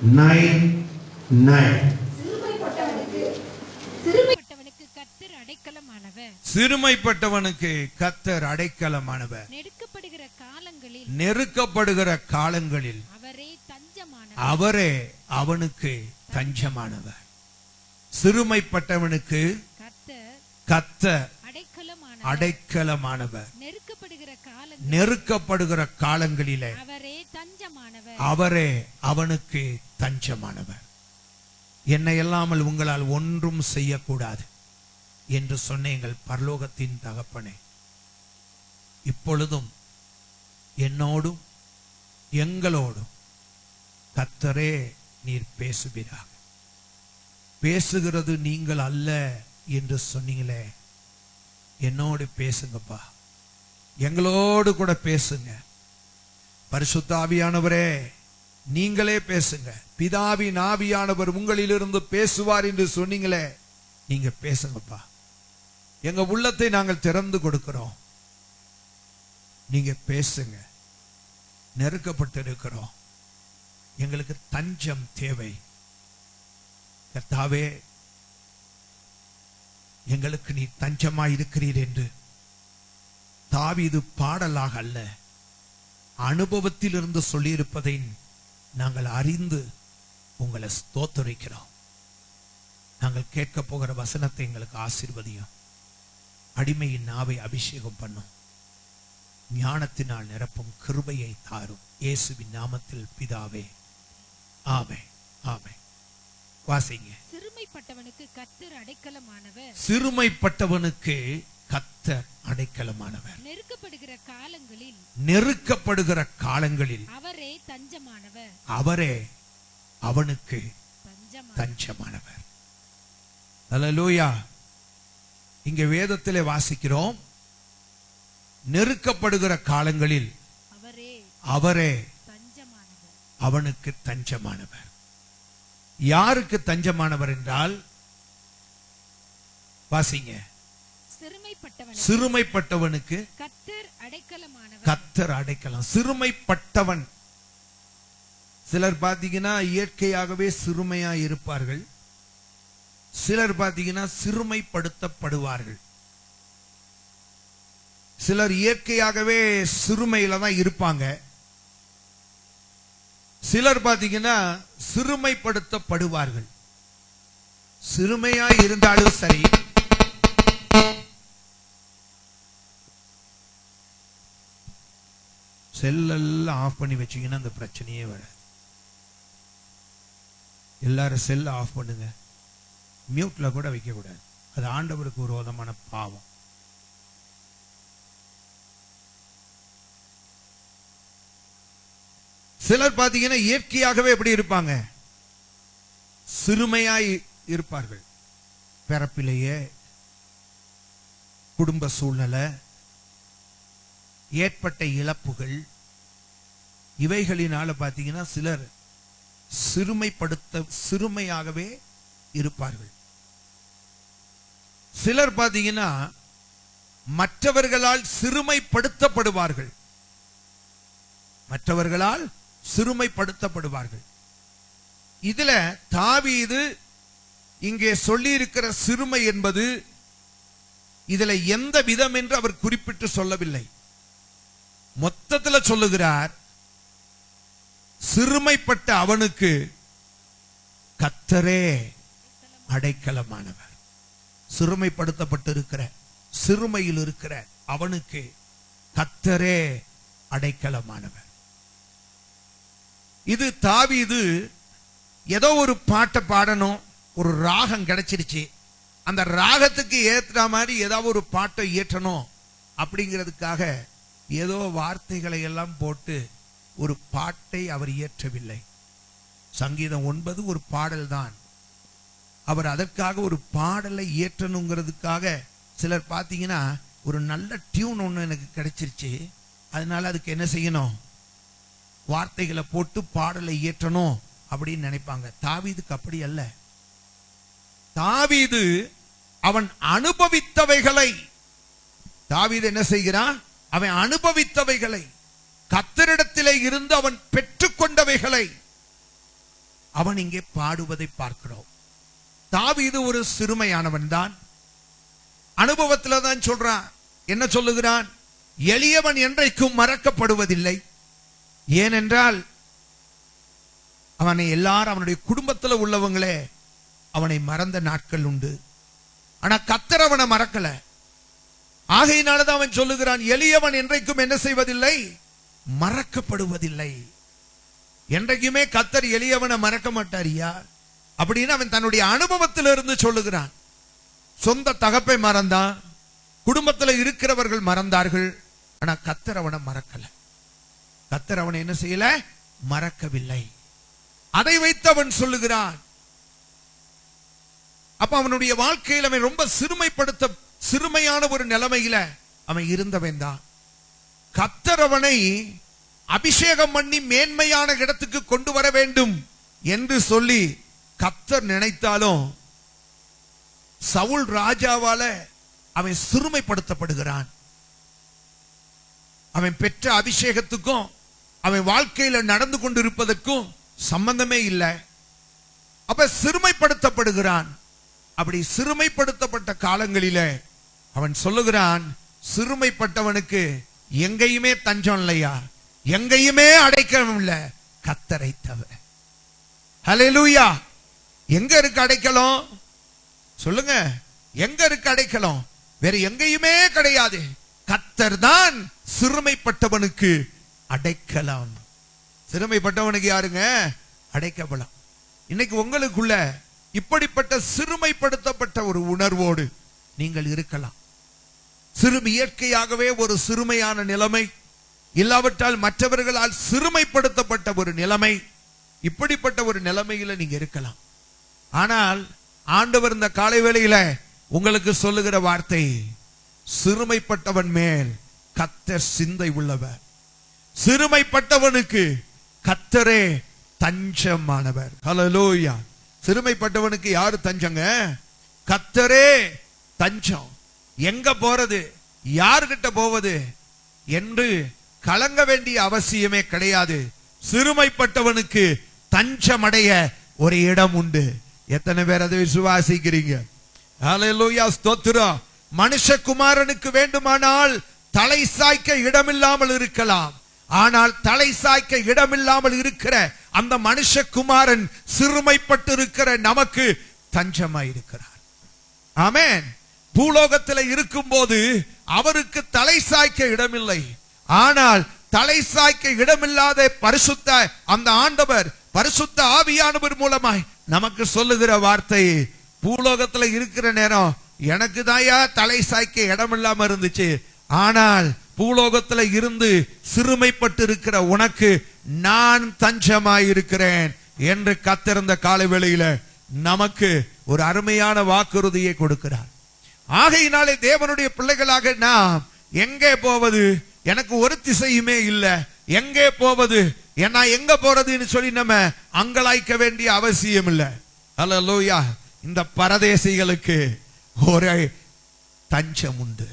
9:9. சிறுமைப்பட்டவனுக்கு கர்த்தர் அடைக்கலமானவர். நெருக்கப்படுகிற காலங்களில் அவரே அவனுக்கு தஞ்சமானவர். சிறுமைப்பட்டவனுக்கு கர்த்தர் அடைக்கலமானவர். நெருக்கப்படுகிற காலங்களிலே அவரே அவனுக்கு தஞ்சமானவர். என்னை இல்லாமல் உங்களால் ஒன்றும் செய்யக்கூடாது என்று சொன்ன எங்கள் பரலோகத்தின் தகப்பனே, இப்பொழுதும் என்னோடும் எங்களோடும் கர்த்தரே நீர் பேசுவீராக. பேசுகிறது நீங்கள் அல்ல என்று சொன்னீங்களே, என்னோடு பேசுங்கப்பா, எங்களோடு கூட பேசுங்க. பரிசுத்த ஆவியானவரே நீங்களே பேசுங்க. பிதாவின் ஆவியானவர் உங்களிலிருந்து பேசுவார் என்று சொன்னீங்களே, நீங்க பேசுங்கப்பா. எங்க உள்ளத்தை நாங்கள் திறந்து கொடுக்கிறோம், நீங்க பேசுங்க. நெருக்கப்பட்டு இருக்கிறோம், எங்களுக்கு தஞ்சம் தேவை. கர்த்தாவே, எங்களுக்கு நீ தஞ்சமாய் இருக்கிறீர் என்று தாவீது பாடலாக அல்ல, அனுபவத்தில் இருந்து சொல்லியிருப்பதை நாங்கள் அறிந்து உங்களை ஸ்தோத்திரிக்கிறோம். நாங்கள் கேட்க போகிற வசனத்தை எங்களுக்கு ஆசீர்வதியும். அடிமையின் நாவை அபிஷேகம் பண்ணும், ஞானத்தினால் நிரப்பும், கிருபையை தாரும். இயேசுவின் நாமத்தில் பிதாவே, ஆமென், ஆமென். வாசிங்க. சிறுமைப்பட்டவனுக்கு கர்த்தர் அடைக்கலமானவர். சிறுமைப்பட்டவனுக்கு கர்த்தர் அடைக்கலமானவர். நெருக்கப்படுகிற காலங்களில் அவரே தஞ்சமானவர். அவரே அவனுக்கு தஞ்சமானவர். அல்லேலூயா. இங்க வேதத்திலே வாசிக்கிறோம், நெருக்கப்படுகிற காலங்களில் அவரே அவனுக்கு தஞ்சமானவர். யாருக்கு தஞ்சமானவர் என்றால், வாசிங்க. சிறுமைப்பட்டவனுக்கு கர்த்தர் அடைக்கலம். சிறுமைப்பட்டவன், சிலர் பார்த்தீங்கன்னா இயற்கையாகவே சிறுமையா இருப்பார்கள், சிலர் பார்த்தீங்கன்னா சிறுமைப்படுத்தப்படுவார்கள். சிலர் இயற்கையாகவே சிறுமையில தான் இருப்பாங்க, சிலர் பார்த்தீங்கன்னா சிறுமைப்படுத்தப்படுவார்கள். சிறுமையா இருந்தாலும் சரி, செல்லெல்லாம் ஆஃப் பண்ணி வச்சீங்கன்னா அந்த பிரச்சனையே வராது. எல்லாரும் செல்ல ஆஃப் பண்ணுங்க, மியூட்ல கூட வைக்க கூடாது, அது ஆண்டவருக்கு விரோதமான பாவம். சிலர் பார்த்தீங்கன்னா இயற்கையாகவே எப்படி இருப்பாங்க, சிறுமையாய் இருப்பார்கள். பிறப்பிலேயே குடும்ப சூழ்நிலை, ஏற்பட்ட இழப்புகள், இவைகளினால பார்த்தீங்கன்னா சிலர் சிறுமையாகவே இருப்பார்கள். சிலர் பார்த்தீங்கன்னா மற்றவர்களால் சிறுமைப்படுத்தப்படுவார்கள், மற்றவர்களால் சிறுமைப்படுத்தப்படுவார்கள். இதுல தாவீது இங்கே சொல்லி இருக்கிற சிறுமை என்பது இதுல எந்த விதம் என்று அவர் குறிப்பிட்டு சொல்லவில்லை. மொத்தத்தில் சொல்லுகிறார், சிறுமைப்பட்ட அவனுக்கு கர்த்தரே அடைக்கலமானவர். சிறுமைப்படுத்தப்பட்டு இருக்கிற, சிறுமையில் இருக்கிற அவனுக்கு கர்த்தரே அடைக்கலமானவர். இது தாவீது ஏதோ ஒரு பாட்டை பாடணும், ஒரு ராகம் கிடைச்சிருச்சு, அந்த ராகத்துக்கு ஏற்ற மாதிரி ஏதாவது ஒரு பாட்டை இயற்றணும் அப்படிங்கிறதுக்காக ஏதோ வார்த்தைகளை எல்லாம் போட்டு ஒரு பாட்டை அவர் இயற்றவில்லை. சங்கீதம் 9 ஒரு பாடல் தான். அவர் அதற்காக ஒரு பாடலை இயற்றணுங்கிறதுக்காக சிலர் பார்த்தீங்கன்னா ஒரு நல்ல டியூன் ஒன்று எனக்கு கிடைச்சிருச்சு, அதனால அதுக்கு என்ன செய்யணும், வார்த்தைகளை போட்டு பாடலை இயற்றணும் அப்படின்னு நினைப்பாங்க. தாவீதுக்கு அப்படி அல்ல. தாவீது அவன் அனுபவித்தவைகளை, தாவீது என்ன செய்கிறான், அவன் அனுபவித்தவைகளை, கர்த்தரிடத்திலே இருந்து அவன் பெற்றுக்கொண்டவைகளை அவன் இங்கே பாடுவதை பார்க்கிறோம். தாவீது ஒரு சிறுமையானவன் தான். அனுபவத்துல தான் சொல்றான். என்ன சொல்லுகிறான்? எளியவன் என்றைக்கும் மறக்கப்படுவதில்லை. ஏனென்றால் அவனை எல்லாரும், அவனுடைய குடும்பத்தில் உள்ளவங்களே அவனை மறந்த நாட்கள் உண்டு. ஆனா கர்த்தர் அவனை மறக்கல. ஆகையினாலதான் அவன் சொல்லுகிறான், எளியவன் என்றைக்கும் என்ன செய்வதில்லை? மறக்கப்படுவதில்லை. என்றைக்குமே கர்த்தர் எளியவனை மறக்க மாட்டாரியா அப்படின்னு அவன் தன்னுடைய அனுபவத்திலிருந்து சொல்லுகிறான். சொந்த தகப்பை மறந்தான், குடும்பத்தில் இருக்கிறவர்கள் மறந்தார்கள். ஆனா கர்த்தர் அவனை மறக்கல. கர்த்தர் அவனை என்ன செய்யல? மறக்கவில்லை. அதை வைத்து அவன் சொல்லுகிறான். அப்ப அவனுடைய வாழ்க்கையில் அவன் ரொம்ப சிறுமையான ஒரு நிலைமையில அவன் இருந்தவன் தான். கர்த்தர் அவனை அபிஷேகம் பண்ணி மேன்மையான இடத்துக்கு கொண்டு வர வேண்டும் என்று சொல்லி கர்த்தர் நினைத்தாலும் சவுல் ராஜாவால அவன் சிறுமைப்படுத்தப்படுகிறான். அவன் பெற்ற அபிஷேகத்துக்கும் அவன் வாழ்க்கையில நடந்து கொண்டிருப்பதற்கும் சம்பந்தமே இல்லை. அப்ப சிறுமைப்படுத்தப்படுகிறான். அப்படி சிறுமைப்படுத்தப்பட்ட காலங்களில அவன் சொல்லுகிறான், சிறுமைப்பட்டவனுக்கு எங்கேயுமே தஞ்சம் இல்லையா, எங்கேயுமே அடைக்கலம் இல்ல, கர்த்தரை தவிர. ஹல்லேலூயா. எங்க இருக்கு அடைக்கலம்? சொல்லுங்க, எங்க இருக்கு அடைக்கலம்? வேற எங்கேயுமே கிடையாது. கர்த்தர் தான் சிறுமைப்பட்டவனுக்கு அடைக்கலம். சிறுமைப்பட்டவனுக்கு யாருங்க அடைக்கலம்? இன்னைக்கு உங்களுக்குள்ள இப்படிப்பட்ட சிறுமைப்படுத்தப்பட்ட ஒரு உணர்வோடு நீங்கள் இருக்கலாம். இயற்கையாகவே ஒரு சிறுமையான நிலைமை, இல்லாவிட்டால் மற்றவர்களால் சிறுமைப்படுத்தப்பட்ட ஒரு நிலைமை, இப்படிப்பட்ட ஒரு நிலைமையில நீங்க இருக்கலாம். ஆனால் ஆண்டவர் இந்த காலை வேளையில உங்களுக்கு சொல்லுகிற வார்த்தை, சிறுமைப்பட்டவன் மேல் கர்த்தர் சிந்தை உள்ளவர். சிறுமைப்பட்டவனுக்கு கர்த்தரே தஞ்சமானவர். ஹல்லேலூயா. சிறுமைப்பட்டவனுக்கு யாரு தஞ்சங்க? கர்த்தரே தஞ்சம். எங்க போறது, யார்கிட்ட போவது என்று கலங்க வேண்டிய அவசியமே கிடையாது. சிறுமைப்பட்டவனுக்கு தஞ்சமடைய ஒரு இடம் உண்டு. எத்தனை பேர் அதை விசுவாசிக்கிறீங்க? ஹல்லேலூயா, ஸ்தோத்திரம். மனுஷகுமாரனுக்கு வேண்டுமானால் தலை சாய்க்க இடமில்லாமல் இருக்கலாம். ஆனால் தலை சாய்க்க இடமில்லாமல் இருக்கிற அந்த மனுஷகுமாரன் சிறுமைப்பட்டு இருக்கிற நமக்கு தஞ்சமாயிருக்கிறார். ஆமென். பூலோகத்தில் இருக்கும் போது அவருக்கு தலை சாய்க்க இடமில்லை. ஆனால் தலை சாய்க்க இடமில்லாத பரிசுத்த அந்த ஆண்டவர், பரிசுத்த ஆவியானவர் மூலமாய் நமக்கு சொல்லுகிற வார்த்தை, பூலோகத்தில் இருக்கிற நேரம் எனக்கு தாயா தலை சாய்க்க இடமில்லாம இருந்துச்சு, ஆனால் பூலோகத்தில் இருந்து சிறுமைப்பட்டு இருக்கிற உனக்கு நான் தஞ்சமாயிருக்கிறேன் என்று கர்த்தர் காலை வேளையில நமக்கு ஒரு அருமையான வாக்குறுதியை கொடுக்கிறார். ஆகையினாலே தேவனுடைய பிள்ளைகளாக நாம் எங்கே போவது? எனக்கு ஒரு திசையுமே இல்லை, எங்கே போவது, நான் எங்க போறதுன்னு சொல்லி நம்ம அங்கலாய்க்க வேண்டிய அவசியம் இல்லை. ஹல்லேலூயா. இந்த பரதேசிகளுக்கு ஒரு தஞ்சம் உண்டு.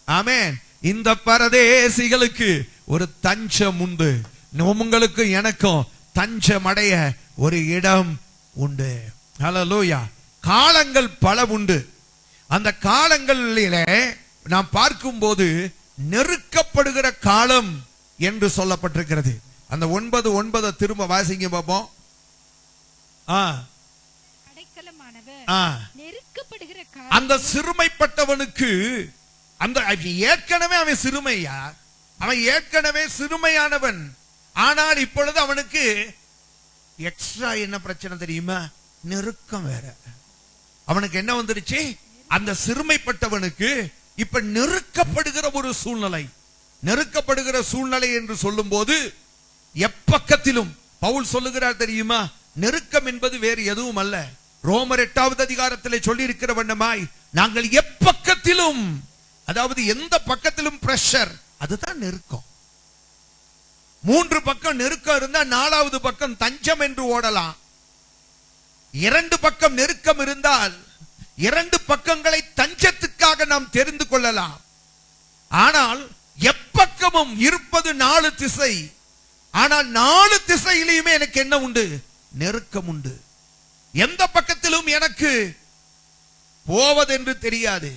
ஆமென். இந்த பரதேசிகளுக்கு ஒரு தஞ்சம் உண்டு. உங்களுக்கு எனக்கும் தஞ்சம் அடைய ஒரு இடம் உண்டு. ஹல்லேலூயா. காலங்கள் பல உண்டு. அந்த காலங்களிலே நாம் பார்க்கும்போது நெருக்கப்படுகிற காலம் என்று சொல்லப்பட்டிருக்கிறது. அந்த 9:9 திரும்ப வாசிங்க பாப்போம். அந்த சிறுமைப்பட்டவனுக்கு, அந்த ஏற்கனவே அவன் சிறுமையா, அவன் ஏற்கனவே சிறுமையானவன். ஆனால் இப்பொழுது அவனுக்கு எக்ஸ்ட்ரா என்ன பிரச்சனை தெரியுமா? நெருக்கம் வேற. அவனுக்கு என்ன வந்துருச்சு? அந்த சிறுமைப்பட்டவனுக்கு இப்ப நெருக்கப்படுகிற ஒரு சூழ்நிலை. நெருக்கப்படுகிற சூழ்நிலை என்று சொல்லும் போது எப்பக்கத்திலும் பவுல் சொல்லுகிறார் தெரியுமா? நெருக்கம் என்பது வேறு எதுவும் அல்ல. ரோமர் 8வது அதிகாரத்திலே சொல்லி இருக்கிற வண்ணமாய் நாங்கள் எப்பக்கத்திலும், அதாவது எந்த பக்கத்திலும் பிரஷர், அதுதான் நெருக்கம். 3 பக்கம் நெருக்கம் இருந்தா 4வது பக்கம் தஞ்சம் என்று ஓடலாம். 2 பக்கம் நெருக்கம் இருந்தால் 2 பக்கங்களை தஞ்சத்துக்காக நாம் தெரிந்து கொள்ளலாம். ஆனால் எப்பக்கமும் இருப்பது 4 திசை. ஆனால் 4 திசையிலையுமே எனக்கு என்ன உண்டு? நெருக்கம் உண்டு. எந்த பக்கத்திலும் எனக்கு போவதென்று தெரியாது,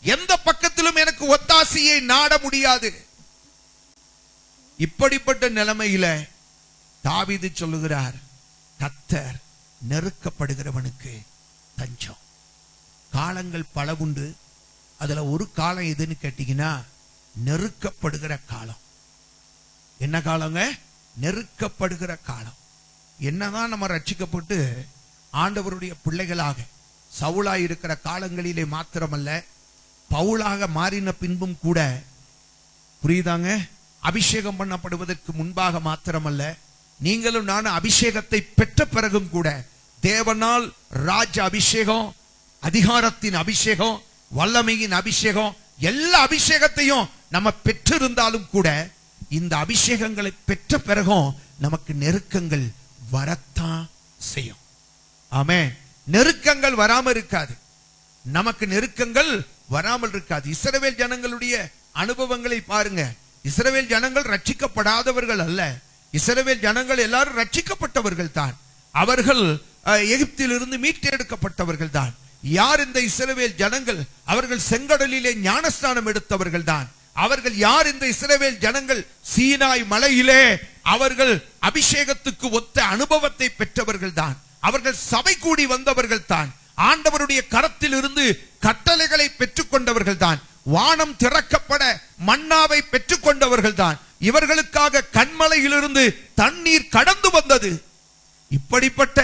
எந்த பக்கத்திலும் எனக்கு ஒத்தாசையை நாட முடியாது. இப்படிப்பட்ட நிலைமையில தாவீது சொல்லுகிறார், கர்த்தர் நெருக்கப்படுகிறவனுக்கு தஞ்சம். காலங்கள் பல உண்டு. அதுல ஒரு காலம் எதுன்னு கேட்டீங்கன்னா நெருக்கப்படுகிற காலம். என்ன காலங்க? நெருக்கப்படுகிற காலம். என்னதான் நம்ம ரட்சிக்கப்பட்டு ஆண்டவருடைய பிள்ளைகளாக சவுலாய் இருக்கிற காலங்களிலே மாத்திரமல்ல, பவுலாக மாறின பின்பும் கூட, புரியுதாங்க, அபிஷேகம் பண்ணப்படுவதற்கு முன்பாக மாத்திரமல்ல, நீங்களும் நானும் அபிஷேகத்தை பெற்ற பிறகும் கூட தேவனால் ராஜ அபிஷேகம், அதிகாரத்தின் அபிஷேகம், வல்லமையின் அபிஷேகம், எல்லா அபிஷேகத்தையும் நம்ம பெற்றிருந்தாலும் கூட இந்த அபிஷேகங்களை பெற்ற பிறகும் நமக்கு நெருக்கங்கள் வரத்தான் செய்யும். ஆமென். நெருக்கங்கள் வராமல் இருக்காது, நமக்கு நெருக்கங்கள் வராமல் இருக்காது. இஸ்ரவேல் ஜனங்களுடைய அனுபவங்களை பாருங்க. இஸ்ரவேல் ஜனங்கள் ரட்சிக்கப்படாதவர்கள் அல்ல, இஸ்ரவேல் ஜனங்கள் எல்லாரும் ரட்சிக்கப்பட்டவர்கள் தான். அவர்கள் எகிப்திலிருந்து மீட்டெடுக்கப்பட்டவர்கள் தான். யார் இந்த இஸ்ரவேல் ஜனங்கள்? அவர்கள் செங்கடலிலே ஞானஸ்நானம் எடுத்தவர்கள் தான். அவர்கள் யார் இந்த இஸ்ரவேல் ஜனங்கள்? சீனாய் மலையிலே அவர்கள் அபிஷேகத்துக்கு ஒத்த அனுபவத்தை பெற்றவர்கள் தான். அவர்கள் சபை கூடி வந்தவர்கள் தான். ஆண்டவருடைய கரத்தில் இருந்து கட்டளைகளை பெற்றுக் கொண்டவர்கள் தான். வானம் திறக்கப்பட மன்னாவை பெற்றுக் கொண்டவர்கள் தான். இவர்களுக்காக கண்மலையிலிருந்து தண்ணீர் கடந்து வந்தது. இப்படிப்பட்ட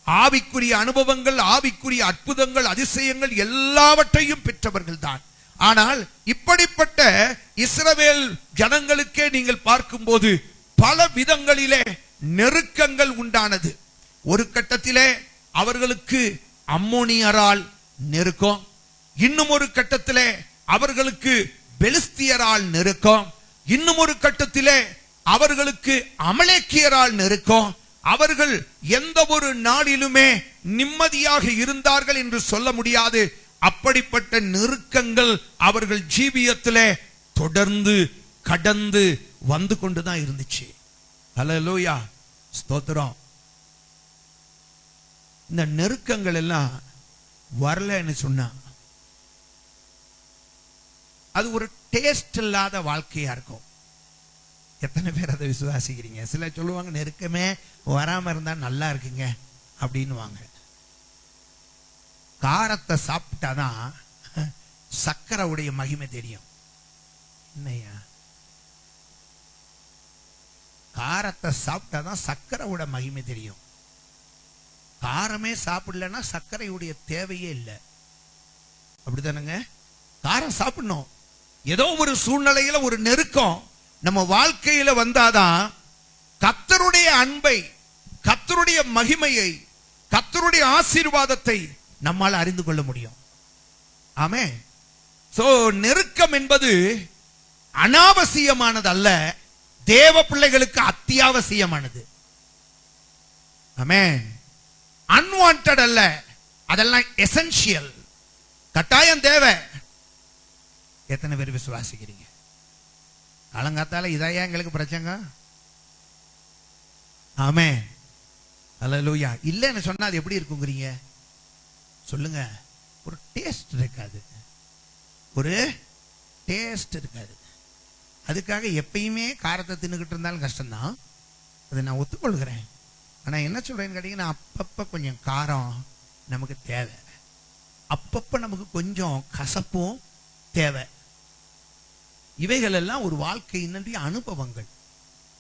ஆவிக்குரிய அனுபவங்கள், ஆவிக்குரிய அற்புதங்கள், அதிசயங்கள் எல்லாவற்றையும் பெற்றவர்கள் தான். ஆனால் இப்படிப்பட்ட இஸ்ரவேல் ஜனங்களுக்கே நீங்கள் பார்க்கும்போது பல விதங்களிலே நெருக்கங்கள் உண்டானது. ஒரு கட்டத்திலே அவர்களுக்கு அம்மோனியரால் நெருக்கம், இன்னும் ஒரு கட்டத்திலே அவர்களுக்கு பெலிஸ்தியரால் நெருக்கம், இன்னும் ஒரு கட்டத்திலே அவர்களுக்கு அமலேக்கியரால் நெருக்கம். அவர்கள் எந்த ஒரு நாளிலுமே நிம்மதியாக இருந்தார்கள் என்று சொல்ல முடியாது. அப்படிப்பட்ட நெருக்கங்கள் அவர்கள் ஜீவியத்திலே தொடர்ந்து கடந்து வந்து கொண்டுதான் இருந்துச்சு. ஹல்லேலூயா, ஸ்தோத்திரம். இந்த நெருக்கங்கள் எல்லாம் வரலன்னு சொன்னா அது ஒரு டேஸ்ட் இல்லாத வாழ்க்கையா இருக்கும். எத்தனை பேர் அதை விசுவாசிக்கிறீங்க? சில சொல்லுவாங்க நெருக்கமே வராம இருந்தா நல்லா இருக்குங்க அப்படின்னுவாங்க. காரத்தை சாப்பிட்டாதான் சக்கரையுடைய மகிமை தெரியும். என்னையா, காரத்தை சாப்பிட்டாதான் சக்கரையோட மகிமை தெரியும். காரமே சாப்பிடலன்னா சர்க்கரையுடைய தேவையே இல்லை. அப்படித்தானுங்க? காரம் சாப்பிடணும். ஏதோ ஒரு சூழ்நிலையில ஒரு நெருக்கம் நம்ம வாழ்க்கையில வந்தாதான் கர்த்தருடைய அன்பை, கர்த்தருடைய மகிமையை, கர்த்தருடைய ஆசீர்வாதத்தை நம்மால் அறிந்து கொள்ள முடியும். ஆமென். சோ நெருக்கம் என்பது அனாவசியமானது அல்ல, தேவ பிள்ளைகளுக்கு அத்தியாவசியமானது. ஆமென். அன்வான்டட் அல்ல, அதெல்லாம் எசென்ஷியல், கட்டாயம் தேவை. எத்தனை பேர் விசுவாசிக்கிறீங்க? காலங்காத்தால இதையா எங்களுக்கு பிரச்சனை? ஆமென். ஹல்லேலூயா. இல்லைன்னு சொன்னா அது எப்படி இருக்குங்கிறீங்க? சொல்லுங்க. ஒரு டேஸ்ட் இருக்காது, ஒரு டேஸ்ட் இருக்காது. அதுக்காக எப்பயுமே காரத்தை தின்னுக்கிட்டு இருந்தாலும் கஷ்டம்தான், அதை நான் ஒத்துக்கொள்கிறேன். ஆனா என்ன சொல்றேன்னு கேட்டீங்கன்னா, அப்பப்ப கொஞ்சம் காரம் நமக்கு தேவை, அப்பப்ப நமக்கு கொஞ்சம் கசப்பும் தேவை. இவைகள் எல்லாம் ஒரு வாழ்க்கையினுடைய அனுபவங்கள்.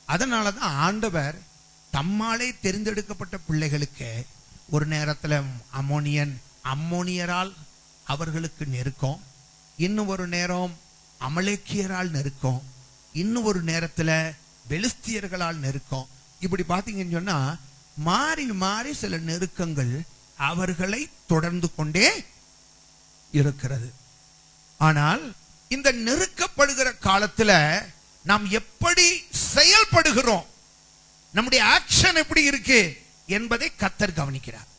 அதனாலதான் ஆண்டவர் தம்மாலே தெரிந்தெடுக்கப்பட்ட பிள்ளைகளுக்கு ஒரு நேரத்துல அம்மோனியரால் அவர்களுக்கு நெருக்கம், இன்னும் ஒரு நேரம் அமலேக்கியரால் நெருக்கம், இன்னும் ஒரு நேரத்துல பெலிஸ்தியர்களால் நெருக்கம். இப்படி பாத்தீங்கன்னு சொன்னா மாறி மாறி சில நெருக்கங்கள் அவர்களை தொடர்ந்து கொண்டே இருக்கிறது. ஆனால் இந்த நெருக்கப்படுகிற காலத்துல நாம் எப்படி செயல்படுகிறோம், நம்முடைய ஆக்ஷன் எப்படி இருக்கு என்பதை கர்த்தர் கவனிக்கிறார்.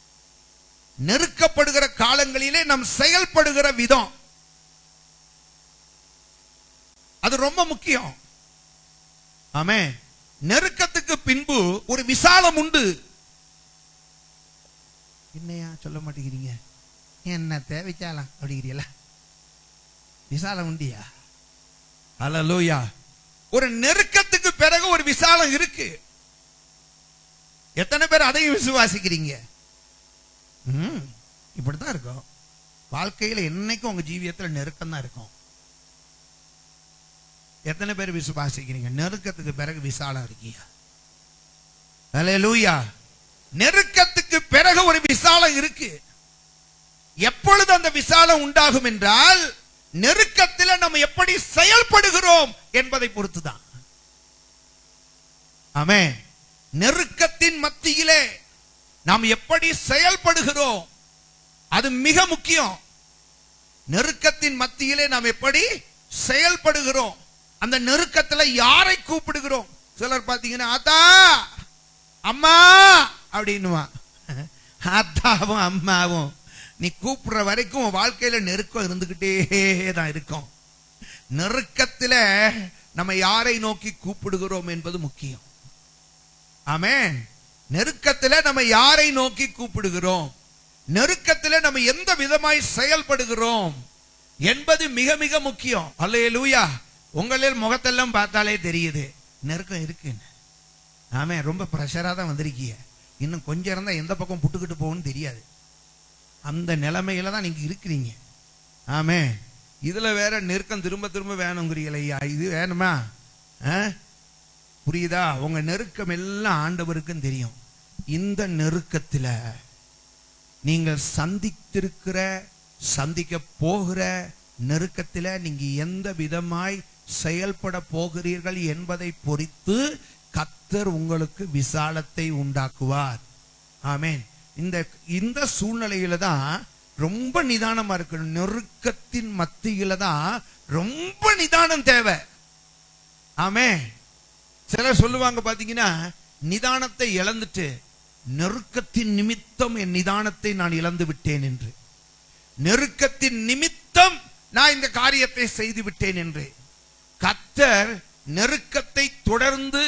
நெருக்கப்படுகிற காலங்களிலே நாம் செயல்படுகிற விதம் அது ரொம்ப முக்கியம். ஆமென். நெருக்கத்துக்கு பின்பு ஒரு விசாலம் உண்டு. சொல்ல மாட்டேங்கிறீங்க? என்னத்தை விசாலம் அப்படிங்கிறீங்களா? விசாலம் உண்டியா? அல்லேலூயா. ஒரு நெருக்கத்துக்கு பிறகு ஒரு விசாலம் இருக்கு. எத்தனை பேர் அதையும் விசுவாசிக்கிறீங்க? இப்படித்தான் இருக்கும் வாழ்க்கையில. என்னைக்கும் உங்க ஜீவியத்தில் நெருக்கம் தான் இருக்கும். எத்தனை பேர் விசுவாசிக்கிறீங்க நெருக்கத்துக்கு பிறகு விசாலம் இருக்கீங்க? அல்லேலூயா. நெருக்கத்துக்கு பிறகு ஒரு விசாலம் இருக்கு. எப்பொழுது அந்த விசாலம் உண்டாகும் என்றால், நெருக்கத்தில் நம்ம எப்படி செயல்படுகிறோம் என்பதை பொறுத்துதான். ஆமென். நெருக்கத்தின் மத்தியிலே நாம் எப்படி செயல்படுகிறோம் அது மிக முக்கியம். நெருக்கத்தின் மத்தியிலே நாம் எப்படி செயல்படுகிறோம், அந்த நெருக்கத்தில் யாரை கூப்பிடுகிறோம். சிலர் பாத்தீங்கன்னா ஆத்தா அம்மா அப்படின்னுவா. ஆத்தாவும் அம்மாவும் நீ கூப்பிடுற வரைக்கும் வாழ்க்கையில நெருக்கம் இருந்துகிட்டே தான் இருக்கும். நெருக்கத்தில் நம்ம யாரை நோக்கி கூப்பிடுகிறோம் என்பது முக்கியம். ஆமென். நெருக்கத்தில் நம்ம யாரை நோக்கி கூப்பிடுகிறோம், நெருக்கத்தில் நம்ம எந்த விதமாய் செயல்படுகிறோம் என்பது மிக மிக முக்கியம். அல்லேலூயா. உங்களில் முகத்தெல்லாம் பார்த்தாலே தெரியுது நெருக்கம் இருக்குன்னு. ஆமென். ரொம்ப பிரஷரா தான் வந்திருக்கீங்க. இன்னும் கொஞ்சம் இருந்தா எந்த பக்கம் புட்டுக்கிட்டு போகும்னு தெரியாது. அந்த நிலைமையில தான் நீங்க இருக்கிறீங்க. ஆமென். இதுல வேற நெருக்கம் திரும்ப திரும்ப வேணுங்கிறீங்களா? இது வேணுமா? புரியுதா? உங்க நெருக்கம் எல்லாம் ஆண்டவருக்கும் தெரியும். இந்த நெருக்கத்துல நீங்கள் சந்தித்திருக்கிற, சந்திக்க போகிற நெருக்கத்துல நீங்க எந்த விதமாய் செயல்பட போகிறீர்கள் என்பதை பொறுத்து கர்த்தர் உங்களுக்கு விசாலத்தை உண்டாக்குவார். ஆமென். இந்த சூழ்நிலையில தான் ரொம்ப நிதானமா இருக்கணும். நெருக்கத்தின் மத்தியில தான் ரொம்ப நிதானம் தேவை. ஆமென். சிலர் சொல்லுவாங்க பாத்தீங்கன்னா, நிதானத்தை இழந்துட்டு நெருக்கத்தின் நிமித்தம் என் நிதானத்தை நான் இழந்து விட்டேன் என்று, நெருக்கத்தின் நிமித்தம் நான் இந்த காரியத்தை செய்து விட்டேன் என்று. கர்த்தர் நெருக்கத்தை தொடர்ந்து,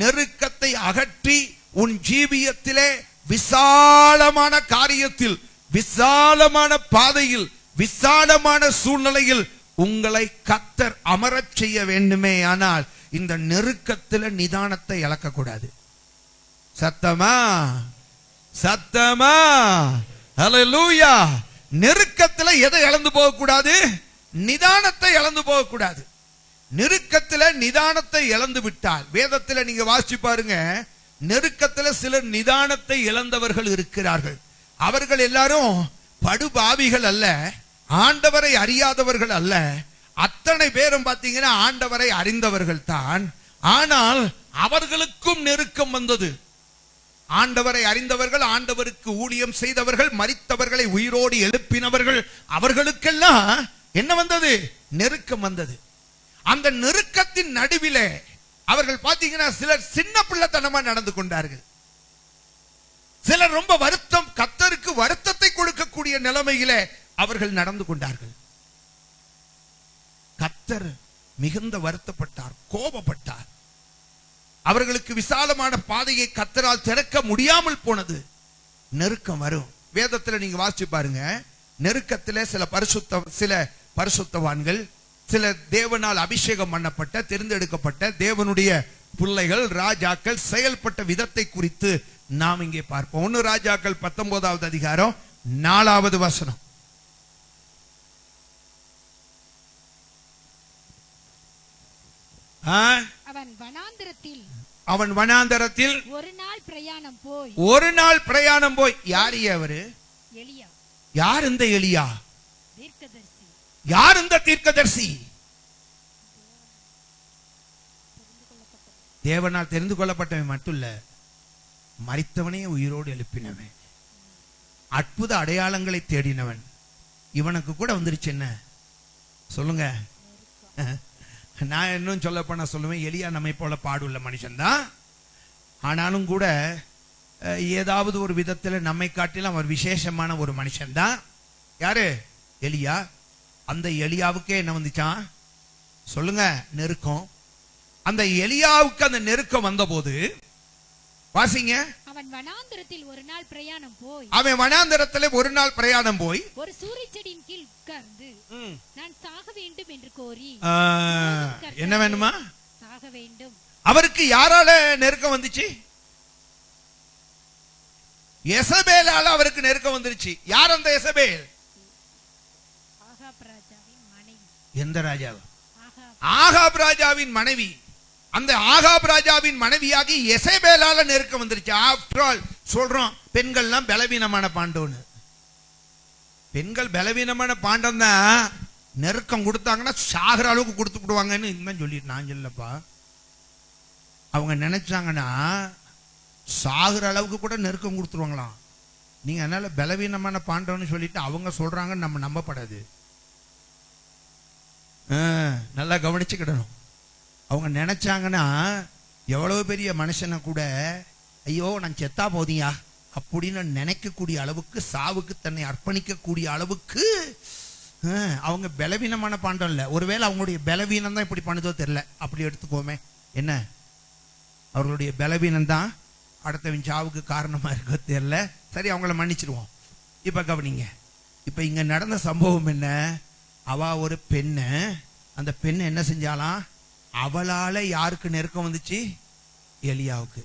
நெருக்கத்தை அகற்றி உன் ஜீவியத்திலே விசாலமான காரியத்தில், விசாலமான பாதையில், விசாலமான சூழ்நிலையில் உங்களை கர்த்தர் அமரச் செய்ய வேண்டுமே. ஆனால் இந்த நெருக்கத்தில் நிதானத்தை இழக்க கூடாது. சத்தமா சத்தமா ஹல்லேலூயா. நெருக்கத்தில் எதை இழந்து போக கூடாது? நிதானத்தை இழந்து போக கூடாது. நெருக்கத்தில் நிதானத்தை இழந்து விட்டால், வேதத்தில் நீங்க வாசிச்சு பாருங்க, நெருக்கத்தில் சிலர் நிதானத்தை இழந்தவர்கள் இருக்கிறார்கள். அவர்கள் எல்லாரும் படுபாவிகள் அல்ல, ஆண்டவரை அறியாதவர்கள் அல்ல. அத்தனை பேரும் பாத்தீங்கன்னா ஆண்டவரை அறிந்தவர்கள் தான். ஆனால் அவர்களுக்கும் நெருக்கம் வந்தது. ஆண்டவரை அறிந்தவர்கள், ஆண்டவருக்கு ஊழியம் செய்தவர்கள், மரித்தவர்களை உயிரோடு எழுப்பினவர்கள், அவர்களுக்கெல்லாம் என்ன வந்தது? நெருக்கம் வந்தது. அந்த நெருக்கத்தின் நடுவிலே அவர்கள் பாத்தீங்கன்னா சிலர் சின்ன பிள்ளைத்தனமா நடந்து கொண்டார்கள். சிலர் ரொம்ப வருத்தம், கர்த்தருக்கு வருத்தத்தை கொடுக்கக்கூடிய நிலைமையிலே அவர்கள் நடந்து கொண்டார்கள். கர்த்தர் மிகுந்த வருத்தப்பட்டார், கோபப்பட்டார். அவர்களுக்கு விசாலமான பாதையை கர்த்தரால் திறக்க முடியாமல் போனது. நெருக்கம் வரும். வேதத்தில் நீங்க வாசிச்சு பாருங்க, நெருக்கத்தில் சில பரிசுத்தவான்கள், சில தேவனால் அபிஷேகம் பண்ணப்பட்ட, தேர்ந்தெடுக்கப்பட்ட தேவனுடைய பிள்ளைகள், ராஜாக்கள் செயல்பட்ட விதத்தை குறித்து நாம் இங்கே பார்ப்போம். 1 ராஜாக்கள் 19வது அதிகாரம் 4வது வசனம். அவன் வனாந்தரத்தில் ஒரு நாள் பிரயாணம் போய். யார் அவரு? எலியா. யார் இந்த எலியா? தீர்க்கதரிசி. யார் இந்த தீர்க்கதரிசி? தேவனால் தெரிந்து கொள்ளப்பட்டவன் மட்டும் இல்ல, மரித்தவனே உயிரோடு எழுப்பினவன், அற்புத அடையாளங்களை தேடினவன். இவனுக்கு கூட வந்துருச்சு என்ன சொல்லுங்க? நான் இன்னும் சொல்ல போனா சொல்லுவேன், எலியா நம்மை போல பாடுள்ள மனுஷன்தான். ஆனாலும் கூட ஏதாவது ஒரு விதத்தில் நம்மை காட்டிலும் அவர் விசேஷமான ஒரு மனுஷன்தான். யாரு? எலியா. அந்த எலியாவுக்கே என்ன வந்துச்சான் சொல்லுங்க? நெருக்கம். அந்த எலியாவுக்கு அந்த நெருக்கம் வந்த போது வாசிங்க. அவன் வனாந்தரத்தில் ஒரு நாள் பிரயாணம் போய் ஒரு சூரை செடியின் கீழ் உட்கார்ந்து நான் சாக வேண்டும் என்று கோரி. என்ன வேணுமா? சாக வேண்டும். அவருக்கு யாரால நெருக்கம் வந்துச்சு? எசபேலால அவருக்கு நெருக்கம் வந்துருச்சு. யார் அந்த எசபேல்? ஆகாப் ராஜாவின் மனைவி. எந்த ராஜா? ஆகாப் ராஜாவின் மனைவி. அந்த ஆகாப் ராஜாவின் மனைவியாகி எசபேலால நெருக்கம் வந்துருச்சு. ஆஃப்டர் ஆல் சொல்றோம், பெண்கள்லாம் பலவீனமான பாண்டோன்னு. பெண்கள் பலவீனமான பாண்டம் தான். நெருக்கம் கொடுத்தாங்கன்னா சாகிற அளவுக்கு கொடுத்து விடுவாங்கன்னு இன்னும் சொல்லிட்டு நான் சொல்லப்பா. அவங்க நினைச்சாங்கன்னா சாகுற அளவுக்கு கூட நெருக்கம் கொடுத்துருவாங்களாம். நீங்க அதனால பலவீனமான பாண்டவன்னு சொல்லிட்டு அவங்க சொல்றாங்கன்னு நம்ம நம்பப்படாது. நல்லா கவனிச்சுக்கிடணும். அவங்க நினைச்சாங்கன்னா எவ்வளவு பெரிய மனுஷனை கூட ஐயோ நான் செத்தா போதியா அப்படின்னு நினைக்கக்கூடிய அளவுக்கு, சாவுக்கு தன்னை அர்ப்பணிக்கக்கூடிய அளவுக்கு அவங்க பலவீனமான பாண்டம் இல்லை. ஒருவேளை அவங்களுடைய பலவீனம் தான் இப்படி பண்ணுதோ தெரியல. அப்படி எடுத்துக்கோமே. என்ன அவர்களுடைய பலவீனம் தான் அடுத்தவன் சாவுக்கு காரணமா இருக்க தெரியல. சரி, அவங்கள மன்னிச்சிருவோம். இப்ப கவனிங்க. இப்ப இங்க நடந்த சம்பவம் என்ன? அவ ஒரு பெண்ணு. அந்த பெண்ணு என்ன செஞ்சாலாம்? அவளால யாருக்கு நெருக்கம் வந்துச்சு? எலியாவுக்கு.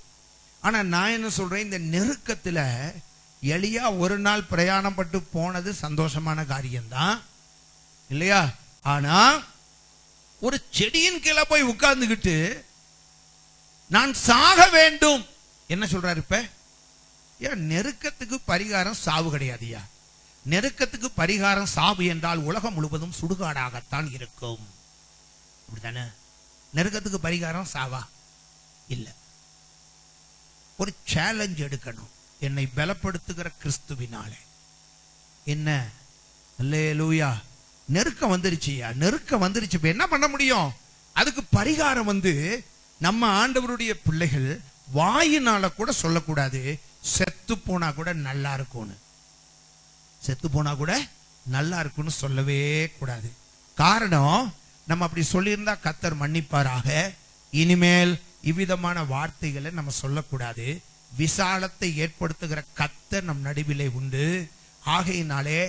ஆனா நான் என்ன சொல்றேன், இந்த நெருக்கத்துல எலியா ஒரு நாள் பிரயாணம் பட்டு போனது சந்தோஷமான காரியம்தான் இல்லையா? ஆனா ஒரு செடியின் கீழே போய் உட்கார்ந்துகிட்டு நான் சாக வேண்டும் என்ன சொல்றாரு? இப்ப ஏன் நெருக்கத்துக்கு பரிகாரம் சாவு கிடையாதுயா. நெருக்கத்துக்கு பரிகாரம் சாவு என்றால் உலகம் முழுவதும் சுடுகாடாகத்தான் இருக்கும். அப்படித்தானே? நெருக்கத்துக்கு பரிகாரம் சாவா? இல்ல. ஒரு சேலஞ்ச் எடுக்கணும். என்னை பலப்படுத்துகிற கிறிஸ்துவினாலே. என்ன? அல்லேலூயா. நெருக்கம் வந்துருச்சுயா. நெருக்கம் வந்துருச்சு. இப்ப என்ன பண்ண முடியும்? அதுக்கு பரிகாரம் நம்ம ஆண்டவருடைய பிள்ளைகள் வாயினால கூட சொல்லக்கூடாது. செத்து போனா கூட நல்லா இருக்கும்னு. செத்து போனா கூட நல்லா இருக்கும்னு சொல்லவே கூடாது. காரணம், நம்ம அப்படி சொல்லியிருந்தா கர்த்தர் மன்னிப்பாராக. இனிமேல் இவ்விதமான வார்த்தைகளை நம்ம சொல்லக்கூடாது. விசாலத்தை ஏற்படுத்துகிற கர்த்தர் நம் நடுவிலே உண்டு. ஆகையினாலே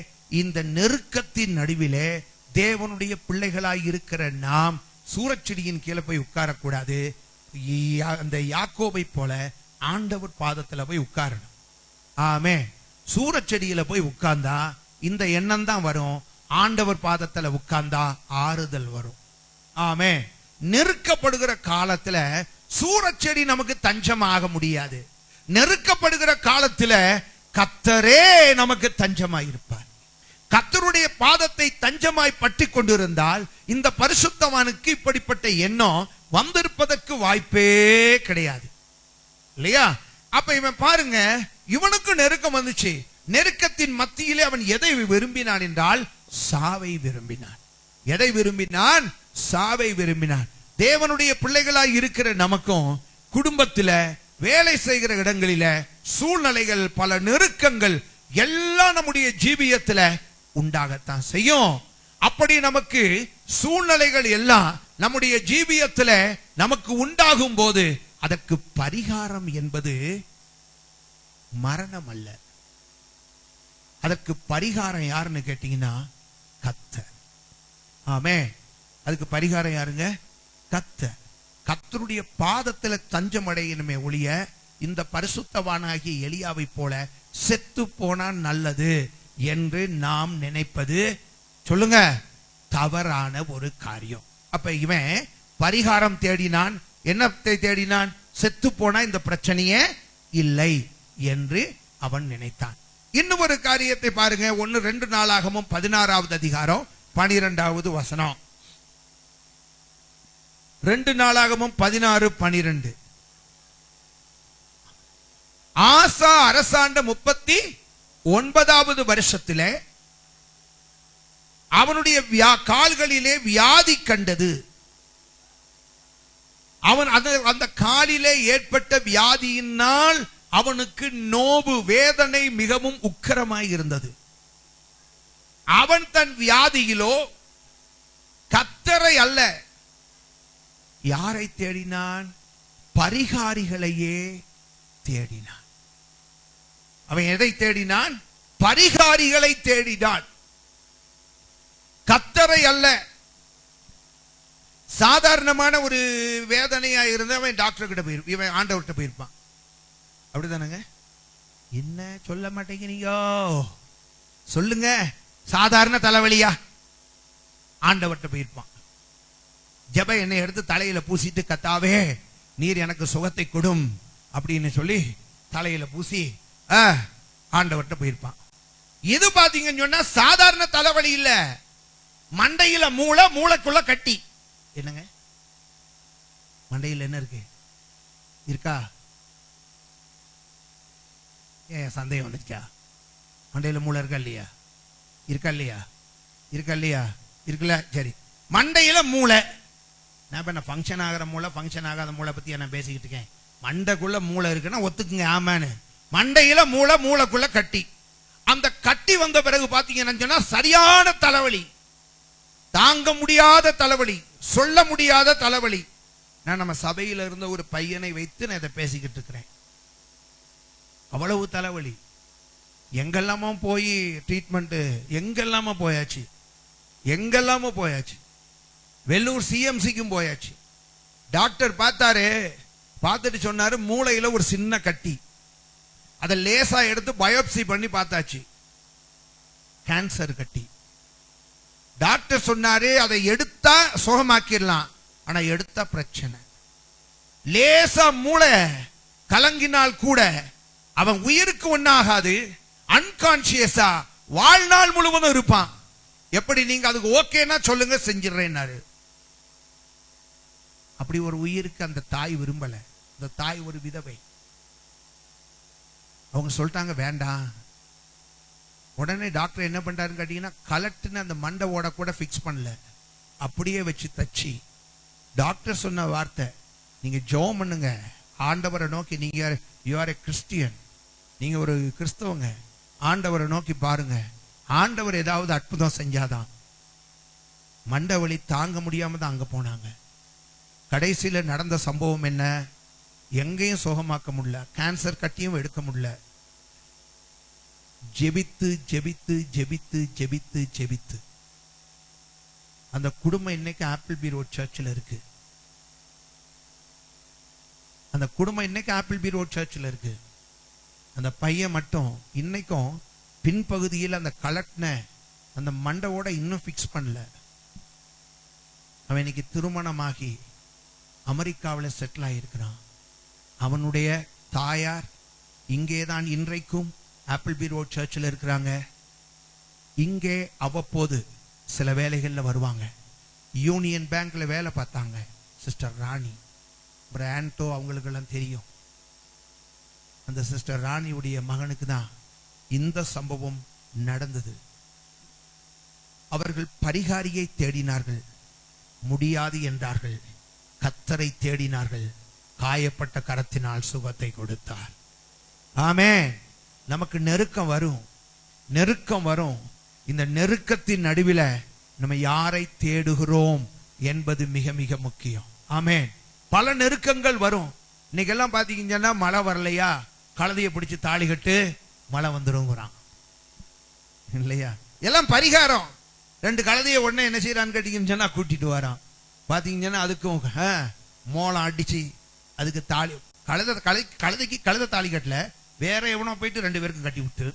இந்த நெருக்கத்தின் நடுவிலே தேவனுடைய பிள்ளைகளாய் இருக்கிற நாம் சூரச்செடியின் கீழே போய் உட்காரக்கூடாது. அந்த யாக்கோபை போல ஆண்டவர் பாதத்துல போய் உட்காரணும். ஆமே. சூரச்செடியில போய் உட்கார்ந்தா இந்த எண்ணம் தான் வரும். ஆண்டவர் பாதத்துல உட்கார்ந்தா ஆறுதல் வரும். ஆமே. நெருக்கப்படுகிற காலத்துல சூரச்செடி நமக்கு தஞ்சமாக முடியாது. நெருக்கப்படுகிற காலத்துல கர்த்தரே நமக்கு தஞ்சமாய் இருப்பார். கர்த்தருடைய பாதத்தை தஞ்சமாய் பற்றி கொண்டிருந்தால் இந்த பரிசுத்தவானுக்கு இப்படிப்பட்ட எண்ணம் வந்திருப்பதற்கு வாய்ப்பே கிடையாது இல்லையா? அப்ப இவன் பாருங்க, இவனுக்கு நெருக்கம் வந்துச்சு. நெருக்கத்தின் மத்தியிலே அவன் எதை விரும்பினான் என்றால் சாவை விரும்பினான். எதை விரும்பினான்? சாவை விரும்பினான். தேவனுடைய பிள்ளைகளாய் இருக்கிற நமக்கும் குடும்பத்தில, வேலை செய்கிற இடங்களில சூழ்நிலைகள், பல நெருக்கங்கள் எல்லாம் நம்முடைய ஜீவியத்துல உண்டாகத்தான் செய்யும். அப்படி நமக்கு சூழ்நிலைகள் எல்லாம் நம்முடைய ஜீவியத்துல நமக்கு உண்டாகும் போது அதற்கு பரிகாரம் என்பது மரணம் அல்ல. அதற்கு பரிகாரம் யாருன்னு கேட்டீங்கன்னா கர்த்தர். ஆமே. அதுக்கு பரிகாரம் யாருங்க? கர்த்தர். கர்த்தருடைய பாதத்துல தஞ்சம் அடையணுமே ஒழிய இந்த பரிசுத்தவானாகிய எலியாவை போல செத்து போனா நல்லது என்று நாம் நினைப்பது, சொல்லுங்க, தவறான ஒரு காரியம். அப்ப இவன் பரிகாரம் தேடினான். என்னத்தை தேடினான்? செத்து போனா இந்த பிரச்சனையே இல்லை என்று அவன் நினைத்தான். இன்னும் ஒரு காரியத்தை பாருங்க. 1-2 நாளாகமும் 16வது அதிகாரம் 12வது வசனம். 2 நாளாகமும் 16-12. ஆசா அரசாண்ட 39வது வருஷத்திலே அவனுடைய கால்களிலே வியாதி கண்டது. அவன் அந்த காலிலே ஏற்பட்ட வியாதியினால் அவனுக்கு நோவு, வேதனை மிகவும் உக்கிரமாய் இருந்தது. அவன் தன் வியாதியிலோ கர்த்தரை அல்ல, யாரை தேடினான்? பரிகாரிகளையே தேடினான். அவன் எதை தேடினான்? பரிகாரிகளை தேடினான், கர்த்தரை அல்ல. சாதாரணமான ஒரு வேதனையா இருந்த அவன் டாக்டர் கிட்ட போயிருப்பான், இவன் ஆண்டவர்கிட்ட போயிருப்பான். அப்படிதானங்க? என்ன சொல்ல மாட்டேங்கிறீங்க? சொல்லுங்க. சாதாரண தலைவலியா? ஆண்டவர்கிட்ட போயிருப்பான். ஜெப எண்ணெய் எடுத்து தலையில பூசிட்டு, கர்த்தாவே நீர் எனக்கு சுகத்தை கொடும் அப்படின்னு சொல்லி தலையில பூசி ஆண்டவர்கிட்ட போயிருப்பான். இது பாத்தீங்கன்னு சொன்னா சாதாரண தலைவலி இல்ல, மண்டையில மூளை, மூளைக்குள்ள கட்டி. என்னங்க மண்டையில் என்ன இருக்கு? இருக்கா? ஏன் சந்தேகம் வந்துச்சா? மண்டையில மூளை இருக்கா இல்லையா? இருக்கா இல்லையா? இருக்கா இல்லையா? இருக்குல்ல. சரி, மண்டையில மூளை. நான் இப்ப ஃபங்க்ஷன் ஆகிற மூளை, ஃபங்க்ஷன் ஆகாத மூளை பத்தி நான் பேசிக்கிட்டு இருக்கேன். மண்டைக்குள்ள மூளை இருக்குன்னா ஒத்துக்குங்க, ஆமான்னு. மண்டையில மூளை, மூளைக்குள்ள கட்டி. அந்த கட்டி வந்த பிறகு பாத்தீங்கன்னா சொன்னா சரியான தலைவலி, தாங்க முடியாத தலைவலி, சொல்ல முடியாத தலைவலி. நான் நம்ம சபையில இருந்த ஒரு பையனை வைத்து நான் இதை பேசிக்கிட்டு இருக்கிறேன். அவ்வளவு தலைவலி. எங்கெல்லாமோ போய் ட்ரீட்மெண்ட், எங்கெல்லாமோ போயாச்சு, எங்கெல்லாமோ போயாச்சு. வெள்ளூர் சிஎம்சிக்கும் போயாச்சு. டாக்டர் பார்த்தாரு, பார்த்துட்டு சொன்னாரு மூளையில ஒரு சின்ன கட்டி. அதை லேசா எடுத்து பயோப்சி பண்ணி பார்த்தாச்சு, கேன்சர் கட்டி. டாக்டர் சொன்னாரு அதை எடுத்தா சுகமாக்கிடலாம், ஆனா எடுத்தா பிரச்சனை. லேசா மூளை கலங்கினால் கூட அவன் உயிருக்கு ஒண்ணாகாது, அன்கான்சியஸா வாழ்நாள் முழுவதும் இருப்பான். எப்படி நீங்க அதுக்கு ஓகேன்னா சொல்லுங்க, செஞ்சிடறேன்னாரு. அப்படி ஒரு உயிருக்கு அந்த தாய் விரும்பல. அந்த தாய் ஒரு விதவை. அவங்க சொல்லிட்டாங்க வேண்டாம். உடனே டாக்டர் என்ன பண்றாருன்னு கேட்டீங்கன்னா, கலட்டுன்னு அந்த மண்டை ஓட கூட பிக்ஸ் பண்ணல, அப்படியே வச்சு தச்சு. டாக்டர் சொன்ன வார்த்தை, நீங்க ஜெபம் பண்ணுங்க ஆண்டவரை நோக்கி. நீங்க யூ ஆர் எ கிறிஸ்டியன், நீங்க ஒரு கிறிஸ்தவங்க, ஆண்டவரை நோக்கி பாருங்க, ஆண்டவர் ஏதாவது அற்புதம் செஞ்சாதான். மண்டை வலி தாங்க முடியாம தான் அங்க போனாங்க. கடைசியில நடந்த சம்பவம் என்ன? எங்கேயும் சுகமாக்க முடியல, கேன்சர் கட்டியும் எடுக்க முடியல. ஜெபித்து ஜெபித்து ஜெபித்து ஜெபித்து ஜெபித்து அந்த குடும்பம் இன்னைக்கு ஆப்பிள் பி ரோட் சர்ச்சில் இருக்கு. அந்த குடும்பம் இன்னைக்கு ஆப்பிள் பி ரோட் சர்ச்சில் இருக்கு. அந்த பையன் மட்டும் இன்னைக்கும் பின்பகுதியில் அந்த கலட்டின அந்த மண்டவோட இன்னும் பிக்ஸ் பண்ணல. அவன் இன்னைக்கு திருமணமாகி அமெரிக்காவில் செட்டில் ஆகியிருக்கிறான். அவனுடைய தாயார் இங்கேதான் இன்றைக்கும் ஆப்பிள் பி ரோட் சர்ச்சில் இருக்கிறாங்க. இங்கே அவ்வப்போது சில வேலைகளில் வருவாங்க. யூனியன் பேங்க்ல வேலை பார்த்தாங்க சிஸ்டர் ராணி, பிராண்டோ, அவங்களுக்கெல்லாம் தெரியும். அந்த சிஸ்டர் ராணியுடைய மகனுக்கு தான் இந்த சம்பவம் நடந்தது. அவர்கள் பரிகாரியை தேடினார்கள், முடியாது என்றார்கள். கர்த்தரை தேடினார்கள், காயப்பட்ட கரத்தினால் சுகத்தை கொடுத்தார். ஆமென். நமக்கு நெருக்கம் வரும், நெருக்கம் வரும். இந்த நெருக்கத்தின் நடுவில் நம்ம யாரை தேடுகிறோம் என்பது மிக மிக முக்கியம். ஆமென். பல நெருக்கங்கள் வரும். இன்னைக்கெல்லாம் பாத்தீங்கன்னா மழை வரலையா, கழுதையை பிடிச்சு தாலி கட்டு, மழை வந்துருங்கிறான் இல்லையா? எல்லாம் பரிகாரம். 2 கழுதையை உடனே என்ன செய்யறான்னு கேட்டீங்கன்னு சொன்னா கூட்டிட்டு வரான். பாத்தீங்கன்னா அதுக்கும் மோளம் அடிச்சு அதுக்கு தாலி, கழுதைக்கு கழுதை தாலி கட்டல, வேற எவனோ போயிட்டு 2 பேருக்கும் கட்டி விட்டு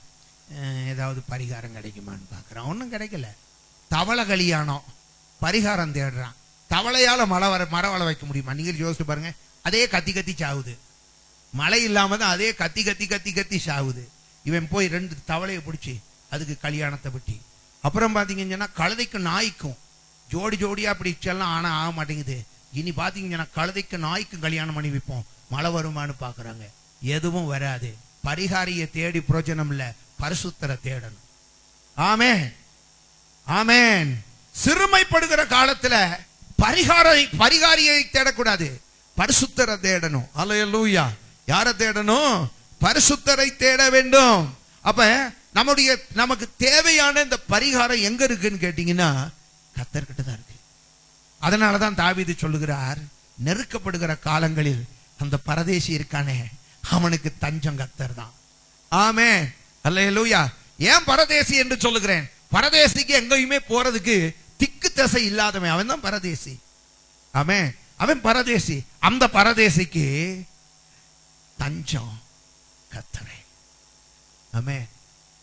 ஏதாவது பரிகாரம் கிடைக்குமான்னு பாக்குறான். ஒன்னும் கிடைக்கல. தவளை கல்யாணம், பரிகாரம் தேடுறான். தவளையால மரம் வள வைக்க முடியுமா? நீங்க யோசிச்சு பாருங்க. அதே கத்தி கத்தி சாவுது. மழை இல்லாம தான் அதே கத்தி கத்தி கத்தி கத்தி சாவுது. இவன் போய் 2 தவளையை பிடிச்சி அதுக்கு கல்யாணத்தை பற்றி. அப்புறம் பாத்தீங்கன்னா கழுதைக்கு நாய்க்கும் ஜோடி ஜோடியா பிடிச்செல்லாம் ஆனா ஆக மாட்டேங்குது. இனி பாத்தீங்கன்னா கழுதைக்கு நாய்க்கும் கல்யாணம் பண்ணி வைப்போம், மழை வருமானு பாக்குறாங்க. எதுவும் வராது. பரிகாரியை தேடி பிரயோஜனம் இல்ல, பரிசுத்தரை தேடணும். ஆமென், ஆமென். சிறுமைப்படுகிற காலத்துல பரிகாரியை தேடக்கூடாது, பரிசுத்தரை தேடணும். அல்லேலூயா. யாரை தேடணும்? பரிசுத்தரை தேட வேண்டும். அப்ப நமக்கு தேவையான இந்த பரிகாரம் எங்க இருக்குன்னு கேட்டீங்கன்னா கர்த்தர்கிட்ட தான் இருக்கு. அதனாலதான் தாவீது சொல்லுகிறார், நெருக்கப்படுகிற காலங்களில் அந்த பரதேசி இருக்கானே அவனுக்கு தஞ்சம் கர்த்தர் தான். ஆமென். அல்லேலூயா. ஏன் பரதேசி என்று சொல்லுகிறேன்? பரதேசிக்கு எங்கேயுமே போறதுக்கு திக்கு திசை இல்லாதவன் அவன் தான் பரதேசி. ஆமென். அவன் பரதேசி. அந்த பரதேசிக்கு தஞ்சம் கர்த்தரே. ஆமென்.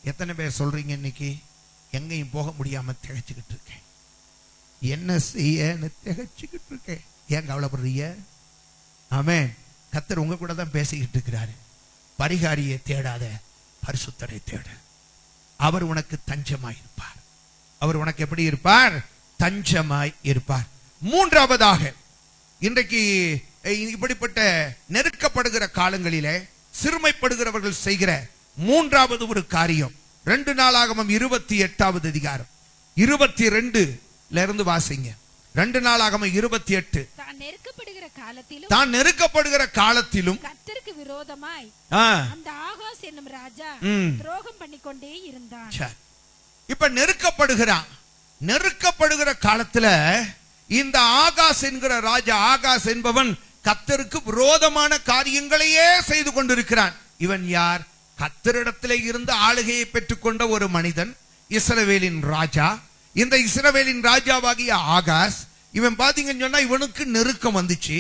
எத்தனை பேர் சொல்றீங்க இன்னைக்கு எங்கேயும் போக முடியாம திகைச்சுக்கிட்டு இருக்கேன், என்ன செய்யன்னு திகைச்சுக்கிட்டு இருக்கேன்? ஏன் கவலைப்படுறீங்க? ஆமென். கர்த்தர் உங்க கூட தான் பேசிக்கிட்டு இருக்கிறாரு. பரிகாரியை தேடாத, பரிசுத்தரை தேடு. அவர் உனக்கு தஞ்சமாய் இருப்பார். அவர் உனக்கு எப்படி இருப்பார்? தஞ்சமாய் இருப்பார். மூன்றாவதாக, இன்றைக்கு இப்படிப்பட்ட நெருக்கப்படுகிற காலங்களிலே சிறுமைப்படுகிறவர்கள் செய்கிற மூன்றாவது ஒரு காரியம், 2 நாளாகமம் 28வது அதிகாரம் 22 இருந்து வாசிங்க. 2 நாளாகமம் 28. தான் நெருக்கப்படுகிற காலத்திலும் கர்த்தருக்கு விரோதமாய் அந்த ஆகாஸ் என்னும் ராஜா துரோகம் பண்ணிக்கொண்டே இருந்தான். இப்ப நெருக்கப்படுகிற காலத்துல இந்த ஆகாஸ் என்கிற ராஜா, ஆகாஸ் என்பவன் கர்த்தருக்கு விரோதமான காரியங்களையே செய்து கொண்டிருக்கிறான். இவன் யார்? கர்த்தரிடத்திலே இருந்து ஆளுகையை பெற்றுக்கொண்ட ஒரு மனிதன், இஸ்ரவேலின் ராஜா. இந்த இஸ்ரவேலின் ராஜாவாகிய ஆகாஸ், இவன் பாத்தீங்கன்னு சொன்னா இவனுக்கு நெருக்கம் வந்துச்சு.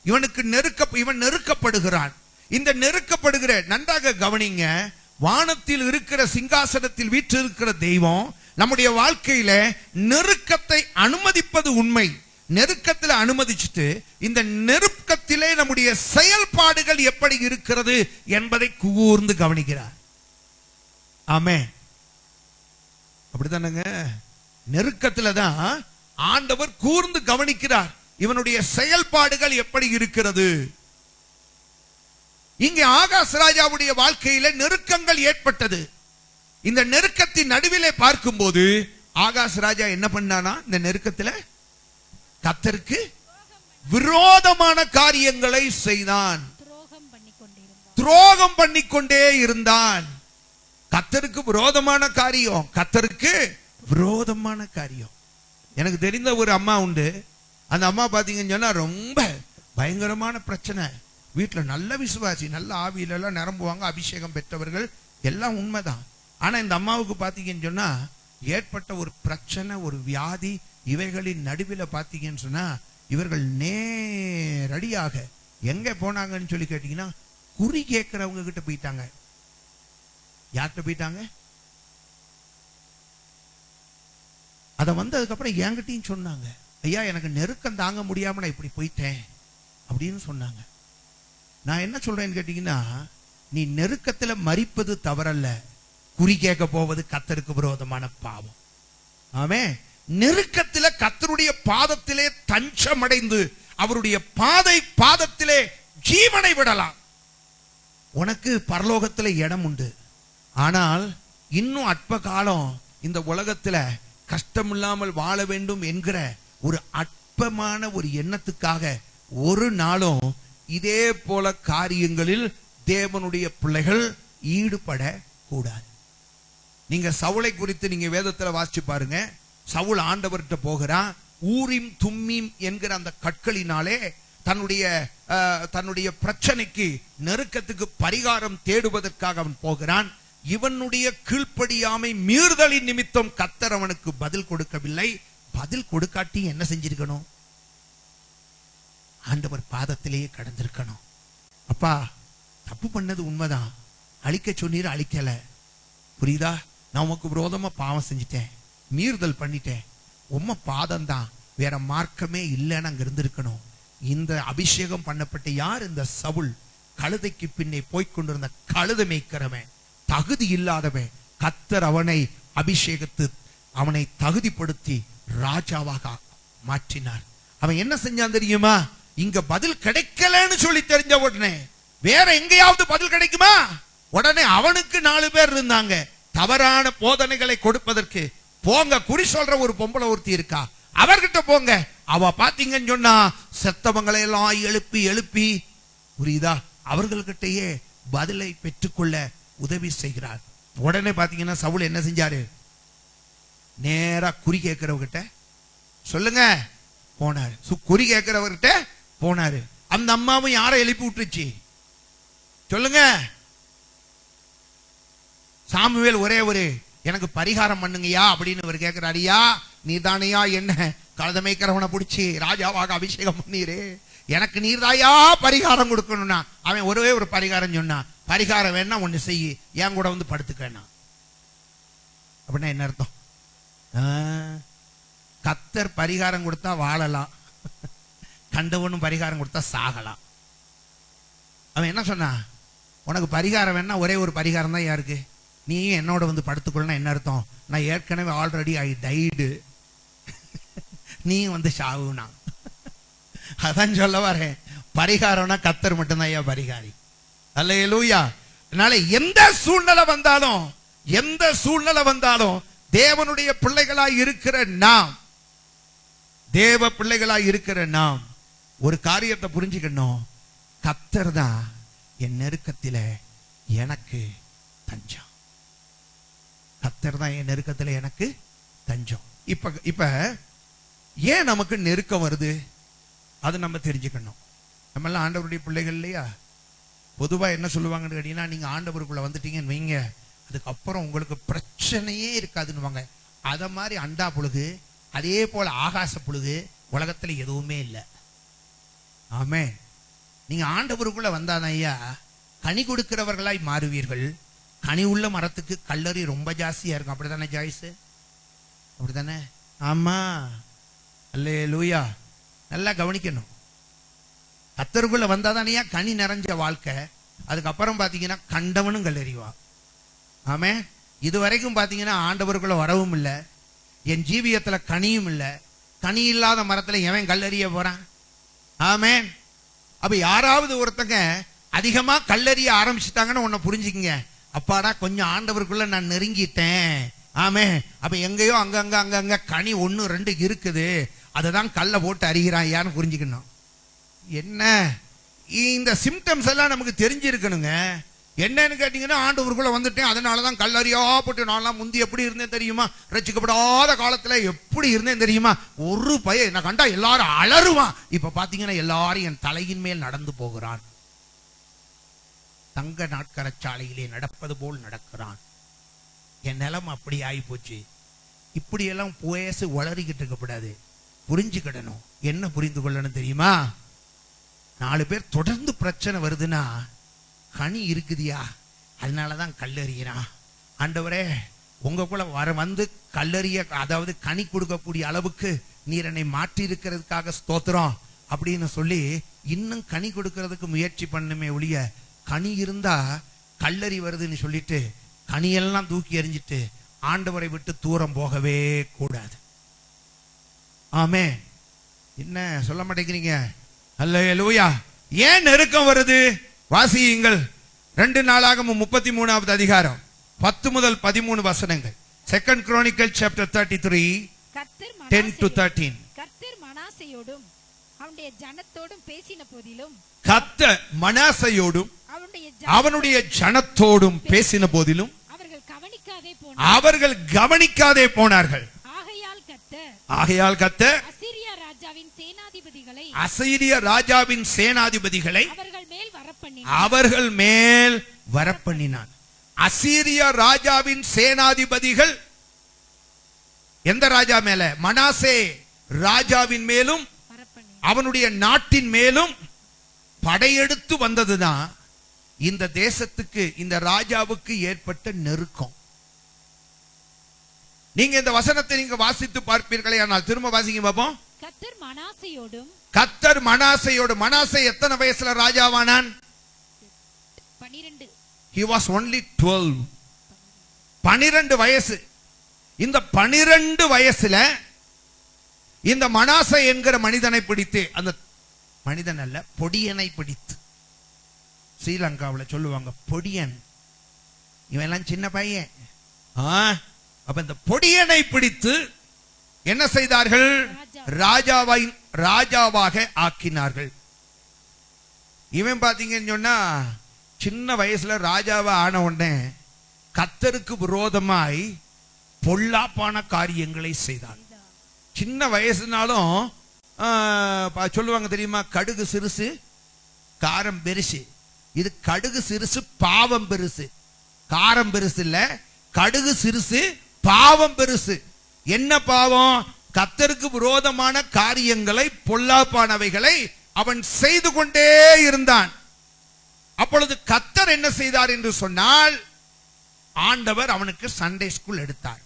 இவன் நெருக்கப்படுகிறான். இந்த நெருக்கப்படுகிற, நன்றாக கவனிங்க, வானத்தில் இருக்கிற சிங்காசனத்தில் வீற்றிருக்கிற தெய்வம் நம்முடைய வாழ்க்கையில நெருக்கத்தை அனுமதிப்பது உண்மை. நெருக்கத்தில் அனுமதிச்சுட்டு இந்த நெருக்கத்திலே நம்முடைய செயல்பாடுகள் எப்படி இருக்கிறது என்பதை கூர்ந்து கவனிக்கிறார். ஆமென். அப்படித்தானங்க? நெருக்கத்துல தான் ஆண்டவர் கூர்ந்து கவனிக்கிறார், இவனுடைய செயல்பாடுகள் எப்படி இருக்கிறது. இங்கே ஆகாஸ் ராஜாவுடைய வாழ்க்கையில நெருக்கங்கள் ஏற்பட்டது. இந்த நெருக்கத்தின் நடுவிலே பார்க்கும்போது ஆகாஸ் ராஜா என்ன பண்ணானா? இந்த நெருக்கத்துல கர்த்தருக்கு விரோதமான காரியங்களை செய்தான், துரோகம் பண்ணிக்கொண்டே இருந்தான். கர்த்தருக்கு விரோதமான காரியம், கர்த்தருக்கு விரோதமான காரியம். எனக்கு தெரிந்த ஒரு அம்மா உண்டு. அந்த அம்மா பாத்தீங்கன்னு சொன்னா ரொம்ப பயங்கரமான பிரச்சனை. வீட்டுல நல்ல விசுவாசி, நல்ல ஆவியில எல்லாம் நிரம்புவாங்க, அபிஷேகம் பெற்றவர்கள், எல்லாம் உண்மைதான். ஆனா இந்த அம்மாவுக்கு பாத்தீங்கன்னு சொன்னா ஏற்பட்ட ஒரு பிரச்சனை, ஒரு வியாதி, இவைகளின் நடுவில் பாத்தீங்கன்னு சொன்னா இவர்கள் நேரடியாக எங்க போனாங்கன்னு சொல்லி கேட்டீங்கன்னா குறி கேட்கிறவங்க கிட்ட போயிட்டாங்க. யார்கிட்ட போயிட்டாங்க? அத வந்ததுக்கு அப்புறம் என்கிட்டயும் சொன்னாங்க, ஐயா எனக்கு நெருக்கம் தாங்க முடியாம நான் இப்படி போயிட்டேன் அப்படின்னு சொன்னாங்க. நான் என்ன சொல்றேன்னு கேட்டீங்கன்னா, நீ நெருக்கத்துல மரிப்பது தவறல்ல, குறி கேட்க போவது கர்த்தருக்கு விரோதமான பாவம். ஆமென். நெருக்கத்திலே கர்த்தருடைய பாதத்திலே தஞ்சமடைந்து அவருடைய பாதத்திலே ஜீவனை விடலாம். உனக்கு பரலோகத்திலே இடம் உண்டு. ஆனால் இன்னும் அற்ப காலம் இந்த உலகத்துல கஷ்டம் இல்லாமல் வாழ வேண்டும் என்கிற ஒரு அற்பமான ஒரு எண்ணத்துக்காக ஒரு நாளும் இதே போல காரியங்களில் தேவனுடைய பிள்ளைகள் ஈடுபட கூடாது. நீங்க சவுலை குறித்து நீங்க வேதத்துல வாசிச்சு பாருங்க. சவுல் ஆண்டவர்கிட்ட போகிறான். ஊரிம் தும்மீம் என்கிற அந்த கற்களினாலே தன்னுடைய பிரச்சனைக்கு, நெருக்கத்துக்கு பரிகாரம் தேடுவதற்காக அவன் போகிறான். இவனுடைய கீழ்ப்படியாமை மீறுதலின் நிமித்தம் கர்த்தர் அவனுக்கு பதில் கொடுக்கவில்லை. பதில் கொடுக்காட்டி என்ன செஞ்சிருக்கணும்? ஆண்டவர் பாதத்திலேயே கடந்திருக்கணும். அப்பா தப்பு பண்ணது உண்மைதான், அழிக்க சொன்னீர், அழிக்கல, புரியுதா? நான் உமக்கு விரோதமா பாவம் செஞ்சிட்டேன், மீறுதல் பண்ணிட்டேன், உம்ம பாதம் தான், வேற மார்க்கமே இல்லைன்னு அங்க இருந்திருக்கணும். இந்த அபிஷேகம் பண்ணப்பட்ட யார்? இந்த சவுல், கழுதைக்கு பின்னே போய்கொண்டிருந்த கழுதை மேய்க்கிறவன், தகுதி இல்லாதவன். கர்த்தர் அவனை அபிஷேகத்து அவனை தகுதிப்படுத்தி ராஜாவாக மாற்றினார். அவன் என்ன செஞ்சான் தெரியுமா? இங்க பதில் கிடைக்கலன்னு சொல்லி தெரிஞ்ச உடனே வேற எங்கேயாவது பதில் கிடைக்குமா? உடனே அவனுக்கு 4 பேர் இருந்தாங்க தவறான போதனைகளை கொடுப்பதற்கு. போங்க, குறி சொல்ற ஒரு பொம்பளை ஒருத்தி இருக்கா, அவர்கிட்ட போங்க. அவ பாத்தீங்கன்னு சொன்னா செத்தவங்களை எல்லாம் எழுப்பி, புரியுதா, அவர்கள்கிட்டயே பதிலை பெற்றுக்கொள்ள உதவி செய்கிறார். உடனே பாத்தீங்கன்னா சவுல் என்ன செஞ்சாரு? நேரா குறி கேட்கிறவர்கிட்ட சொல்லுங்க போனாரு. குறி கேட்கிறவர்கிட்ட போனாரு. அந்த அம்மாவும் யாரை எழுப்பி விட்டுருச்சு? சொல்லுங்க. சாமுவேல் ஒரே ஒரு எனக்கு பரிகாரம் பண்ணுங்கய்யா அப்படின்னு இவர் கேட்கிறாரியா, நீதானையா என்ன கழுதமைக்கிறவனை பிடிச்சி ராஜாவாக அபிஷேகம் பண்ணீரே, எனக்கு நீர்தாயா பரிகாரம் கொடுக்கணும்னா. அவன் ஒரே ஒரு பரிகாரம் சொன்னான், பரிகாரம் வேணா ஒண்ணு செய்யி, என் கூட வந்து படுத்துக்கண்ணா. அப்படின்னா என்ன அர்த்தம்? கர்த்தர் பரிகாரம் கொடுத்தா வாழலாம், கண்டவனும் பரிகாரம் கொடுத்தா சாகலாம். அவன் என்ன சொன்னா, உனக்கு பரிகாரம் வேணா ஒரே ஒரு பரிகாரம் தான் யாருக்கு, நீயும் என்னோட வந்து படுத்துக்கொள்ளனா என்ன அர்த்தம், நான் ஏற்கனவே ஆல்ரெடி ஐ டைடு, நீ வந்து சாவுனா. அதான் சொல்ல வரேன், பரிகாரம்னா கர்த்தர் மட்டும்தான் ஐயா பரிகாரி. அல்லேலூயா. அதனால எந்த சூழ்நிலை வந்தாலும், எந்த சூழ்நிலை வந்தாலும் தேவனுடைய பிள்ளைகளாய் இருக்கிற நாம், தேவ பிள்ளைகளாய் இருக்கிற நாம் ஒரு காரியத்தை புரிஞ்சுக்கணும், கர்த்தர் தான் என் நெருக்கத்தில எனக்கு தஞ்சம். கர்த்தர் தான் என் நெருக்கத்தில எனக்கு தஞ்சம். இப்ப ஏன் நமக்கு நெருக்கம் வருது அது நம்ம தெரிஞ்சுக்கணும். நம்ம எல்லாம் ஆண்டவருடைய பிள்ளைகள் இல்லையா? பொதுவா என்ன சொல்லுவாங்கன்னு கேட்டீங்கன்னா, நீங்க ஆண்டவருக்குள்ள வந்துட்டீங்கன்னு வைங்க, அதுக்கப்புறம் உங்களுக்கு பிரச்சனையே இருக்காதுன்னு. அத மாதிரி அண்டா புழுகு, அதே போல ஆகாச புழுகு உலகத்துல எதுவுமே இல்லை. ஆமே, நீங்க ஆண்டவருக்குள்ள வந்தாதான் ஐயா கனி கொடுக்கிறவர்களாய் மாறுவீர்கள். கனி உள்ள மரத்துக்கு கல்லறி ரொம்ப ஜாஸ்தியா இருக்கும். அப்படித்தானே ஜாய்ஸ்? அப்படித்தானே? ஆமா. அல்லேலூயா. நல்லா கவனிக்கணும். கர்த்தருக்குள்ள வந்தாதானையா கனி நிறைஞ்ச வாழ்க்கை. அதுக்கப்புறம் பாத்தீங்கன்னா கண்டவனும் கல்லறிவா. ஆமே. இதுவரைக்கும் பாத்தீங்கன்னா ஆண்டவருக்குள்ள வரவும் இல்லை, என் ஜீவியத்துல கனியும் இல்லை. கனி இல்லாத மரத்துல எவன் கல்லறிய போறான்? ஆமே. அப்ப யாராவது ஒருத்தங்க அதிகமா கல்லறிய ஆரம்பிச்சுட்டாங்கன்னு உன்னை புரிஞ்சுக்குங்க, அப்பாடா கொஞ்சம் ஆண்டவருக்குள்ள நான் நெருங்கிட்டேன். ஆமே. அப்ப எங்கேயோ அங்கங்க அங்கங்க கனி 1 2 இருக்குது, அததான் கல்ல போட்டு அறிகிறான் யான்னு புரிஞ்சுக்கணும். என்ன இந்த சிம்டம்ஸ் எல்லாம் நமக்கு தெரிஞ்சிருக்கணுங்க. என்னன்னு கேட்டீங்கன்னா, ஆண்டவருக்குள்ள வந்துட்டேன், அதனாலதான் கல்லறியா போட்டு நான்லாம் முந்தி எப்படி இருந்தேன் தெரியுமா, ரட்சிக்கப்படாத காலத்துல எப்படி இருந்தேன் தெரியுமா, ஒரு பையன் என்ன கண்டா எல்லாரும் அலறுவான். இப்ப பாத்தீங்கன்னா எல்லாரும் என் தலையின் மேல் நடந்து போகிறான், தங்க நாட்கர சாலையிலே நடப்பது போல் நடக்கிறான். என் நிலம் அப்படி ஆகி போச்சு. இப்படி எல்லாம் பேசி வளரிக்கிட்டு இருக்கக்கூடாது, புரிஞ்சுக்கிடணும். என்ன புரிந்து கொள்ளணும் தெரியுமா? 4 பேர் தொடர்ந்து பிரச்சனை வருதுன்னா கனி இருக்குதியா, அதனாலதான் கல்லறிகிறான். ஆண்டவரே உங்களுக்குள்ள வந்து கல்லறிய, அதாவது கனி கொடுக்கக்கூடிய அளவுக்கு நீர் என்னை மாற்றி இருக்கிறதுக்காக ஸ்தோத்திரம் அப்படின்னு சொல்லி இன்னும் கனி கொடுக்கறதுக்கு முயற்சி பண்ணுமே ஒழிய, கனி இருந்தா கல்லறி வருதுன்னு சொல்லிட்டு கனியெல்லாம் தூக்கி எறிஞ்சிட்டு ஆண்டவரை விட்டு தூரம் போகவே கூடாது. ஆமே. என்ன சொல்ல மாட்டேங்கிறீங்க? அல்லேலூயா. ஏன் நெருக்கம் வருது? வாசியுங்கள். 2 நாளாகமம் 33வது அதிகாரம் 10 முதல் 13 வசனங்கள். 2 Chronicles chapter 33 10 to 13. கர்த்தர் மனாசேயோடும் அவனுடைய ஜனத்தோடும் பேசின போதிலும், கர்த்தர் மனாசேயோடும் அவனுடைய ஜனத்தோடும் பேசின போதிலும் அவர்கள் கவனிக்காதே போனார்கள். ஆகையால் கர்த்தர் அசீரிய ராஜாவின் சேனாதிபதிகளை அவர்கள் மேல் வரப்பண்ணினான். அசீரிய ராஜாவின் சேனாதிபதிகள் எந்த ராஜா மேல? மனாசே ராஜாவின் மேலும் அவனுடைய நாட்டின் மேலும் படையெடுத்து வந்ததுதான் இந்த தேசத்துக்கு, இந்த ராஜாவுக்கு ஏற்பட்ட நெருக்கம். நீங்க இந்த வசனத்தை நீங்க வாசித்து பார்ப்பீர்களே, ஆனால் திரும்ப வாசிங்க பாப்போம். கர்த்தர் மனாசேயோடு. மனாசே எத்தனை வயசுல ராஜாவானான்? 12. He was only 12. 12 வயசு. இந்த 12 வயசுல இந்த மனாசே என்கிற மனிதனை பிடித்து, அந்த மனிதன் அல்ல பொடியனை பிடித்து, ஸ்ரீலங்காவில் சொல்லுவாங்க பொடியன், இவன் எல்லாம் சின்ன பையன். அப்ப இந்த பொடியனை பிடித்து என்ன செய்தார்கள்? ராஜாவாக ஆக்கினார்கள். இவன் பாத்தீங்கன்னு சொன்னா சின்ன வயசுல ராஜாவா ஆன உடனே கர்த்தருக்கு விரோதமாய் பொல்லாப்பான காரியங்களை செய்தான். சின்ன வயசுனாலும் சொல்லுவாங்க தெரியுமா, கடுகு சிறுசு காரம் பெருசு. இது கடுகு சிறுசு பாவம் பெருசு. காரம் பெருசு இல்ல, கடுகு சிறுசு, பாவம் பெருசு. என்ன பாவம்? கர்த்தருக்கு விரோதமான காரியங்களை, பொல்லாப்பானவைகளை அவன் செய்து கொண்டே இருந்தான். அப்பொழுது கர்த்தர் என்ன செய்தார் என்று சொன்னால், ஆண்டவர் அவனுக்கு சண்டே ஸ்கூல் எடுத்தார்.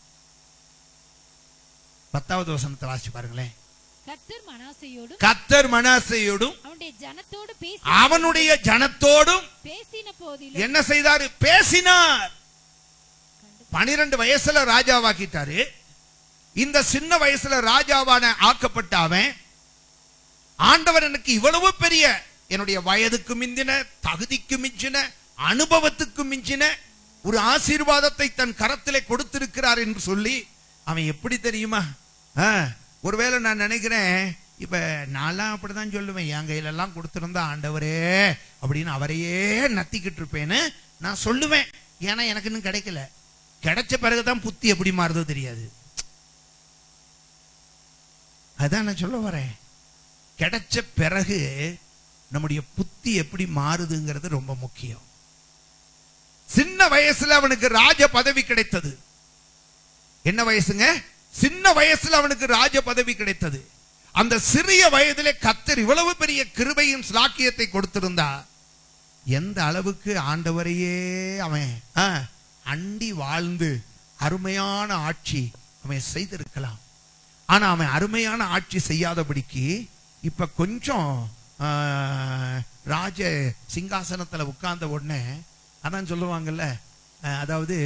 10வது வசனத்தை வாசிச்சு பாருங்களேன். கர்த்தர் மனாசேயோடும் அவனுடைய ஜனத்தோடும் என்ன செய்தார்? பேசினார். 12 வயசுல ராஜாவாக்கிட்டாரு. இந்த சின்ன வயசுல ராஜாவான ஆக்கப்பட்ட அவன், ஆண்டவர் எனக்கு இவ்வளவு பெரிய, என்னுடைய வயதுக்கு மிஞ்சின, தகுதிக்கு மிஞ்சின, அனுபவத்துக்கு மிஞ்சின ஒரு ஆசீர்வாதத்தை தன் கரத்திலே கொடுத்திருக்கிறார் என்று சொல்லி அவன் எப்படி தெரியுமா? ஒருவேளை நான் நினைக்கிறேன், இப்ப நான்லாம் அப்படிதான் சொல்லுவேன், என் கையில எல்லாம் கொடுத்திருந்தா ஆண்டவரே அப்படின்னு அவரையே நத்திக்கிட்டு இருப்பேன்னு நான் சொல்லுவேன். ஏன்னா எனக்கு இன்னும் கிடைக்கல. கிடைச்ச பிறகுதான் புத்தி எப்படி மாறுதோ தெரியாது. அதான் நான் சொல்ல வரேன். கிடைச்ச பிறகு நம்முடைய புத்தி எப்படி மாறுதுங்கிறது ரொம்ப முக்கியம். சின்ன வயசுல அவனுக்கு ராஜ பதவி கிடைத்தது. என்ன வயசுங்க? சின்ன வயசுல அவனுக்கு ராஜ பதவி கிடைத்தது. அந்த சிறிய வயதிலே கர்த்தர் இவ்வளவு பெரிய கிருபையின் ஸ்லாக்கியத்தை கொடுத்திருந்தா, எந்த அளவுக்கு ஆண்டவரையே அவன் அண்டி வாழ்ந்து அருமையான ஆட்சி அவன் செய்திருக்கலாம். ஆனா அவன் அருமையான ஆட்சி செய்யாதபடிக்கு இப்ப கொஞ்சம் ராஜ சிங்காசனத்துல உட்கார்ந்த உடனே அதான் சொல்லுவாங்கல்ல, அதாவது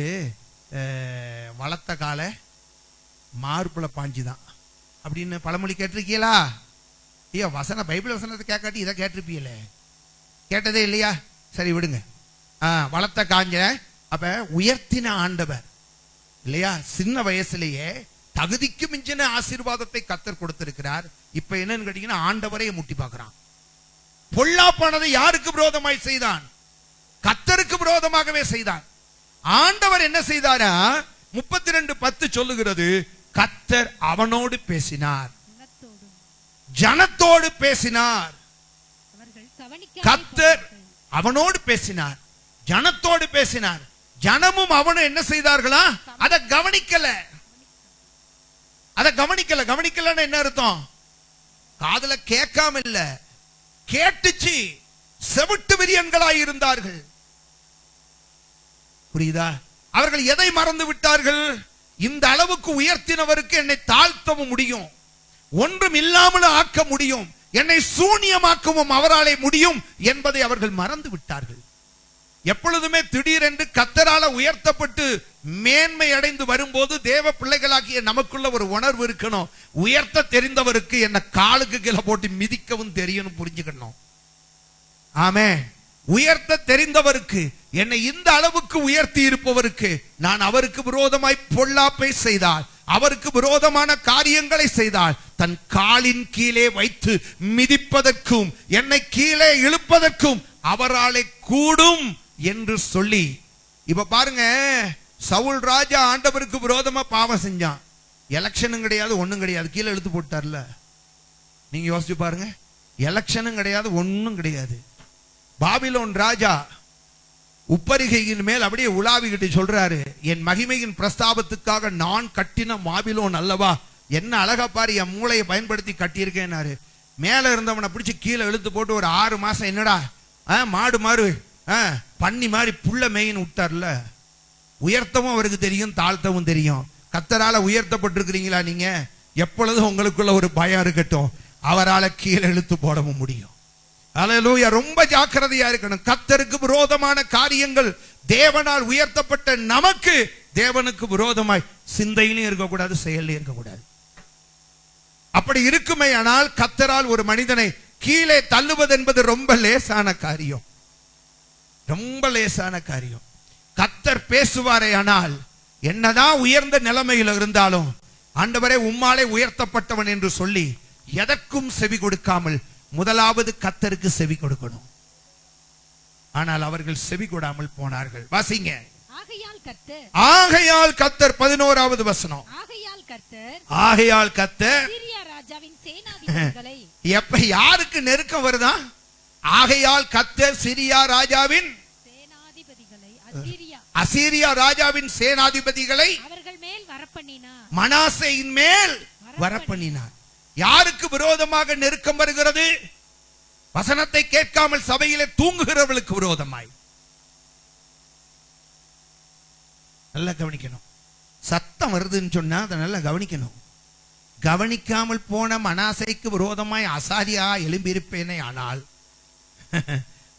வளர்த்த கால மார்புல பாஞ்சுதான் அப்படின்னு பழமொழி கேட்டிருக்கீங்களா? ஐயோ, பைபிள் வசனத்தை கேட்காட்டி இதை கேட்டிருப்பீங்களே. கேட்டதே இல்லையா? சரி விடுங்க. வளர்த்த காஞ்ச, அப்ப உயர்த்தின ஆண்டவர் இல்லையா? சின்ன வயசுலயே தகுதிக்கு மிஞ்சின ஆசீர்வாதத்தை கர்த்தர் கொடுத்திருக்கிறார். இப்ப என்னன்னு கேட்டீங்கன்னா, ஆண்டவரையே முட்டி பார்க்கிறான். பொல்லாப்பானதை யாருக்கு விரோதமாய் செய்தான்? கர்த்தருக்கு விரோதமாகவே செய்தான். ஆண்டவர் என்ன செய்தாரா? 32:10 சொல்லுகிறது, கர்த்தர் அவனோடு பேசினார், ஜனத்தோடு பேசினார். கர்த்தர் அவனோடு பேசினார், ஜனத்தோடு பேசினார். ஜனமும் அவனும் என்ன செய்தார்களா? அதை கவனிக்கல. கவனிக்கலன்னு என்ன அர்த்தம்? காதுல கேட்காம இல்ல, கேட்டுச்சு. செவிட்டு விரியன்களாய் இருந்தார்கள். புரியுதா? அவர்கள் எதை மறந்து விட்டார்கள்? இந்த அளவுக்கு உயர்த்தினவருக்கு என்னை தாழ்த்தவும் முடியும், ஒன்றும் இல்லாமல் ஆக்க முடியும், என்னை சூனியமாக்கவும் அவராலே முடியும் என்பதை அவர்கள் மறந்து விட்டார்கள். எப்பொழுதுமே திடீரென்று கர்த்தரால உயர்த்தப்பட்டு மேன்மை அடைந்து வரும்போது தேவ பிள்ளைகளாகிய நமக்குள்ள ஒரு உணர்வு இருக்கணும். உயர்த்த தெரிந்தவருக்கு என்ன காலுக்கு கீழே போட்டு மிதிக்கவும் தெரியும், புரிஞ்சுக்கணும். ஆமென். உயர்த்த தெரிந்தவருக்கு, என்னை இந்த அளவுக்கு உயர்த்தி இருப்பவருக்கு நான் அவருக்கு விரோதமாய் பொல்லாப்பை செய்தால், அவருக்கு விரோதமான காரியங்களை செய்தால், தன் காலின் கீழே வைத்து மிதிப்பதற்கும் என்னை கீழே இழுப்பதற்கும் அவராலே கூடும் என்று சொல்லி. இப்ப பாருங்க, சவுல் ராஜா ஆண்டவருக்கு விரோதமா பாவம் செஞ்சான். எலெக்ஷனும் கிடையாது, ஒண்ணும் கிடையாது, கீழே இழுத்து போட்டார்ல. நீங்க யோசிச்சு பாருங்க, எலெக்ஷனும் கிடையாது, ஒண்ணும் கிடையாது. பாபிலோன் ராஜா உப்பரிகையின் மேல் அப்படியே உலாவிக்கிட்டு சொல்றாரு, என் மகிமையின் பிரஸ்தாபத்துக்காக நான் கட்டின பாபிலோன் அல்லவா, என்ன அழகா பாரு, என் மூளையை பயன்படுத்தி கட்டியிருக்கேன்னாரு. மேல இருந்தவனை பிடிச்சி கீழே இழுத்து போட்டு ஒரு 6 மாசம் என்னடா மாடு மாறு பண்ணி மாதிரி புள்ள மேயின்னு விட்டார்ல. உயர்த்தவும் அவருக்கு தெரியும், தாழ்த்தவும் தெரியும். கர்த்தரால உயர்த்தப்பட்டிருக்கிறீங்களா நீங்க? எப்பொழுதும் உங்களுக்குள்ள ஒரு பயம் இருக்கட்டும், அவரால கீழே இழுத்து போடவும் முடியும். அல்லேலூயா. ரொம்ப ஜாக்கிரதையா இருக்கணும். கர்த்தருக்கு விரோதமான காரியங்கள், தேவனால் உயர்த்தப்பட்ட நமக்கு தேவனுக்கு விரோதமாய் சிந்தையிலும் இருக்கக்கூடாது, செயலிலும் இருக்கக்கூடாது. அப்படி இருக்குமே ஆனால் கர்த்தரால் ஒரு மனிதனை கீழே தள்ளுவது என்பது ரொம்ப லேசான காரியம், ரொம்ப லேசான காரியம். கர்த்தர் பேசுவாரே ஆனால், என்னதான் உயர்ந்த நிலைமையில் இருந்தாலும், ஆண்டவரே உம்மாலே உயர்த்தப்பட்டவன் என்று சொல்லி எதற்கும் செவி கொடுக்காமல் முதலாவது கர்த்தருக்கு செவி கொடுக்கணும். ஆனால் அவர்கள் செவி கொடாமல் போனார்கள். வாசிங்க. ஆகையால் கர்த்தர் 11வது வசனம். ஆகையால் கர்த்தர் எப்ப யாருக்கு நெருக்கம் வருதா? ஆகையால் கர்த்தர் சிரியா ராஜாவின் அசீரியா ராஜாவின் சேனாதிபதிகளை அவர்கள் மேல் வரப்பண்ணினார், மனாசேயின் மேல் வரப்பண்ணினார். யாருக்கு விரோதமாக நெருக்கம் வருகிறது? வசனத்தை கேட்காமல் சபையிலே தூங்குகிறவர்களுக்கு விரோதமாய். நல்லா கவனிக்கணும். சத்தம் வருதுன்னு சொன்னா அதை நல்லா கவனிக்கணும். கவனிக்காமல் போன மனாசேக்கு விரோதமாய் அசாரியா எழும்பியிருப்பேனே, ஆனால்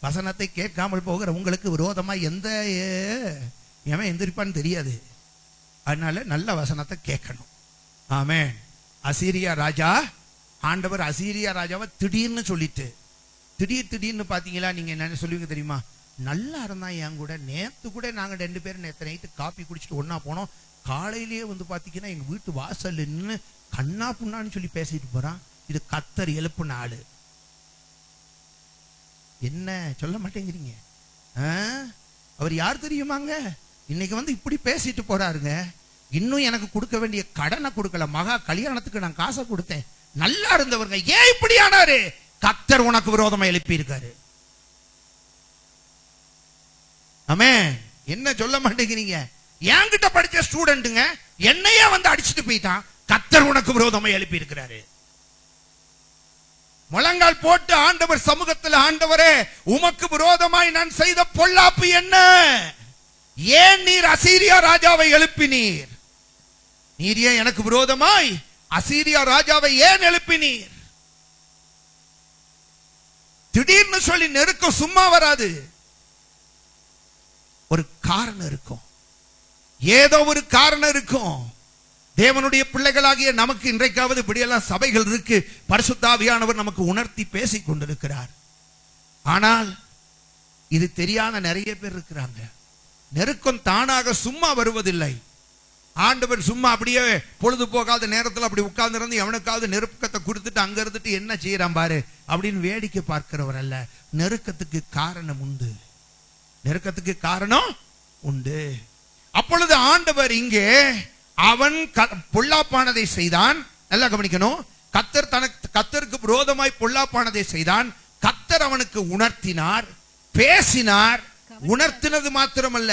வசனத்தை கேட்காமல் போகிற உங்களுக்கு விரோதமாய் எந்த எவன் எந்திரிப்பான்னு தெரியாது. அதனால நல்ல வசனத்தை கேட்கணும். ஆமென். அசீரியா ராஜா, ஆண்டவர் அசீரியா ராஜாவை திடீர்னு சொல்லிட்டு, திடீர்னு பாத்தீங்களா, நீங்க என்ன சொல்லுவீங்க தெரியுமா? நல்லா இருந்தா என் கூட நேத்து கூட நாங்க 2 பேரும் நேற்று நைட்டு காப்பி குடிச்சிட்டு ஒன்னா போனோம். காலையிலேயே வந்து பாத்தீங்கன்னா எங்க வீட்டு வாசல் நின்று கண்ணா புண்ணான்னு சொல்லி பேசிட்டு போறான். இது கர்த்தர் எழுப்புன ஆளு. என்ன சொல்ல மாட்டேங்கிறீங்க? அவர் யார் தெரியுமாங்க? இன்னைக்கு வந்து இப்படி பேசிட்டு போறாருங்க. இன்னும் எனக்கு கொடுக்க வேண்டிய கடனை கொடுக்கல. மகா கல்யாணத்துக்கு நான் காசை கொடுத்தேன். நல்லா இருந்தவருங்க, ஏன் இப்படி ஆனாரு? கர்த்தர் உனக்கு விரோதமா எழுப்பி இருக்காரு. ஆமென். என்ன சொல்ல மாட்டேங்கிறீங்க? என்கிட்ட படிச்ச ஸ்டூடெண்ட்டுங்க என்னையே வந்து அடிச்சுட்டு போயிட்டான். கர்த்தர் உனக்கு விரோதமா எழுப்பி இருக்கிறாரு. முழங்கால் போட்டு ஆண்டவர் சமூகத்தில், ஆண்டவரே உமக்கு விரோதமாய் நான் செய்த பொல்லாப்பு என்ன? ஏன் நீர் அசீரியா ராஜாவை எழுப்பினீர்? நீர் ஏன் எனக்கு விரோதமாய் அசீரியா ராஜாவை ஏன் எழுப்பினீர்? திடீர்னு சொல்லி நெருக்கம் சும்மா வராது. ஒரு காரணம் இருக்கும், ஏதோ ஒரு காரணம் இருக்கும். தேவனுடைய பிள்ளைகளாகிய நமக்கு இன்றைக்காவது இப்படியெல்லாம் சபைகள் இருக்கு. பரிசுத்த ஆவியானவர் நமக்கு உணர்த்தி பேசிக் கொண்டிருக்கிறார். ஆனால் இது தெரியாத நிறைய பேர் இருக்கிறாங்க. நெருக்கம் தானாக சும்மா வருவதில்லை. ஆண்டவர் சும்மா அப்படியே பொழுது போகாத நேரத்தில் அப்படி உட்கார்ந்து இருந்து எவனுக்காவது நெருக்கத்தை கொடுத்துட்டு அங்க இருந்துட்டு என்ன செய்யறான் பாரு அப்படின்னு வேடிக்கை பார்க்கிறவர் அல்ல. நெருக்கத்துக்கு காரணம் உண்டு. நெருக்கத்துக்கு காரணம் உண்டு. அப்பொழுது ஆண்டவர் இங்கே அவன் பொல்லாப்பானதை செய்தான். நல்லா கவனிக்கணும். கர்த்தருக்கு விரோதமாய் பொல்லாப்பானதை செய்தான். கர்த்தர் அவனுக்கு உணர்த்தினார், பேசினார். உணர்த்தினது மாத்திரமல்ல,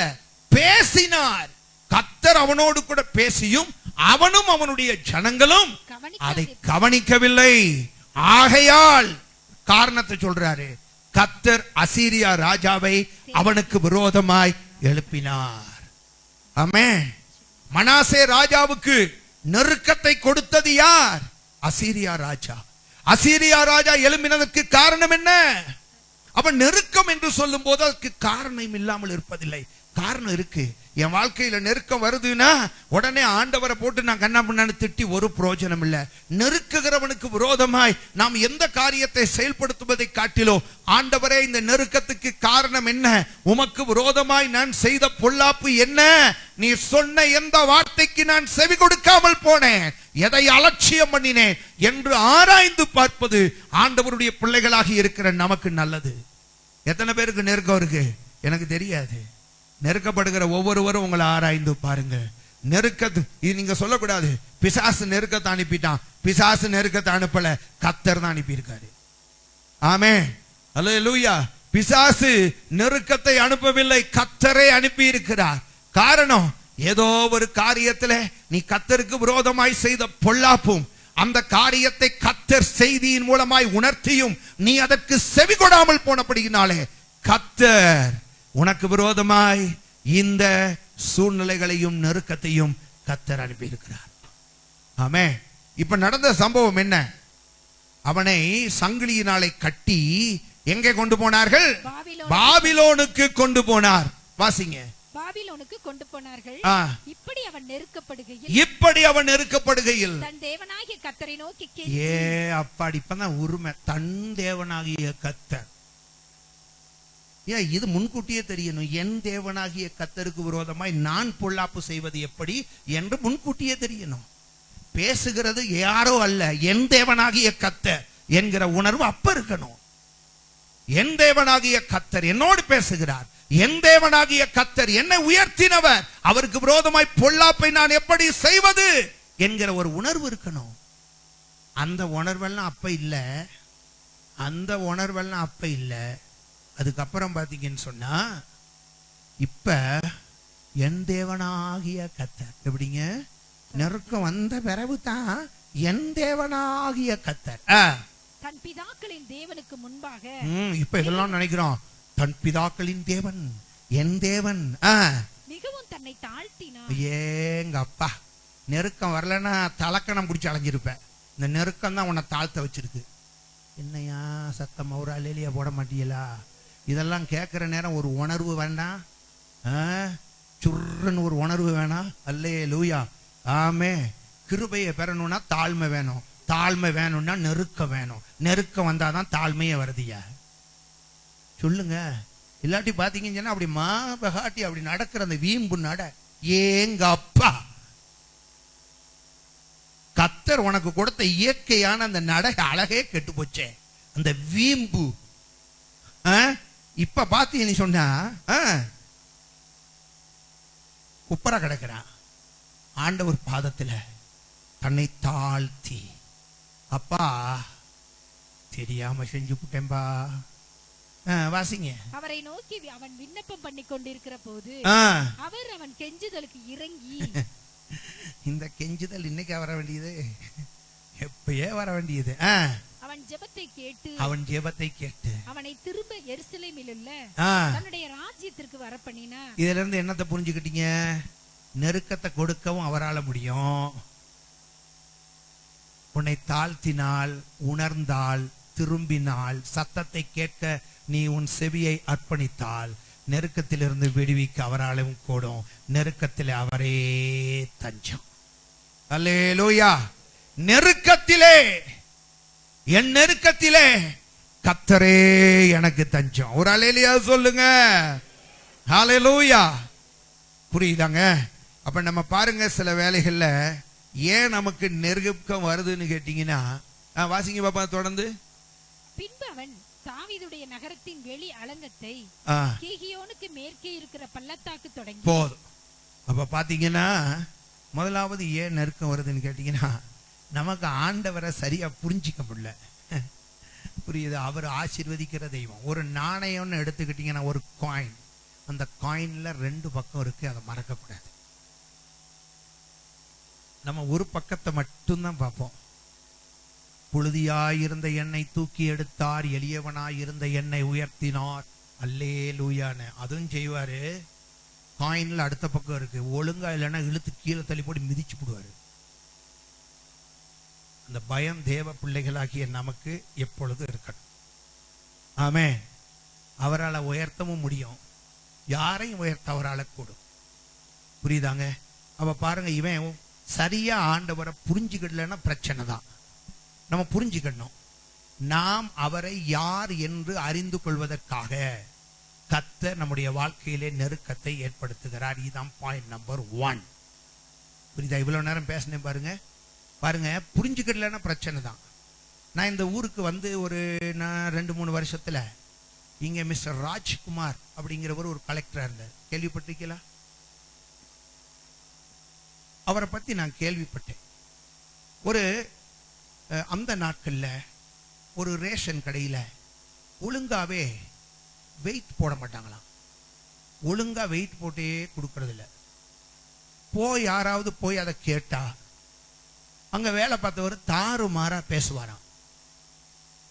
பேசினார். கர்த்தர் அவனோடு கூட பேசியும் அவனும் அவனுடைய ஜனங்களும் அதை கவனிக்கவில்லை. ஆகையால் காரணத்தை சொல்றாரு, கர்த்தர் அசீரியா ராஜாவை அவனுக்கு விரோதமாய் எழுப்பினார். ஆமென். மனாசே ராஜாவுக்கு நெருக்கத்தை கொடுத்தது யார்? அசீரியா ராஜா. அசீரியா ராஜா எழும்பினதற்கு காரணம் என்ன? அப்ப நெருக்கம் என்று சொல்லும் போது அதுக்கு காரணம் இல்லாமல் இருப்பதில்லை. காரணம் இருக்கு. என் வாழ்க்கையில நெருக்கம் வருதுன்னா உடனே ஆண்டவரை போட்டு நான் கண்ணா பண்ணான்னு திட்டி ஒரு பிரயோஜனம் இல்ல. நெருக்குகிறவனுக்கு விரோதமாய் நாம் எந்த காரியத்தை செயல்படுத்துவதை காட்டிலோ, ஆண்டவரே இந்த நெருக்கத்துக்கு காரணம் என்ன? உமக்கு விரோதமாய் நான் செய்த பொல்லாப்பு என்ன? நீ சொன்ன எந்த வார்த்தைக்கு நான் செவி கொடுக்காமல் போனேன், எதை அலட்சியம் பண்ணினேன் என்று ஆராய்ந்து பார்ப்பது ஆண்டவருடைய பிள்ளைகளாகி இருக்கிற நமக்கு நல்லது. எத்தனை பேருக்கு நெருக்கம் இருக்கு எனக்கு தெரியாது. நெருக்கப்படுகிற ஒவ்வொருவரும் உங்களை ஆராய்ந்து பாருங்க. இது நீங்க சொல்லக்கூடாது, பிசாசு நெருக்கத்தை அனுப்பிட்டான். பிசாசு நெருக்கத்தை அனுப்பல, கர்த்தர் தான் அனுப்பி இருக்காரு. ஆமென். அல்லேலூயா. பிசாசு நெருக்கத்தை அனுப்பவில்லை, கர்த்தரே அனுப்பி இருக்கிறார். காரணம், ஏதோ ஒரு காரியத்துல நீ கர்த்தருக்கு விரோதமாய் செய்த பொல்லாப்பும் அந்த காரியத்தை கர்த்தர் செய்தியின் மூலமாய் உணர்த்தியும் நீ அதற்கு செவி கொடாமல் போனபடியினாலே கர்த்தர் உனக்கு விரோதமாய் இந்த சூழ்நிலைகளையும் நெருக்கத்தையும் கர்த்தர் அனுப்பி இருக்கிறார். ஆமென். இப்ப நடந்த சம்பவம் என்ன? அவனை சங்கிலியினாலே கட்டி எங்கே கொண்டு போனார்கள்? பாபிலோனுக்கு கொண்டு போனார். வாசிங்க. பாபிலோனுக்கு கொண்டு போனார்கள். இப்படி அவன் நெருக்கப்படுகையில் தன் தேவனாகிய கர்த்தரை நோக்கி ஏ அப்பாடி இப்பதான் உரிமை. தன் தேவனாகிய கர்த்தர். இது முன்கூட்டியே தெரியணும். என் தேவனாகிய கர்த்தருக்கு விரோதமாய் நான் பொல்லாப்பு செய்வது எப்படி என்று முன்கூட்டியே தெரியணும். பேசுகிறது யாரோ அல்ல, என் தேவனாகிய கர்த்தர் என்கிற உணர்வு அப்ப இருக்கணும். என் தேவனாகிய கர்த்தர் என்னோடு பேசுகிறார், என் தேவனாகிய கர்த்தர் என்னை உயர்த்தினவர், அவருக்கு விரோதமாய் பொல்லாப்பை நான் எப்படி செய்வது என்கிற ஒரு உணர்வு இருக்கணும். அந்த உணர்வெல்லாம் அப்ப இல்ல. அந்த உணர்வெல்லாம் அப்ப இல்ல. அதுக்கப்புறம் பாத்தீங்கன்னு சொன்னா இப்ப என் தேவனாகிய கர்த்தர். எப்படிங்க? நெருக்கம் வந்த பிறகு தான் என் தேவனாகிய கர்த்தர். தன் பிதாக்களின் தேவனுக்கு முன்பாக. இப்ப இதெல்லாம் நினைக்கிறோம், தன் பிதாக்களின் தேவன் என் தேவன் மிகவும் தன்னை தாழ்த்தினார். ஏங்க அப்பா, நெருக்கம் வரலன்னா தலக்கணம் பிடிச்சி அலைஞ்சிருப்பேன். இந்த நெருக்கம் தான் உன்னை தாழ்த்த வச்சிருக்கு. என்னையா சத்தம் ஒரு அலையிலையா போட மாட்டீங்களா? இதெல்லாம் கேட்கிற நேரம் ஒரு உணர்வு வேண்டாம்? சுருன்னு ஒரு உணர்வு வேணாம்? அல்லேலூயா, ஆமே. கிருபையை பெறணும்னா தாழ்மை வேணும், தாழ்மை வேணும்னா நெருக்கம் வேணும், நெருக்கம் வந்தாதான் தாழ்மையே வருதியா? சொல்லுங்க. இல்லாட்டி பாத்தீங்கன்னா அப்படி மாபகாட்டி அப்படி நடக்கிற அந்த வீம்பு நட. ஏங்க அப்பா, கர்த்தர் உனக்கு கொடுத்த இயற்கையான அந்த நட அழகே கெட்டு போச்சே, அந்த வீம்பு. இப்ப பாத்தீங்க நீ சொன்னா குப்பரா கிடக்கிறான். ஆண்டவர் பாதத்துல தன்னை தாழ்த்தி, அப்பா தெரியாம செஞ்சு விட்டேன்பா. வாசிங்க. அவரை நோக்கி அவன் விண்ணப்பம் பண்ணி கொண்டிருக்கிற போது அவர் அவன் கெஞ்சுதலுக்கு இறங்கி. இந்த கெஞ்சுதல் இன்னைக்கு வர வேண்டியது, எப்பயே வர வேண்டியது. அவன் ஜெபத்தை கேட்டு அவனை திரும்ப எருசலேமில் உள்ள தன்னுடைய ராஜ்யத்திற்கு வர பண்ணினார். இதுல இருந்து என்னத்தை புரிஞ்சுக்கிட்டீங்க? நெருக்கத்தை கொடுக்கவும் அவரால் முடியும். உன்னை தாழ்த்தினால், உணர்ந்தால், திரும்பினால், சத்தத்தை கேட்க நீ உன் செவியை அர்ப்பணித்தால் நெருக்கத்திலிருந்து விடுவிக்க அவராலும் கூடும். நெருக்கத்திலே அவரே தஞ்சம். அல்லேலூயா. நெருக்கத்திலே, என் நெருக்கத்திலே கர்த்தரே எனக்கு தஞ்சம். ஒரு அல்லேலூயா சொல்லுங்க. ஹல்லேலூயா. புரியுதாங்க? அப்ப நம்ம பாருங்க, சில வேளைகள்ல ஏன் நமக்கு நெருக்கம் வருதுன்னு கேட்டீங்கன்னா, வாசிங்க பாப்பா தொடர்ந்து. பின்பு அவன் தாவீதுடைய நகரத்தின் வெளி அலங்கத்தை கீகியோனுக்கு மேற்கே இருக்கிற பள்ளத்தாக்கு தொடங்கி. போதும். அப்ப பாத்தீங்கன்னா முதலாவது ஏன் நெருக்கம் வருதுன்னு கேட்டீங்கன்னா, நமக்கு ஆண்டவரை சரியா புரிஞ்சிக்க முடியல. புரியுது? அவர் ஆசீர்வதிக்கிற தெய்வம். ஒரு நாணயம்னு எடுத்துக்கிட்டீங்கன்னா, ஒரு காயின், அந்த காயின்ல 2 பக்கம் இருக்கு, அதை மறக்க கூடாது. நம்ம ஒரு பக்கத்தை மட்டும்தான் பார்ப்போம். புழுதியாயிருந்த என்னை தூக்கி எடுத்தார், எளியவனாயிருந்த என்னை உயர்த்தினார். அல்லேலூயான்னு அதுவும் செய்வாரு. காயின்ல அடுத்த பக்கம் இருக்கு, ஒழுங்கா இல்லைன்னா இழுத்து கீழே தள்ளி போட்டு மிதிச்சு போடுவாரு. அந்த பயம் தேவ பிள்ளைகளாகிய நமக்கு எப்பொழுதும் இருக்கணும். ஆமே. அவரால் உயர்த்தவும் முடியும், யாரையும் உயர்த்த அவரால் கூடும். புரியுதாங்க? அவ பாருங்க, இவன் சரியா ஆண்டவரை புரிஞ்சுக்கிடலன்னா பிரச்சனை தான். நம்ம புரிஞ்சுக்கணும், நாம் அவரை யார் என்று அறிந்து கொள்வதற்காக கர்த்தர் நம்முடைய வாழ்க்கையிலே நெருக்கத்தை ஏற்படுத்துகிறார். இதுதான் பாயிண்ட் நம்பர் 1. புரியுதா? இவ்வளவு நேரம் பேசினேன் பாருங்க. புரிஞ்சுக்கிடலன்னா பிரச்சனை தான். நான் இந்த ஊருக்கு வந்து ஒரு 2-3 வருஷத்துல இங்க மிஸ்டர் ராஜ்குமார் அப்படிங்கிறவர் ஒரு கலெக்டரா இருந்தார். கேள்விப்பட்டிருக்கீங்களா? அவரை பத்தி நான் கேள்விப்பட்டேன். ஒரு அந்த நாட்கள்ல ஒரு ரேஷன் கடையில ஒழுங்காவே வெயிட் போட மாட்டாங்களாம். ஒழுங்கா வெயிட் போட்டே கொடுக்கறது இல்ல. யாராவது போய் அதை கேட்டா அங்க வேலை பார்த்தவர் தாறுமாறா பேசுவாராம்.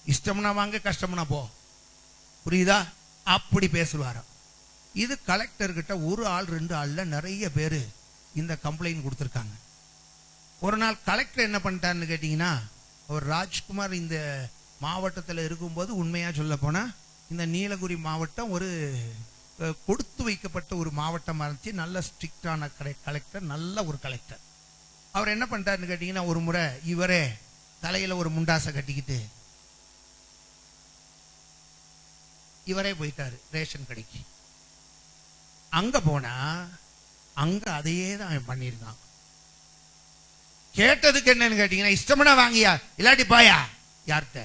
இஷ்டம்னா வாங்க, கஷ்டம்னா போ. புரியுதா? அப்படி பேசுவாராம். இது கலெக்டர் கிட்ட ஒரு ஆள் 2 ஆள்ல நிறைய பேரு இந்த கம்ப்ளைண்ட் கொடுத்திருக்காங்க. ஒரு நாள் கலெக்டர் என்ன பண்ணிட்டாருன்னு கேட்டீங்கன்னா, அவர் ராஜ்குமார் இந்த மாவட்டத்தில் இருக்கும்போது உண்மையா சொல்ல போனா இந்த நீலகிரி மாவட்டம் ஒரு கொடுத்து வைக்கப்பட்ட ஒரு மாவட்டமா இருந்துச்சு. நல்ல ஸ்ட்ரிக்டான கலெக்டர், நல்ல ஒரு கலெக்டர். அவர் என்ன பண்ணிட்டாருன்னு கேட்டீங்கன்னா, ஒரு முறை இவரே தலையில ஒரு முண்டாசை கட்டிக்கிட்டு இவரே போயிட்டாரு ரேஷன் கடைக்கு. அங்க போனா அங்க அதையே தான் பண்ணிருக்கான். கேட்டதுக்கு என்னன்னு கேட்டீங்கன்னா, இஷ்டம்னா வாங்கியா, இல்லாட்டி பாயா. யார்கிட்ட?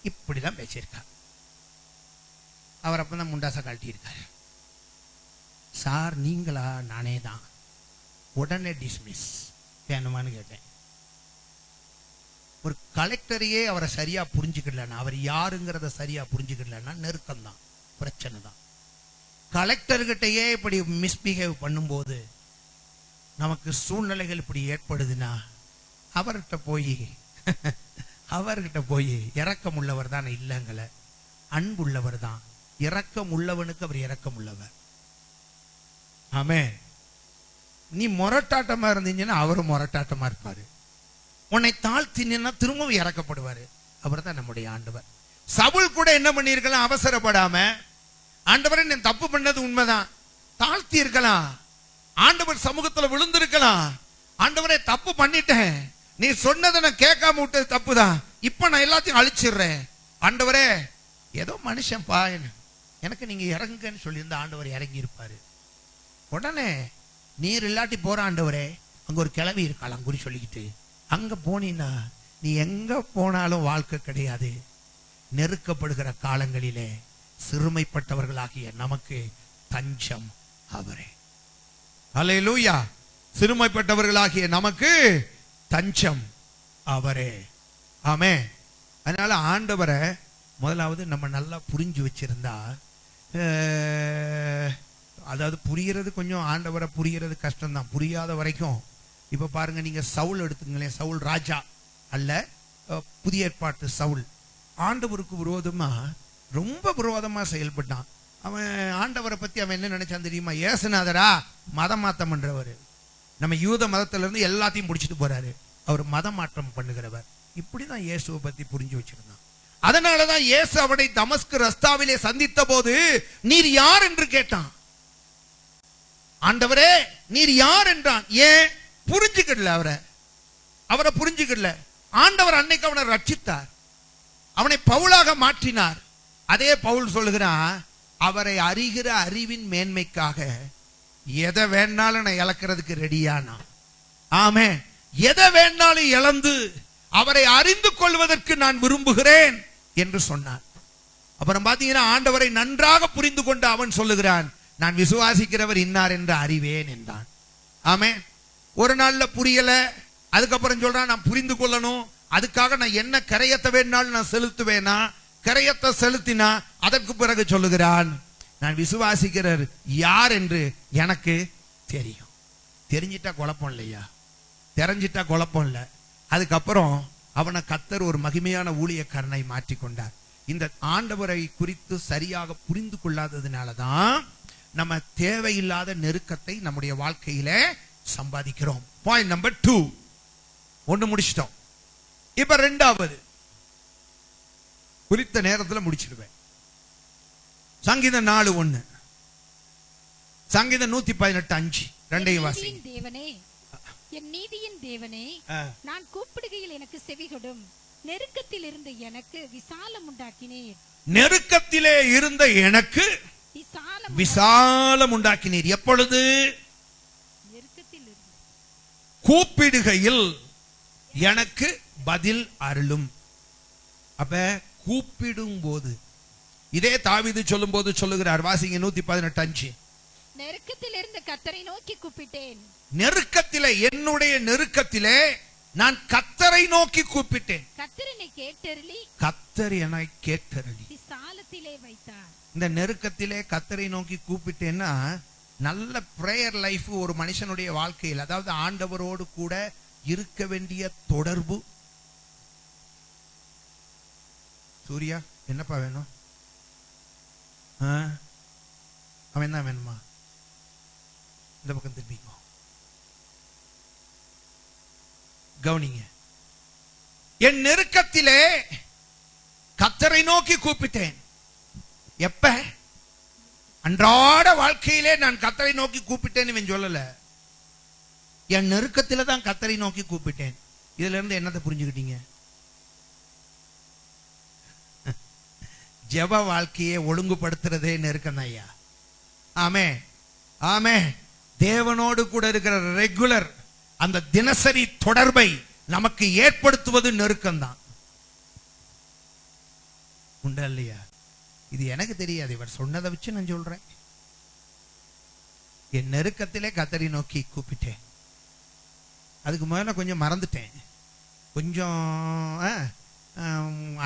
இப்படிதான் பேசியிருக்கா. அவர் அப்பதான் முண்டாசா கழட்டி இருக்காரு. சார் நீங்களா? நானே தான். உடனே டிஸ்மிஸ். வேணுமான்னு கேட்டேன். ஒரு கலெக்டரையே அவரை சரியா புரிஞ்சுக்கலன்னா, அவர் யாருங்கிறத சரியா புரிஞ்சுக்கலன்னா நெருக்கம் தான். பிரச்சனை தான். கலெக்டர்கிட்டயே இப்படி மிஸ்பிஹேவ் பண்ணும்போது நமக்கு சூழ்நிலைகள் இப்படி ஏற்படுதுன்னா அவர்கிட்ட போய் இரக்கம் உள்ளவர் தான் இல்லைங்கள, அன்புள்ளவர் தான். இரக்கம் உள்ளவனுக்கு அவர் இரக்கம் உள்ளவர். ஆமென். நீ மொரட்டாட்டமா இருந்தீங்கன்னா அவரும் மொரட்டாட்டமா இருப்பாரு. உன்னை தாழ்த்தினா திரும்பவும் இறக்கப்படுவாரு. அவர் தான் நம்முடைய ஆண்டவர். சவுல் கூட என்ன பண்ணிருக்கலாம், அவசரப்படாம, ஆண்டவரை நீ தப்பு பண்ணது உண்மைதான், தாழ்த்தி இருக்கலாம், ஆண்டவர் சமூகத்துல விழுந்திருக்கலாம், ஆண்டவரை தப்பு பண்ணிட்டேன், நீ சொன்னதை நான் கேட்காம விட்டது தப்புதான், இப்ப நான் எல்லாத்தையும் அழிச்சிடுறேன், ஆண்டவரே ஏதோ மனுஷன் பா, எனக்கு நீங்க இறங்குன்னு சொல்லியிருந்த ஆண்டவர் இறங்கி இருப்பாரு. உடனே நீர் இல்லாட்டி போற ஆண்டவரே, அங்க ஒரு கிளவி இருக்கலாம் குறி சொல்லிக்கிட்டு, அங்க போனீன்னா நீ எங்க போனாலும் வாழ்க்கை கிடையாது. நெருக்கப்படுகிற காலங்களிலே சிறுமைப்பட்டவர்களாகிய நமக்கு தஞ்சம் அவரே. அல்லேலூயா. சிறுமைப்பட்டவர்களாகிய நமக்கு தஞ்சம் அவரே. ஆமென். அதனால ஆண்டவரை முதலாவது நம்ம நல்லா புரிஞ்சு வச்சிருந்தா, அதாவது புரிகிறது கொஞ்சம், ஆண்டவரை புரிகிறது கஷ்டம்தான் புரியாத வரைக்கும். இப்ப பாருங்க, நீங்க சவுல் எடுத்துங்களேன், சவுல் ராஜா அல்ல, புதிய ஏற்பாட்டு சவுல் ஆண்டவருக்கு விரோதமா ரொம்ப விரோதமா செயல்பட்டான். அவன் ஆண்டவரை பத்தி அவன் என்ன நினைச்சான் தெரியுமா? ஏசுநாதரா மதம் மாற்றம் பண்றவர், நம்ம யூத மதத்துல இருந்து எல்லாத்தையும் முடிச்சுட்டு போறாரு, அவர் மதம் மாற்றம் பண்ணுகிறவர். இப்படிதான் இயேசுவை பத்தி புரிஞ்சு வச்சிருந்தான். அதனாலதான் இயேசு அவனை தமஸ்கு ரஸ்தாவிலே சந்தித்த போது நீர் யார் என்று கேட்டான். ஆண்டவரே நீர் யார் என்றான். ஏன்? புரிஞ்சுக்கல, அவரை புரிஞ்சுக்கல. ஆண்டவர் அன்னைக்கு அவனை ரட்சித்தார், அவனை பவுலாக மாற்றினார். அதே பவுல் சொல்லுகிறான், அவரை அறிகிற அறிவின் மேன்மைக்காக எதை வேணாலும் நான் இழக்கிறதுக்கு ரெடியானா. ஆமே, எதை வேணாலும் இழந்து அவரை அறிந்து கொள்வதற்கு நான் விரும்புகிறேன் என்று சொன்னார். அப்புறம் பாத்தீங்கன்னா, ஆண்டவரை நன்றாக புரிந்து கொண்டு அவன் சொல்லுகிறான், நான் விசுவாசிக்கிறவர் இன்னார் என்று அறிவேன் என்றான். ஆமே, ஒரு நாள்ல புரியல, அதுக்கப்புறம் சொல்றான் நான் புரிந்து கொள்ளணும், அதுக்காக நான் என்ன கரையத்தை வேணாலும் நான் செலுத்துவேனா, கரையத்தை செலுத்தினா அதற்கு பிறகு சொல்லுகிறான், நான் விசுவாசிக்கிறவர் யார் என்று எனக்கு தெரியும். தெரிஞ்சிட்டா குழப்பம் இல்லையா? தெரிஞ்சிட்டா குழப்பம் இல்லை. அதுக்கப்புறம் அவனை கர்த்தர் ஒரு மகிமையான ஊழியக்காரனை மாற்றிக்கொண்டார். இந்த ஆண்டவரை குறித்து சரியாக புரிந்து கொள்ளாததுனாலதான் நம்ம தேவையில்லாத நெருக்கத்தை நம்முடைய வாழ்க்கையில சம்பாதிக்கிறோம். பாயிண்ட் நம்பர் 2 ஒன்னு முடிச்சிட்டோம். இப்ப ரெண்டாவது, குறித்த நேரத்தில் முடிச்சிடுவேன். சங்கீதம் 4:1, சங்கீதம் 118:5 ரெண்டையும் வாசி. என் நீதியின் தேவனே, நான் கூப்பிடுகையில் எனக்கு செவிகொடும். நெருக்கத்தில் இருந்த எனக்கு விசாலம் உண்டாக்கினீர். நெருக்கத்திலே இருந்த எனக்கு விசாலம் உண்டாக்கினீர். எப்பொழுது? நெருக்கத்தில் கூப்பிடுகையில் எனக்கு பதில் அருளும். அப்ப கூப்பிடும் போது, இதே தாவீது சொல்லும் போது சொல்லுகிறார், வாசிங்க 118:5. நெருக்கத்தில் இருந்த கர்த்தரை நோக்கி கூப்பிட்டேன். நெருக்கத்திலே, என்னுடைய நெருக்கத்திலே நான் கர்த்தரை நோக்கி கூப்பிட்டேன். கர்த்தர் என்னை கேட்டருளி, கர்த்தர் என்னை கேட்டருளி விசாலத்திலே வைத்தார். இந்த நெருக்கத்திலே கர்த்தரை நோக்கி கூப்பிட்டேன்னா, நல்ல பிரேயர் லைஃப் ஒரு மனுஷனுடைய வாழ்க்கையில், அதாவது ஆண்டவரோடு கூட இருக்க வேண்டிய தொடர்பு. சூர்யா என்னப்பா வேணும்? அவன் தான் வேணுமா? இந்த பக்கம் திரும்பிக்கோ, கவனிங்க. என் நெருக்கத்திலே கர்த்தரை நோக்கி கூப்பிட்டேன். எப்ப? அன்றாட வாழ்க்கையிலே நான் கர்த்தரை நோக்கி கூப்பிட்டேன்னு இவன் சொல்லல, என் நெருக்கத்தில தான் கர்த்தரை நோக்கி கூப்பிட்டேன். இதுல இருந்து என்னத்தை புரிஞ்சுக்கிட்டீங்க? ஜெப வாழ்க்கையை ஒழுங்குபடுத்துறதே நெருக்கம் ஐயா. ஆமே ஆமே. தேவனோடு கூட இருக்கிற ரெகுலர் அந்த தினசரி தொடர்பை நமக்கு ஏற்படுத்துவது நெருக்கம் தான். உண்டா இல்லையா? இது எனக்கு தெரியாது, இவர் சொன்னதை வச்சு நான் சொல்றேன். என் நெருக்கத்திலே கர்த்தரை நோக்கி கூப்பிட்டேன். அதுக்கு முதல்ல கொஞ்சம் மறந்துட்டேன், கொஞ்சம்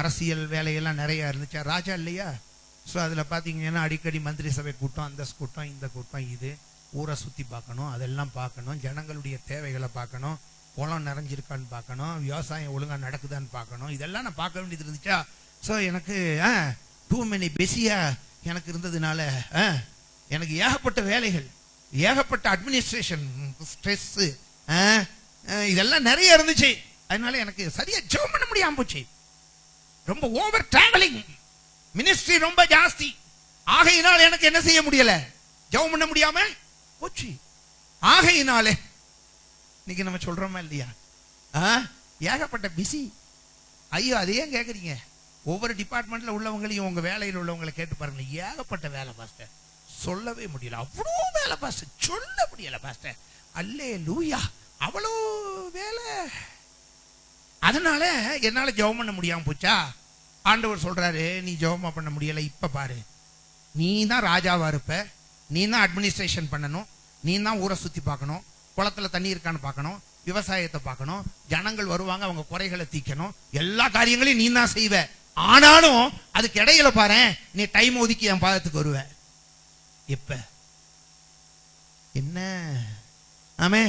அரசியல் வேலையெல்லாம் நிறைய இருந்துச்சா. ராஜா இல்லையா, ஸோ அதில் பார்த்தீங்கன்னா அடிக்கடி மந்திரி சபை கூட்டம், அந்த கூட்டம், இந்த கூட்டம், இது ஊரை சுற்றி பார்க்கணும், அதெல்லாம் பார்க்கணும், ஜனங்களுடைய தேவைகளை பார்க்கணும், குளம் நிறைஞ்சிருக்கான்னு பார்க்கணும், விவசாயம் ஒழுங்காக நடக்குதான்னு பார்க்கணும், இதெல்லாம் நான் பார்க்க வேண்டியது இருந்துச்சா. ஸோ எனக்கு டூ மெனி பிஸியாக எனக்கு இருந்ததுனால எனக்கு ஏகப்பட்ட வேலைகள், ஏகப்பட்ட அட்மினிஸ்ட்ரேஷன் ஸ்ட்ரெஸ்ஸு, இதெல்லாம் நிறைய இருந்துச்சு. அதனால எனக்கு சரியா ஜெபம் பண்ண முடியாம போச்சு. ரொம்ப ஓவர் டிராவலிங், மினிஸ்ட்ரி ரொம்ப ஜாஸ்தி ஆகையினால் எனக்கு என்ன செய்ய முடியல, ஜெபம் பண்ண முடியாம போச்சு. ஆகையினாலே இன்னைக்கு நம்ம சொல்றோமா இல்லையா, ஏகப்பட்ட பிஸி. ஐயோ அதையே கேட்குறீங்க, ஒவ்வொரு டிபார்ட்மெண்ட்ல உள்ளவங்களையும் உங்க வேலையில் உள்ளவங்களை கேட்டு பாருங்க, ஏகப்பட்ட வேலை பாஸ்டர், சொல்லவே முடியல, அவ்வளோ வேலை பாஸ்டர், சொல்ல முடியல பாஸ்டர், அல்லேலூயா, அவ்வளோ வேலை. அதனால என்னால ஜெபம் பண்ண முடியாம போச்சா. ஆண்டவர் சொல்றாரு, நீ ஜெபம் பண்ண முடியல, இப்ப பாரு, நீ தான் ராஜாவா இருப்ப, நீ தான் அட்மினிஸ்ட்ரேஷன் பண்ணணும், நீ தான் ஊரை சுத்தி பார்க்கணும், குளத்துல தண்ணி இருக்கான்னு பார்க்கணும், விவசாயத்தை பார்க்கணும், ஜனங்கள் வருவாங்க அவங்க குறைகளை தீக்கணும், எல்லா காரியங்களையும் நீ தான் செய்வ. ஆனாலும் அதுக்கு இடையில பாரு, நீ டைம் ஒதுக்கி என் பாதத்துக்கு வருவ. இப்ப என்ன? ஆமே,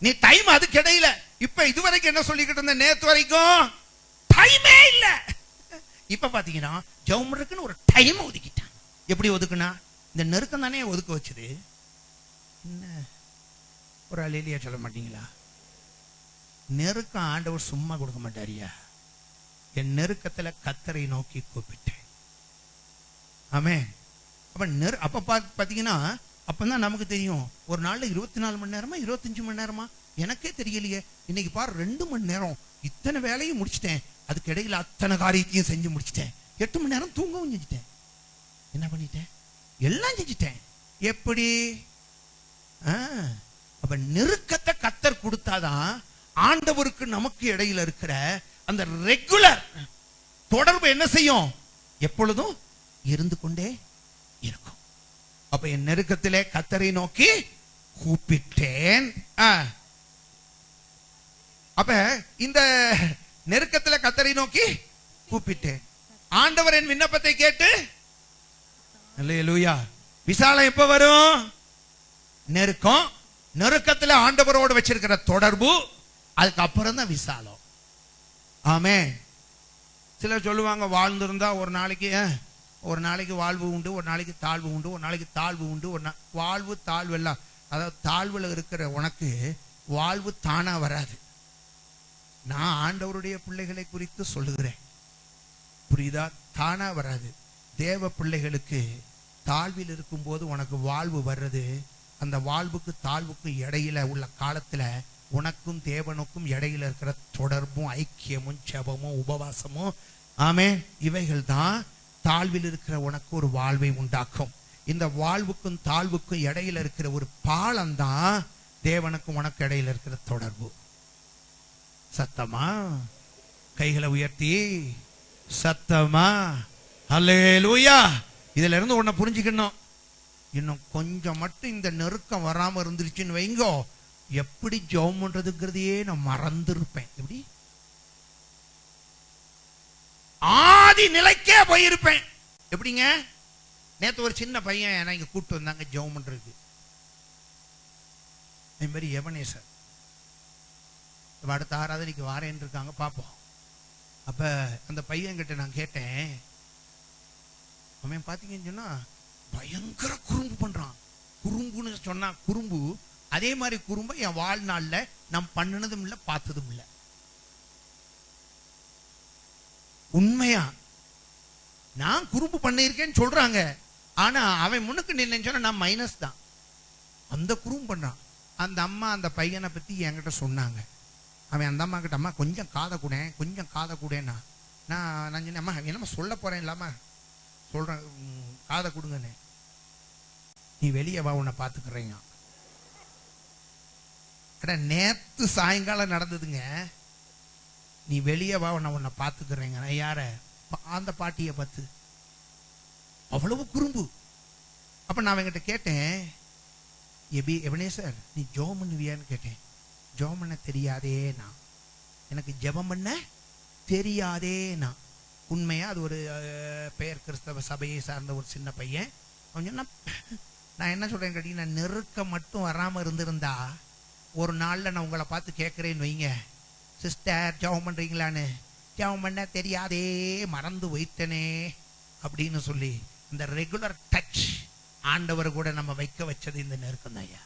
நீ டைம் அதுக்கு இடையில, இப்ப இதுவரைக்கும் என்ன சொல்லிக்கிட்டு இருந்த, நேத்து வரைக்கும் டைமே இல்ல, இப்ப பாத்தீங்கன்னா ஜெபம் இருக்குன்னு ஒரு டைம் ஒதுக்கிட்டான். எப்படி ஒதுக்குனா, இந்த நெருக்கம் தானே ஒதுக்க வச்சது. என்ன ஒரு அலையிலேயே சொல்ல மாட்டீங்களா? நெருக்கம் ஆண்டவர் சும்மா கொடுக்க மாட்டாரியா. என் நெருக்கத்துல கர்த்தரை நோக்கி கூப்பிட்டேன். ஆமே. அப்ப பாத்தீங்கன்னா அப்பதான் நமக்கு தெரியும், ஒரு நாள்ல 24 மணி நேரமா 25 மணி நேரமா எனக்கே தெரியலையே. இன்னைக்கு பாரு 2 மணி நேரம் இத்தனை வேலையும் முடிச்சிட்டேன், அதுக்கு இடையில அத்தனை காரியத்தையும் செஞ்சு முடிச்சிட்டேன், 8 மணி நேரம் தூங்கவும் செஞ்சுட்டேன். என்ன பண்ணிட்டேன்? எல்லாம் செஞ்சுட்டேன். எப்படி? அப்ப நெருக்கத்தை கர்த்தர் கொடுத்தாதான் ஆண்டவருக்கு நமக்கு இடையில இருக்கிற அந்த ரெகுலர் தொடர்பு என்ன செய்யும், எப்பொழுதும் இருந்து கொண்டே இருக்கும். அப்ப என் நெருக்கத்திலே கர்த்தரை நோக்கி கூப்பிட்டேன். அப்ப இந்த நெருக்கத்துல கர்த்தரை நோக்கி கூப்பிட்டேன். ஆண்டவர் என் விண்ணப்பத்தை கேட்டு, அல்லேலூயா. விசாலம் எப்ப வரும்? நெருக்கம், நெருக்கத்துல ஆண்டவரோடு வச்சிருக்கிற தொடர்பு, அதுக்கு அப்புறம் தான் விசாலம். ஆமே. சிலர் சொல்லுவாங்க, வாழ்ந்திருந்தா ஒரு நாளைக்கு வாழ்வு உண்டு, ஒரு நாளைக்கு தாழ்வு உண்டு, ஒரு நாளைக்கு தாழ்வு உண்டு, வாழ்வு தாழ்வு எல்லாம். அதாவது தாழ்வுல இருக்கிற உனக்கு வாழ்வு தானா வராது. நான் ஆண்டவருடைய பிள்ளைகளை குறித்து சொல்லுகிறேன், புரியுதா? தானா வராது. தேவ பிள்ளைகளுக்கு தாழ்வில் இருக்கும் போது உனக்கு வாழ்வு வர்றது, அந்த வாழ்வுக்கு தாழ்வுக்கு இடையில உள்ள காலத்துல உனக்கும் தேவனுக்கும் இடையில இருக்கிற தொடர்பும் ஐக்கியமும் ஜெபமும் உபவாசமும், ஆமே, இவைகள் தான் தாழ்வில் இருக்கிற உனக்கு ஒரு வாழ்வை உண்டாக்கும். இந்த வாழ்வுக்கும் தாழ்வுக்கும் இடையில இருக்கிற ஒரு பாலம் தான் தேவனுக்கும் உனக்கு இடையில இருக்கிற தொடர்பு. சத்தமா கைகளை உயர்த்தி சத்தமா அல்லேலூயா. இதுல இருந்து உன்னை புரிஞ்சுக்கணும், இன்னும் கொஞ்சம் மட்டும் இந்த நெருக்கம் வராம இருந்துருச்சுன்னு வைங்கோ, எப்படி ஜெபம் பண்றதுங்கிறதையே நான் மறந்துருப்பேன். எப்படி ஆதி நிலைக்கே போயிருப்பேன். எப்படிங்க? நேத்து ஒரு சின்ன பையன் இங்க கூப்பிட்டு வந்தாங்க ஜெபம் பண்றதுக்கு. அதே மாதிரி எவனேசர் அடுத்த ஆராதனைக்கு வாரேன்னு இருக்காங்க, பார்ப்போம். அப்ப அந்த பையன் கிட்ட நான் கேட்டேன், அவன் பாத்தீங்கன்னு சொன்னா பயங்கர குறும்பு பண்றான். குறும்புன்னு சொன்னா குறும்பு, அதே மாதிரி குறும்பு என் வாழ்நாள்ல நான் பண்ணினதும் இல்லை பார்த்ததும் இல்லை. உண்மையா நான் குறும்பு பண்ணியிருக்கேன்னு சொல்றாங்க, ஆனா அவன் முன்னுக்கு நின்னு சொன்னா நான் மைனஸ் தான். அந்த குறும்பு பண்ணான். அந்த அம்மா அந்த பையனை பத்தி என்கிட்ட சொன்னாங்க. அவன் அந்த அம்மா கிட்ட, அம்மா கொஞ்சம் காதை கூட, கொஞ்சம் காதை கூடனா. நான் சொன்னேன், அம்மா என்னம்மா சொல்ல போறேன் இல்லாம சொல்றேன், காதை கொடுங்கன்னு. நீ வெளியே வா, உன்னை பாத்துக்கிறேங்க. நேத்து சாயங்காலம் நடந்ததுங்க. நீ வெளியே வா, உன்னை பாத்துக்கிறேங்க. யார? அந்த பாட்டியை பார்த்து. அவ்வளவு குறும்பு. அப்ப நான் அவங்கிட்ட கேட்டேன், எவனேசர் நீ ஜெபம் பண்ணுவியான்னு கேட்டேன். ஜெபம் பண்ண தெரியாதே நான், எனக்கு ஜெபம் பண்ண தெரியாதே நான். உண்மையா அது ஒரு பெயர் கிறிஸ்தவ சபையை சார்ந்த ஒரு சின்ன பையன். அவன் சொன்னா, நான் என்ன சொல்றேன் கேட்டீங்கன்னா, நெருக்கம் மட்டும் வராம இருந்திருந்தா ஒரு நாள்ல நான் உங்களை பார்த்து கேட்கிறேன்னு வைங்க, சிஸ்டர் ஜெபம் பண்றீங்களான்னு. ஜெபம் பண்ண தெரியாதே, மறந்து வைத்தனே அப்படின்னு சொல்லி இந்த ரெகுலர் டச் ஆண்டவர் கூட நம்ம வைக்க வச்சது இந்த நெருக்கம் தான் ஐயா.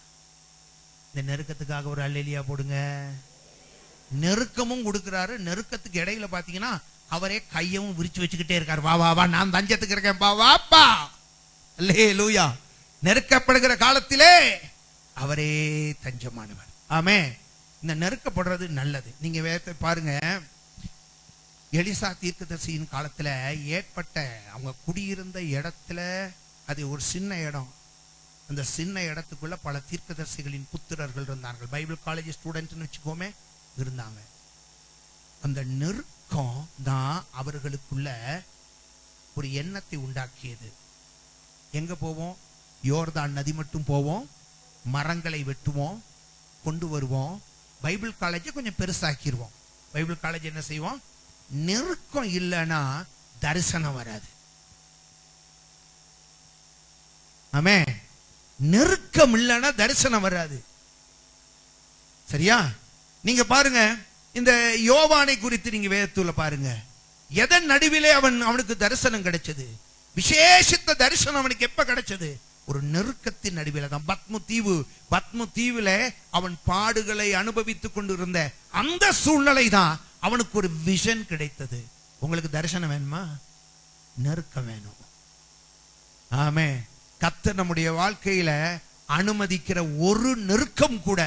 இந்த நெருக்கத்துக்காக ஒரு அல்லேலியா போடுங்க. நெருக்கமும் கொடுக்கிறாரு. நெருக்கத்துக்கு இடையில பாத்தீங்கன்னா அவரே கையவும் விரிச்சு வச்சுக்கிட்டே இருக்காரு. வா வா வா, நான் தஞ்சத்துக்கு இருக்கேன், பா வாப்பா. அல்லேலூயா. நெருக்கப்படுகிற காலத்திலே அவரே தஞ்சமானவர். ஆமே. இந்த நெருக்கப்படுறது நல்லது. நீங்க வேதத்தை பாருங்க, எலிசா தீர்க்கதரிசியின் காலத்துல ஏற்பட்ட, அவங்க குடியிருந்த இடத்துல, அது ஒரு சின்ன இடம். அந்த சின்ன இடத்துக்குள்ள பல தீர்க்கதரிசிகளின் புத்திரர்கள் இருந்தார்கள். பைபிள் காலேஜ் ஸ்டூடெண்ட்னு வச்சுக்கோமே, இருந்தாங்க. அந்த நெருக்கம் தான் அவர்களுக்குள்ள ஒரு எண்ணத்தை உண்டாக்கியது. எங்க போவோம்? யோர்தான் நதி மட்டும் போவோம், மரங்களை வெட்டுவோம், கொண்டு வருவோம். பைபிள் காலேஜை கொஞ்சம் பெருசாக்கிடுவோம். பைபிள் காலேஜ் என்ன செய்வோம்? நெருக்கம் இல்லைன்னா தரிசனம் வராது. ஆமே. நெருக்கம் இல்லைன்னா தரிசனம் வராது. சரியா? நீங்க பாருங்க, இந்த யோவானை குறித்து நீங்க வேதத்துல பாருங்க, எதன் நடுவிலே அவனுக்கு தரிசனம் கிடைச்சது? விசேஷித்த தரிசனம் அவனுக்கு எப்ப கிடைச்சது? ஒரு நெருக்கத்தின் நடுவில தான். பத்மு தீவுல அவன் பாடுகளை அனுபவித்துக் கொண்டிருந்த அந்த சூழ்நிலை தான் அவனுக்கு ஒரு விஷன் கிடைத்தது. உங்களுக்கு தரிசனம் வேணுமா? நெருக்கம் வேணும். ஆமே. கர்த்தர் நம்முடைய வாழ்க்கையில அனுமதிக்கிற ஒரு நெருக்கம் கூட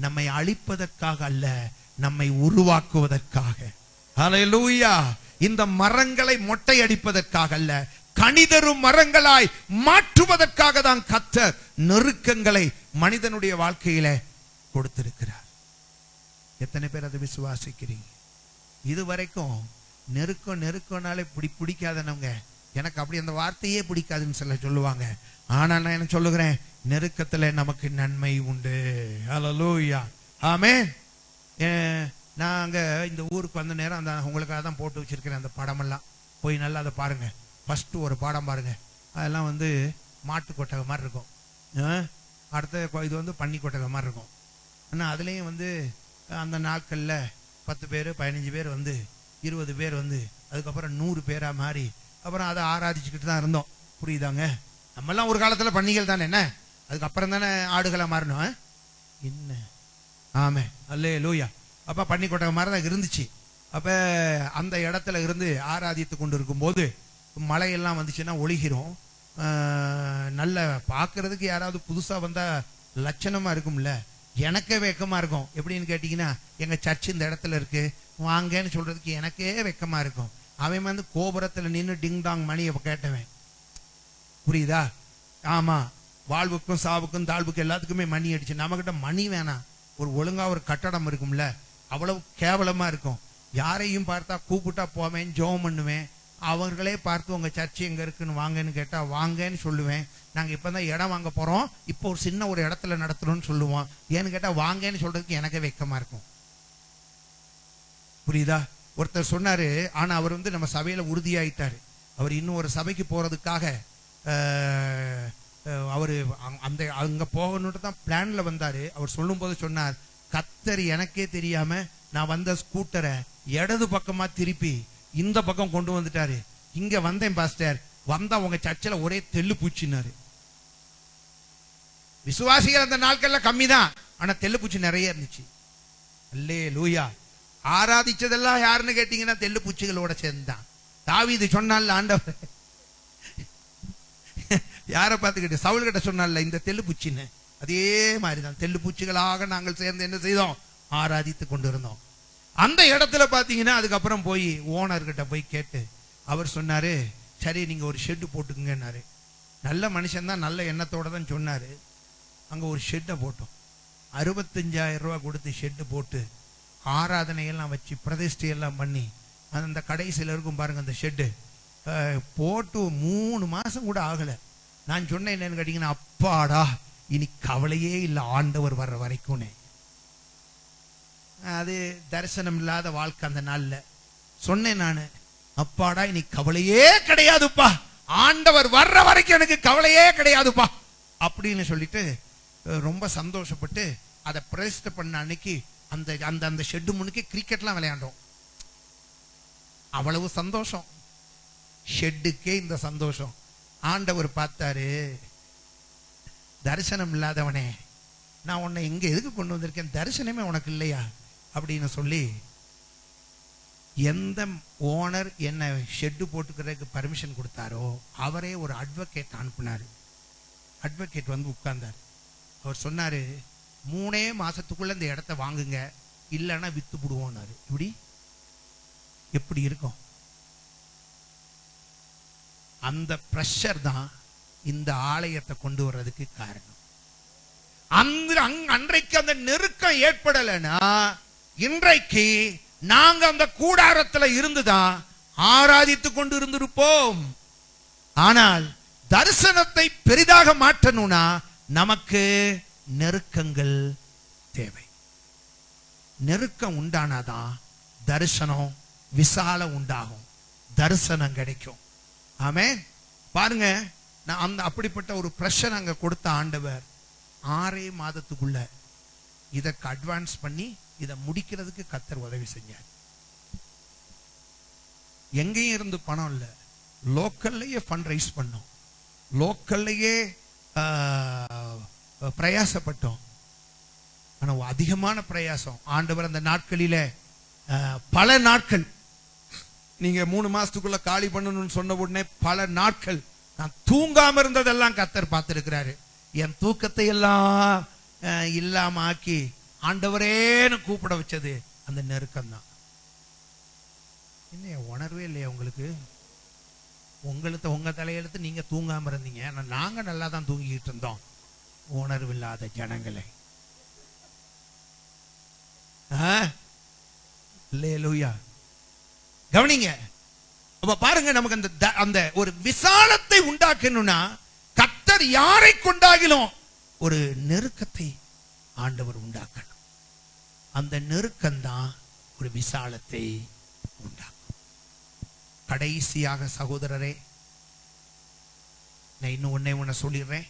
நம்மை அழிப்பதற்காக அல்ல, நம்மை உருவாக்குவதற்காக. ஹல்லேலூயா. இந்த மரங்களை மொட்டை அடிப்பதற்காக அல்ல, கனிதரும் மரங்களாய் மாற்றுவதற்காக தான் கர்த்தர் நெருக்கங்களை மனிதனுடைய வாழ்க்கையில கொடுத்திருக்கிறார். எத்தனை பேர் அதை விசுவாசிக்கிறீங்க? இதுவரைக்கும் நெருக்கம்னாலே பிடிக்காதவங்க, எனக்கு அப்படி அந்த வார்த்தையே பிடிக்காதுன்னு சொல்லுவாங்க. ஆனா நான் என்ன சொல்லுகிறேன், நெருக்கத்துல நமக்கு நன்மை உண்டு. ஹல்லேலூயா. ஆமென். நாங்க இந்த ஊருக்கு வந்த நேரம் அந்த உங்களுக்காக தான் போட்டு வச்சிருக்கிறேன் அந்த படமெல்லாம், போய் நல்லா அதை பாருங்க. ஃபர்ஸ்ட் ஒரு பாடம் பாருங்க, அதெல்லாம் மாட்டு கொட்டகை மாதிரி இருக்கும். அடுத்த இது பன்னி கொட்டகை மாதிரி இருக்கும். ஆனால் அதுலேயும் அந்த நாட்களில் 10 பேர் 15 பேர் 20 பேர் அதுக்கப்புறம் 100 பேரா மாறி அப்புறம் அதை ஆராதிச்சுக்கிட்டு தான் இருந்தோம். புரியுதாங்க? நம்மெல்லாம் ஒரு காலத்தில் பன்னிகள் தானே, என்ன அதுக்கப்புறம் தானே ஆடுகளை மாறணும். என்ன? ஆமே. அல்லேலூயா. அப்போ பன்னி கொட்டகை மாதிரி தான் இருந்துச்சு. அப்போ அந்த இடத்துல இருந்து ஆராதித்து கொண்டு இருக்கும்போது மழையெல்லாம் வந்துச்சுன்னா ஒழுகிறோம். நல்ல பார்க்கறதுக்கு யாராவது புதுசாக வந்தால் லட்சணமாக இருக்கும்ல, எனக்கே வெக்கமாக இருக்கும். எப்படின்னு கேட்டிங்கன்னா, எங்கள் சர்ச் இந்த இடத்துல இருக்கு வாங்கன்னு சொல்றதுக்கு எனக்கே வெக்கமாக இருக்கும். அவன் கோபுரத்தில் நின்று டிங் டாங் மணியை கேட்டவன். புரியுதா? ஆமாம். வாழ்வுக்கும் சாவுக்கும் தாழ்வுக்கும் எல்லாத்துக்குமே மணி அடிச்சு. நம்மகிட்ட மணி வேணாம், ஒரு ஒழுங்கா ஒரு கட்டடம் இருக்கும்ல, அவ்வளவு கேவலமாக இருக்கும். யாரையும் பார்த்தா கூப்பிட்டா போவேன், ஜெபம் பண்ணுவேன். அவர்களே பார்த்து உங்க சர்ச் எங்க இருக்குன்னு வாங்கன்னு கேட்டா வாங்கன்னு சொல்லுவேன். நாங்க இப்பதான் இடம் வாங்க போறோம், இப்போ ஒரு சின்ன ஒரு இடத்துல நடத்துறோம்னு சொல்லுவோம். ஏன்னு கேட்டா வாங்கன்னு சொல்றதுக்கு எனக்கே வெக்கமா இருக்கும். புரியுதா? ஒருத்தர் சொன்னாரு, ஆனா அவர் நம்ம சபையில உறுதியாயிட்டாரு. அவர் இன்னும் ஒரு சபைக்கு போறதுக்காக அவரு அங்க போகணும்னு தான் பிளான்ல வந்தாரு. அவர் சொல்லும் போது சொன்னார், கர்த்தர் எனக்கே தெரியாம நான் வந்த ஸ்கூட்டரை இடது பக்கமா திருப்பி இந்த பக்கம் கொண்டு வந்துட்டாரு. இங்க வந்தேன் பாஸ்டர், வந்தா உங்க சர்ச்சில் ஒரே தெல்லு பூச்சினாரு. விசுவாசிகள் அந்த நாட்கள்ல கம்மி தான், ஆனா தெல்லு பூச்சி நிறைய இருந்துச்சு. அல்லேலூயா. ஆராதிச்சதெல்லாம் யாருன்னு கேட்டீங்கன்னா தெல்லு பூச்சிகளோட சேர்ந்தான். தாவீது சொன்னால ஆண்டவர், யாரை பார்த்துக்கிட்டு சவுல் கிட்ட சொன்னால இந்த தெல்லு பூச்சின்னு, அதே மாதிரிதான் தெல்லு பூச்சிகளாக நாங்கள் சேர்ந்து என்ன செய்தோம்? ஆராதித்து கொண்டு இருந்தோம். அந்த இடத்துல பாத்தீங்கன்னா அதுக்கப்புறம் போய் ஓனர்கிட்ட போய் கேட்டு அவர் சொன்னாரு, சரி நீங்க ஒரு ஷெட்டு போட்டுக்குங்கன்னாரு. நல்ல மனுஷன் தான், நல்ல எண்ணத்தோட தான் சொன்னாரு. அங்க ஒரு ஷெட்டை போட்டோம். 65,000 ரூபாய் கொடுத்து ஷெட்டு போட்டு ஆராதனையெல்லாம் வச்சு பிரதிஷ்டையெல்லாம் பண்ணி அந்த கடைசியில் இருக்கும் பாருங்க அந்த ஷெட்டு போட்டு 3 மாசம் கூட ஆகல. நான் சொன்னேன் என்னன்னு கேட்டீங்கன்னா, அப்பாடா இனி கவலையே இல்லை ஆண்டவர் வர்ற வரைக்கும். அது தரிசனம் இல்லாத வாழ்க்கை. அந்த நாள்ல சொன்னேன் நான், அப்பாடா இனி கவலையே கிடையாதுப்பா, ஆண்டவர் வர்ற வரைக்கும் எனக்கு கவலையே கிடையாதுப்பா அப்படின்னு சொல்லிட்டு ரொம்ப சந்தோஷப்பட்டு அதை பிரதிஷ்டை பண்ண அன்னைக்கு அந்த அந்த அந்த ஷெட்டு முன்னுக்கு கிரிக்கெட்லாம் விளையாண்டோம். அவ்வளவு சந்தோஷம். ஷெட்டுக்கே இந்த சந்தோஷம். ஆண்டவர் பார்த்தாரு, தரிசனம் இல்லாதவனே, நான் உன்னை எங்க எதுக்கு கொண்டு வந்திருக்கேன், தரிசனமே உனக்கு இல்லையா அப்படின்னு சொல்லி எந்த ஓனர் என்ன ஷெட்டு போட்டுக்கிறதுக்கு பர்மிஷன் கொடுத்தாரோ அவரே ஒரு அட்வொகேட் அனுப்புனாரு. அட்வொகேட் வந்து உட்கார்ந்தார். அவர் சொன்னாரு, 3 மாசத்துக்குள்ள இந்த இடத்த வாங்குங்க, இல்லைன்னா வித்து விடுவோம்னாரு. இப்படி எப்படி இருக்கும்? அந்த பிரஷர் தான் இந்த ஆலயத்தை கொண்டு வர்றதுக்கு காரணம். அன்றைக்கு அந்த நெருக்கம் ஏற்படலைன்னா இன்றைக்கு நாங்க அந்த கூடாரத்துல இருந்துதான் ஆராதித்து கொண்டு இருந்திருப்போம். ஆனால் தரிசனத்தை பெரிதாக மாற்றணும்னா நமக்கு நெருக்கங்கள் தேவை. நெருக்கம் உண்டானாதான் தரிசனம் விசாலம் உண்டாகும், தரிசனம் கிடைக்கும். ஆமென். பாருங்க, நான் அந்த அப்படிப்பட்ட ஒரு பிரஷர் அங்க கொடுத்த ஆண்டவர் 6 மாதத்துக்குள்ள இதற்கு அட்வான்ஸ் பண்ணி இதை முடிக்கிறதுக்கு கர்த்தர் உதவி செஞ்சார். எங்கேயும் இருந்து பணம் இல்லை, லோக்கல்லையே ஃபண்ட் ரைஸ் பண்ணோம், லோக்கல்லையே பிரயாசப்பட்டோம். ஆனால் அதிகமான பிரயாசம் ஆண்டவர் அந்த நாட்களில பல நாட்கள், நீங்க 3 மாசத்துக்குள்ள காலி பண்ணணும்னு சொன்ன உடனே பல நாட்கள் நான் தூங்காம இருந்ததெல்லாம் கர்த்தர் பார்த்திருக்கிறாரு. என் தூக்கத்தை எல்லாம் இல்லாம ஆக்கி ஆண்டவரேன்னு கூப்பிட வச்சது அந்த நெருக்கம் தான். என்ன உணர்வே இல்லையா உங்களுக்கு? உங்க தலையெழுத்து நீங்க தூங்காம இருந்தீங்க, நாங்க நல்லா தான் தூங்கிட்டு இருந்தோம். உணர்வு இல்லாத ஜனங்களை. அல்லேலூயா. கவனிங்க. அப்ப பாருங்க, நமக்கு அந்த அந்த ஒரு விசாலத்தை உண்டாக்கணும்னா கர்த்தர் யாரை கொண்டாகிலும் ஒரு நெருக்கத்தை ஆண்டவர் உண்டாக்கணும். அந்த நெருக்கம் தான் ஒரு விசாலத்தை உண்டாக்கும். கடைசியாக சகோதரரே, நான் இன்னும் ஒண்ணே சொல்லிடுறேன்,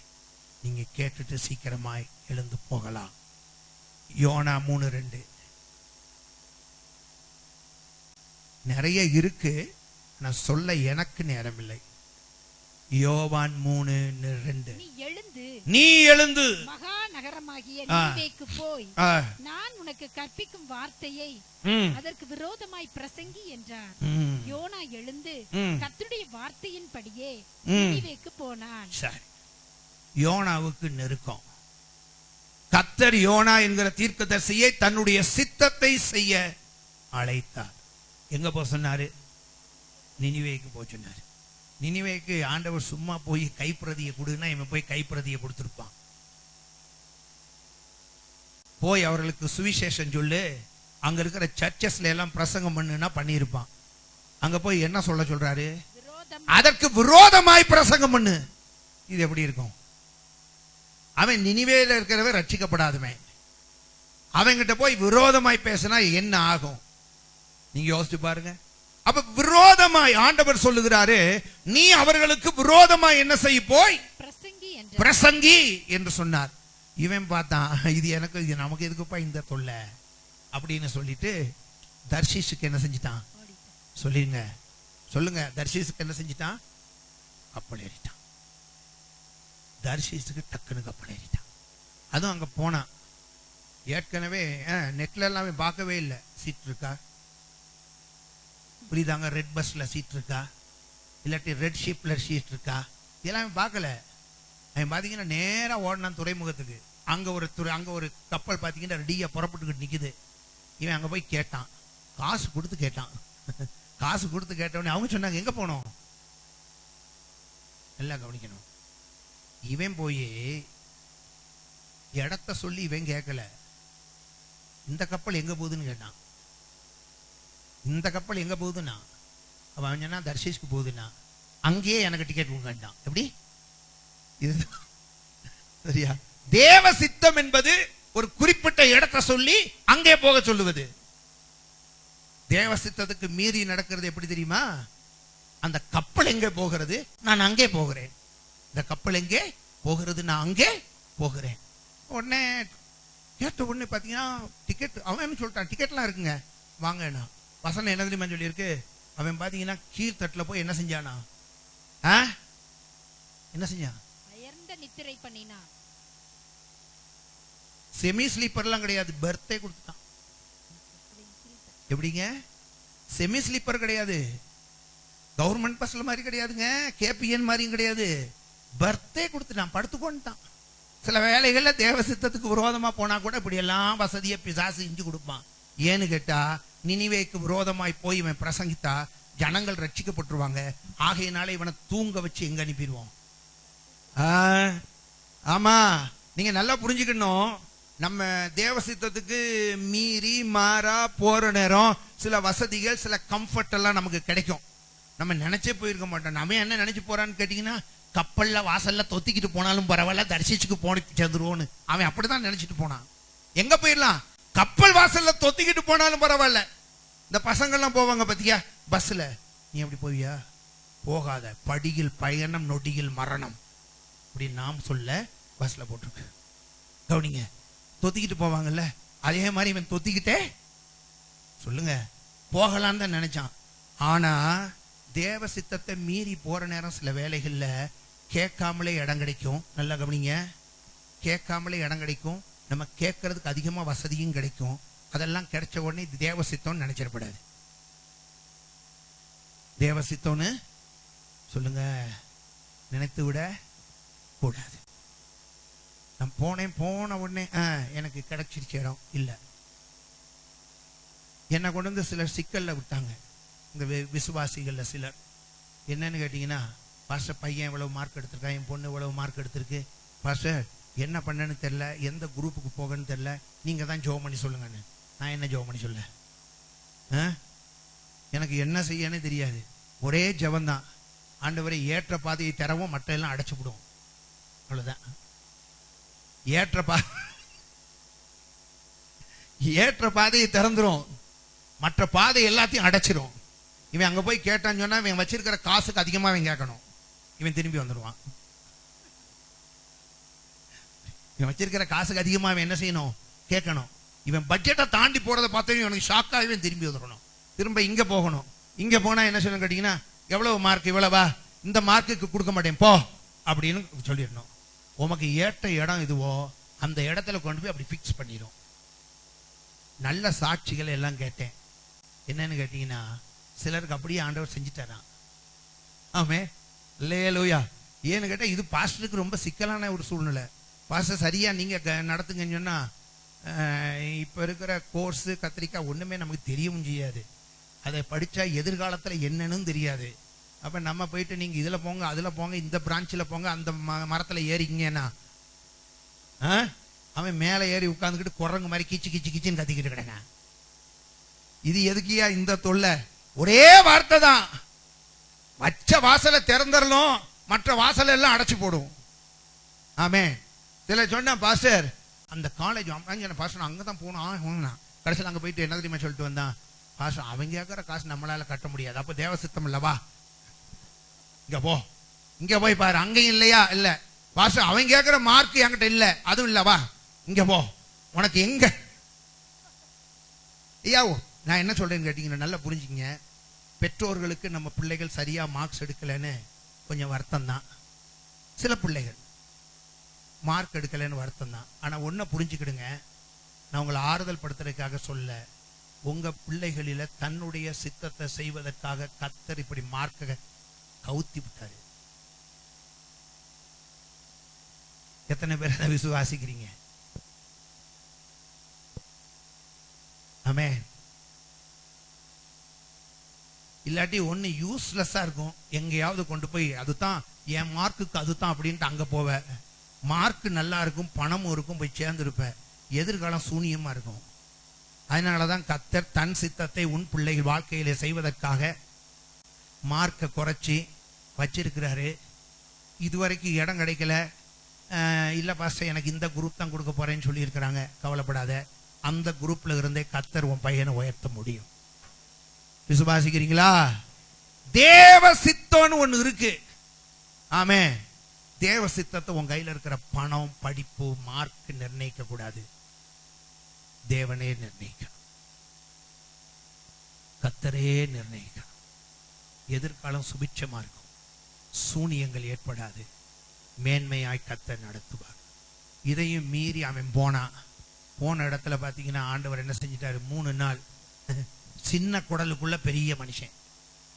நீங்க கேட்டுட்டு சீக்கிரமாய் எழுந்து போகலாம். யோனா 3:2 நிறைய இருக்கு, நான் சொல்ல எனக்கு நேரம் இல்லை. யோவான் 3:2 நீ எழுந்து மகா நகரமாகிய நினிவேக்கு போய் நான் உனக்கு கற்பிக்கும் வார்த்தையை அதற்கு விரோதமாய் பிரசங்கி என்றார். யோனா எழுந்து கர்த்தருடைய வார்த்தையின்படியே நினிவேக்கு போனான். சரி, யோனாவுக்கு நெருக்கம். கர்த்தர் யோனா என்கிற தீர்க்கதரிசியை தன்னுடைய சித்தத்தை செய்ய அழைத்தார். எங்க போக சொன்னாரு? நினிவேக்கு போக சொன்னாரு. நினிவேக்கு ஆண்டவர் சும்மா போய் கைப்பிரதியை கொடுன்னா இவன் போய் கைப்பிரதியை கொடுத்திருப்பான். போய் அவர்களுக்கு சுவிசேஷம் சொல்லு, அங்க இருக்கிற சர்ச்சஸ்ல எல்லாம் பிரசங்கம் பண்ணுனா பண்ணியிருப்பான். அங்க போய் என்ன சொல்ல சொல்றாரு? அதற்கு விரோதமாய் பிரசங்கம் பண்ணு. இது எப்படி இருக்கும்? அவன் நினிவேல இருக்கிறவன் ரட்சிக்கப்படாதவன், அவன்கிட்ட போய் விரோதமாய் பேசினா என்ன ஆகும்? நீங்க யோசிச்சு பாருங்க. அப்ப விரோதமாய் ஆண்டவர் சொல்லுகிறாரு, நீ அவர்களுக்கு விரோதமாய் என்ன செய்ய போய் பிரசங்கி என்று சொன்னார். இவன் பார்த்தான், இது எனக்கு, இது நமக்கு எதுக்குப்பா இந்த தொல்லை அப்படின்னு சொல்லிட்டு தர்ஷீஷுக்கு என்ன செஞ்சிட்டான்? சொல்லுங்க, தர்ஷீஷுக்கு என்ன செஞ்சிட்டான்? கப்பல் ஏறிட்டான். தர்ஷீஷுக்கு டக்குன்னு கப்பல் ஏறிட்டான். அதுவும் அங்க போனான். ஏற்கனவே நெட்ல எல்லாமே பார்க்கவே இல்லை, சீட் இருக்கா புரியுதாங்க, ரெட் பஸ்ல சீட் இருக்கா, இல்லாட்டி ரெட் ஷிப்ல சீட் இருக்கா, இதெல்லாமே பார்க்கல. அவன் பாத்தீங்கன்னா நேரா ஓடினான் துறைமுகத்துக்கு. அங்க ஒரு கப்பல் பாத்தீங்கன்னா ரெடியா புறப்பட்டுக்கிட்டு நிக்குது. இவன் அங்க போய் கேட்டான், காசு கொடுத்து கேட்டான். காசு கொடுத்து கேட்டவனே அவங்க சொன்னாங்க, எங்க போனோம்? எல்லாம் கவனிக்கணும். இவன் போய் இடத்த சொல்லி இவன் கேட்கல, இந்த கப்பல் எங்க போகுதுன்னு கேட்டான். இந்த கப்பல் எங்க போகுதுன்னா அவன் சொன்னா தர்ஷீஷ்க்கு போகுதுன்னா அங்கேயே எனக்கு டிக்கெட் கொடுங்கட்டான். எப்படி? இது சரியா? தேவ சித்தம் என்பது ஒரு குறிப்பிட்ட இடத்தை சொல்லி அங்கே போக சொல்லுவது. தேவ சித்தத்துக்கு மீறி நடக்கிறது எப்படி தெரியுமா? அந்த கப்பல் எங்கே போகிறது? நான் அங்கே போகிறேன். இந்த கப்பல் எங்கே போகிறது? நான் அங்கே போகிறேன். உடனே கேட்ட உடனே பார்த்தீங்கன்னா டிக்கெட், அவன் என்ன சொல்லிட்டான், டிக்கெட்லாம் இருக்குங்க வாங்கண்ணா. வசனம் என்ன தெரியுமா சொல்லியிருக்கு? அவன் பார்த்தீங்கன்னா கீழ்த்தட்டில் போய் என்ன செஞ்சானா? என்ன செஞ்சான்? நித்திரை பண்ணினான். செமி ஸ்லீப்பர்லாம் கிடையாது, பர்த்டே கொடுத்துட்டான். எப்படிங்க? செமி ஸ்லீப்பர் கிடையாது, கவர்மெண்ட் பஸ்ல மாதிரி கிடையாதுங்க, கேபிஎன் மாதிரியும் கிடையாது, பர்த்டே கொடுத்துட்டான், படுத்துக்கொண்டான். சில வேலைகள்ல தேவ சித்தத்துக்கு விரோதமா போனா கூட இப்படி எல்லாம் வசதியை பிசாசு செஞ்சு கொடுப்பான். ஏன்னு கேட்டா, நினிவேக்கு விரோதமாய் போய் இவன் பிரசங்கித்தா ஜனங்கள் ரட்சிக்கப்பட்டுருவாங்க. ஆகையினால இவனை தூங்க வச்சு எங்க அனுப்பிடுவோம். ஆமா, நீங்க நல்லா புரிஞ்சுக்கணும். நம்ம தேவ சித்தத்துக்கு மீறி மாறா போற நேரம் சில வசதிகள், சில கம்ஃபர்ட் எல்லாம் நமக்கு கிடைக்கும். நம்ம நினைச்சே போயிருக்க மாட்டோம். நம்ம என்ன நினைச்சு போறான்னு கேட்டீங்கன்னா, கப்பல்ல வாசல்ல தொத்திக்கிட்டு போனாலும் பரவாயில்ல, தரிசிச்சுக்கு போன சேர்ந்துருவோன்னு அவன் அப்படிதான் நினைச்சிட்டு போனான். எங்க போயிடலாம்? கப்பல் வாசல்ல தொத்திக்கிட்டு போனாலும் பரவாயில்ல. இந்த பசங்கள்லாம் போவாங்க பத்தியா பஸ்ல, நீ எப்படி போவியா? போகாத, படியில் பயணம் நொடியில் மரணம் அப்படின்னு நாம் சொல்ல பஸ்ல போட்டிருக்கு. கவனிங்க, தொத்திக்கிட்டு போவாங்கல்ல, அதே மாதிரி இவன் தொத்திக்கிட்டே சொல்லுங்க போகலான்னு தான் நினைச்சான். ஆனா தேவ சித்தத்தை மீறி போற நேரம் சில வேலைகள்ல கேட்காமலே இடம் கிடைக்கும். நல்லா கவனிங்க, கேட்காமலே இடம் கிடைக்கும். நம்ம கேட்கறதுக்கு அதிகமா வசதியும் கிடைக்கும். அதெல்லாம் கிடைச்ச உடனே இது தேவ சித்தம்னு நினைச்சிடப்படாது. தேவ சித்தம்னு சொல்லுங்க நினைத்து விட கூடாது. நான் போன உடனே எனக்கு கிடைச்சிருச்சு இடம் இல்ல. என்னை கொண்டு வந்து சிலர் சிக்கல்ல விட்டாங்க. இந்த விசுவாசிகள்ல சிலர் என்னன்னு கேட்டீங்கன்னா, பாஸ்டர் பையன் இவ்வளவு மார்க் எடுத்திருக்கான், என் பொண்ணு இவ்வளவு மார்க் எடுத்திருக்கு, பாஸ்டர் என்ன பண்ணன்னு தெரியல, எந்த குரூப்புக்கு போகன்னு தெரியல, நீங்க தான் ஜெபம் பண்ணி சொல்லுங்கன்னு. நான் என்ன ஜெபம் பண்ணி சொல்ல? எனக்கு என்ன செய்யன்னு தெரியாது. ஒரே ஜெபந்தான், ஆண்டவரை ஏற்ற பாதையை தரவும் மற்ற எல்லாம் அடைச்சு விடுவோம். அவ்வளவுதான். ஏற்ற பாதையை திறந்துரும், மற்ற பாதை எல்லாத்தையும் அடைச்சிரும். இவன் அங்க போய் கேட்டான்னு சொன்னா இவன் வச்சிருக்கிற காசுக்கு அதிகமா இவன் கேட்கணும், இவன் திரும்பி வந்துடுவான். இவன் வச்சிருக்கிற காசுக்கு அதிகமா இவன் என்ன செய்யணும்? கேட்கணும். இவன் பட்ஜெட்டை தாண்டி போறதை பார்த்தா இவனுக்கு ஷாக்கா இவன் திரும்பி வந்துடணும், திரும்ப இங்க போகணும். இங்க போனா என்ன சொல்லணும் கேட்டீங்கன்னா, எவ்வளவு மார்க்? இவ்வளவா? இந்த மார்க்குக்கு கொடுக்க மாட்டேன் போ அப்படின்னு சொல்லிடணும். உமக்கு ஏற்ற இடம் இதுவோ அந்த இடத்துல கொண்டு போய் அப்படி பிக்ஸ் பண்ணிடும். நல்ல சாட்சிகளை எல்லாம் கேட்டேன். என்னன்னு கேட்டீங்கன்னா, சிலருக்கு அப்படியே ஆண்டவர் செஞ்சுட்டாராம். ஆமே அல்லேலூயா. ஏன்னு கேட்டா, இது பாஸ்டருக்கு ரொம்ப சிக்கலான ஒரு சூழ்நிலை. பாஸ்டர் சரியா நீங்க நடத்துங்கன்னு சொன்னா, இப்ப இருக்கிற கோர்ஸ் கத்திரிக்காய் ஒண்ணுமே நமக்கு தெரியவும் செய்யாது. அதை படிச்சா எதிர்காலத்துல என்னன்னு தெரியாது. அப்ப நம்ம போயிட்டு நீங்க இதுல போங்க, அதுல போங்க, இந்த பிரான்ச்சில் போங்க, அந்த மரத்துல ஏறிங்கன்னா அவன் மேல ஏறி உட்கார்ந்துக்கிட்டு குரங்கு மாதிரி கிச்சு கிச்சு கிச்சின்னு கத்திக்கிட்டு கிடங்க. இது எதுக்கியா இந்த தொல்லை? ஒரே வார்த்தை தான், வச்ச வாசலை திறந்துடலும், மற்ற வாசல் எல்லாம் அடைச்சு போடும். ஆமே. சில சொன்ன பாஸ்டர் அந்த காலேஜ் பாஸ்டர் அங்கதான் போனோம், கடைசியில் அங்க போயிட்டு என்ன தெரியுமா சொல்லிட்டு வந்தான், பாஸ்டர் அவங்க கேட்கிற காசு நம்மளால கட்ட முடியாது, அப்ப தேவ சித்தம் இல்லவா, இங்க போ, இங்க போய் பாரு, அங்கேயும் இல்லையா? இல்ல பாஸ்டர் அவங்க கேட்கிற மார்க் என்கிட்ட இல்ல, அதுவும் இல்லவா, இங்க போ, உனக்கு எங்க? ஐயாவோ நான் என்ன சொல்றேன்னு கேட்டீங்கன்னா, நல்லா புரிஞ்சுங்க. பெற்றோர்களுக்கு நம்ம பிள்ளைகள் சரியா மார்க்ஸ் எடுக்கலன்னு கொஞ்சம் வருத்தம் தான். சில பிள்ளைகள் மார்க் எடுக்கலன்னு வருத்தம் தான். ஆனா ஒன்ன புரிஞ்சுக்கிடுங்க, நான் உங்களை ஆறுதல் படுத்துறதுக்காக சொல்ல, உங்க பிள்ளைகளில தன்னுடைய சித்தத்தை செய்வதற்காக கர்த்தர் இப்படி மார்க்க கவுத்தி விட்டாரு. எத்தனை பேர் அதை விசுவாசிக்கிறீங்க? ஆமென். இல்லாட்டி ஒண்ணு யூஸ்லெஸ்ஸா இருக்கும், எங்கேயாவது கொண்டு போய் அதுதான் என் மார்க்குக்கு அதுதான் அப்படின்ட்டு அங்க போவ, மார்க் நல்லா இருக்கும், பணமும் இருக்கும், போய் சேர்ந்துருப்ப, எதிர்காலம் சூனியமா இருக்கும். அதனாலதான் கர்த்தர் தன் சித்தத்தை உன் பிள்ளைகள் வாழ்க்கையில செய்வதற்காக மார்க்கை குறைச்சி வச்சிருக்கிறாரு. இதுவரைக்கும் இடம் கிடைக்கல, இல்ல பாஸ்டர் எனக்கு இந்த குரூப் தான் கொடுக்க போறேன்னு சொல்லி இருக்கிறாங்க, கவலைப்படாத, அந்த குரூப்ல இருந்தே கர்த்தர் உன் பையனை உயர்த்த முடியும். விசுவாசிக்கிறீங்களா? தேவ சித்தம்னு ஒண்ணு இருக்கு. ஆமே, தேவ சித்தத்தை உன் கையில இருக்கிற பணம், படிப்பு, மார்க் நிர்ணயிக்க கூடாது. தேவனே நிர்ணயிக்க, கர்த்தரே நிர்ணயிக்க. எதிர்காலம் சுபிட்சமா இருக்கும், சூனியங்கள் ஏற்படாது, மேன்மையாய் கர்த்தர் நடத்துவார். இதையும் மீறி அவன் போன இடத்துல பாத்தீங்கன்னா ஆண்டவர் என்ன செஞ்சிட்டாரு, 3 நாள் சின்ன குடலுக்குள்ள பெரிய மனுஷன்.